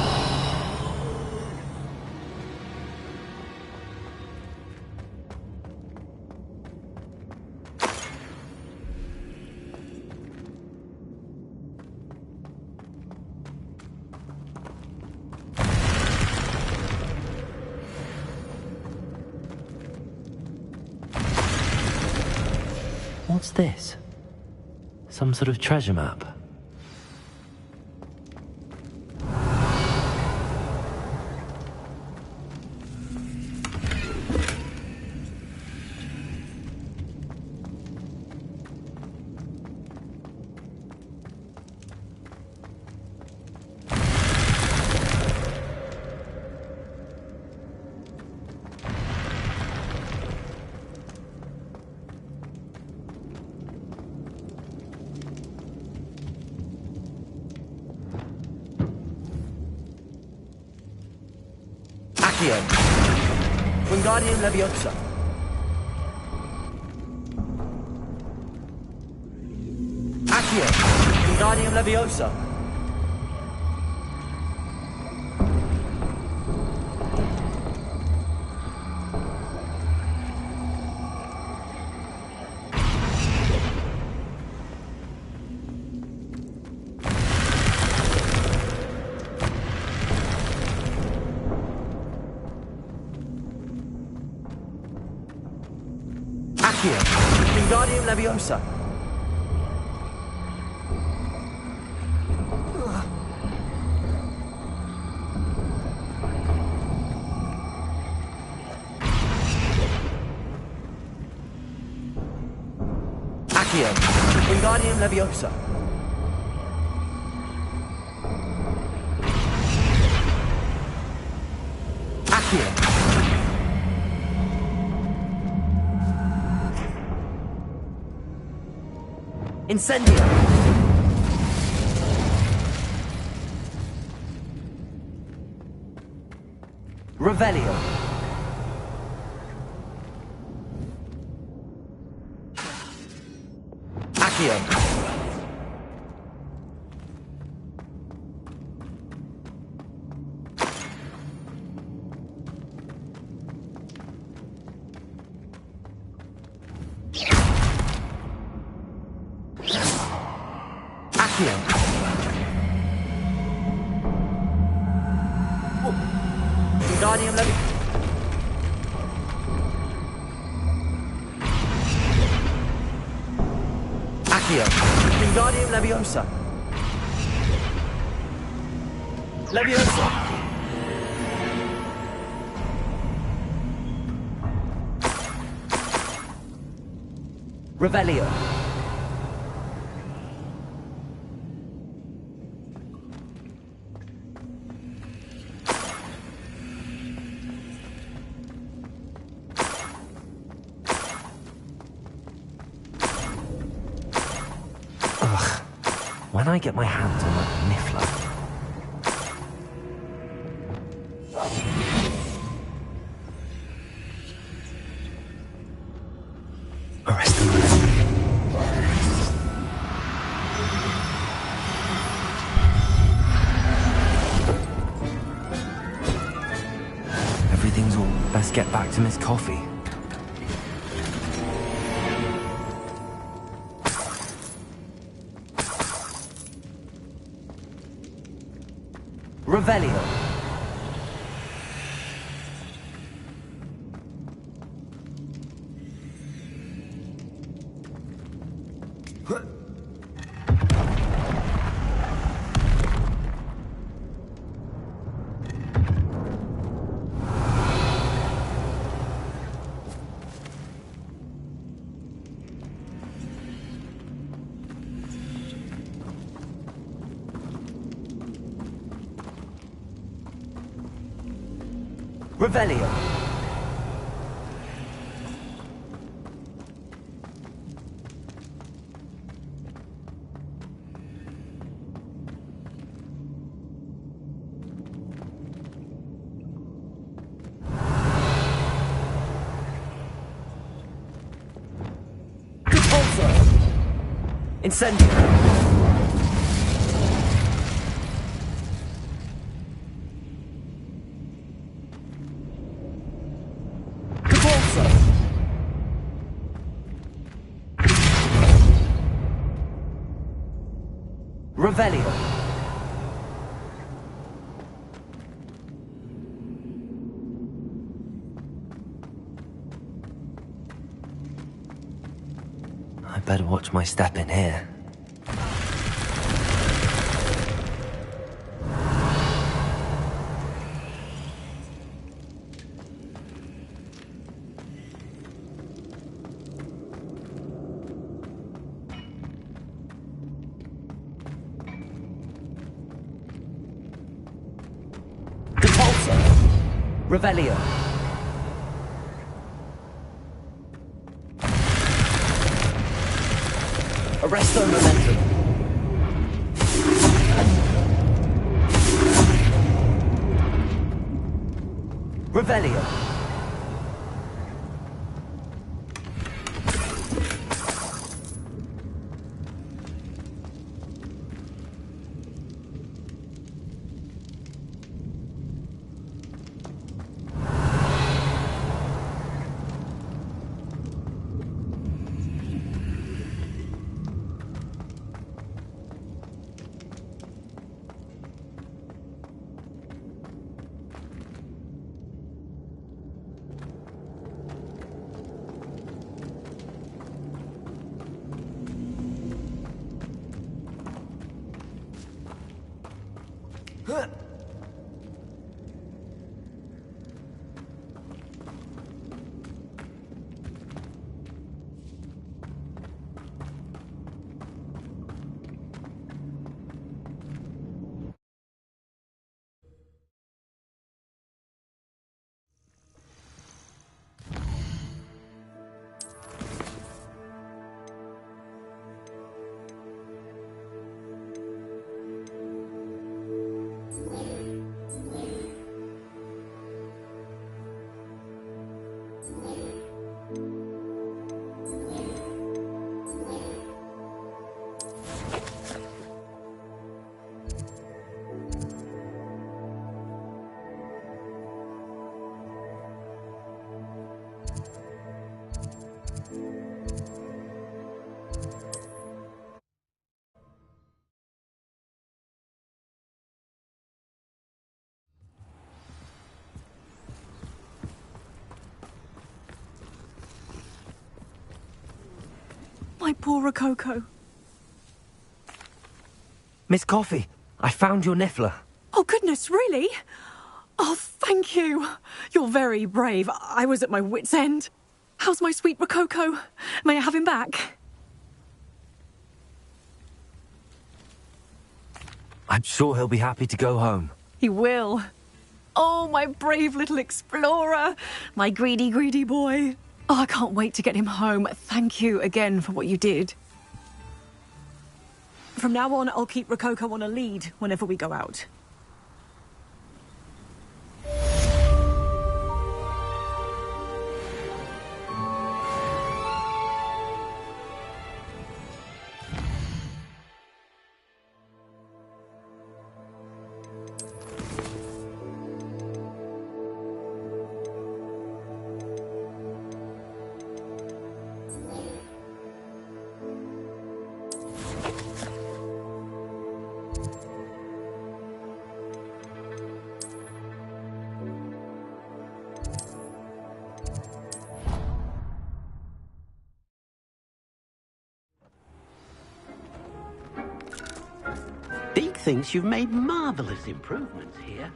What's this? Some sort of treasure map? Wingardium Leviosa. Accio. Wingardium Leviosa. Wingardium Leviosa. Accio. Wingardium Leviosa. Accio. Incendio. Revelio. Accio. Accio. Wingardium Leviosa. Accio. Wingardium Leviosa. Leviosa. Revelio. Ugh. When I get my hands on that niffler. Arrest them. Everything's all best get back to Miss Coffee. Revelio. Revelio. Repulsor. Incendio. Revelio. I better watch my step in here. Revelio. Arresto Momentum. Revelio. My poor Rococo. Miss Coffee, I found your niffler. Oh, goodness, really? Oh, thank you. You're very brave. I was at my wit's end. How's my sweet Rococo? May I have him back? I'm sure he'll be happy to go home. He will. Oh, my brave little explorer. My greedy, greedy boy. Oh, I can't wait to get him home. Thank you again for what you did. From now on, I'll keep Rococo on a lead whenever we go out. Deke thinks you've made marvellous improvements here.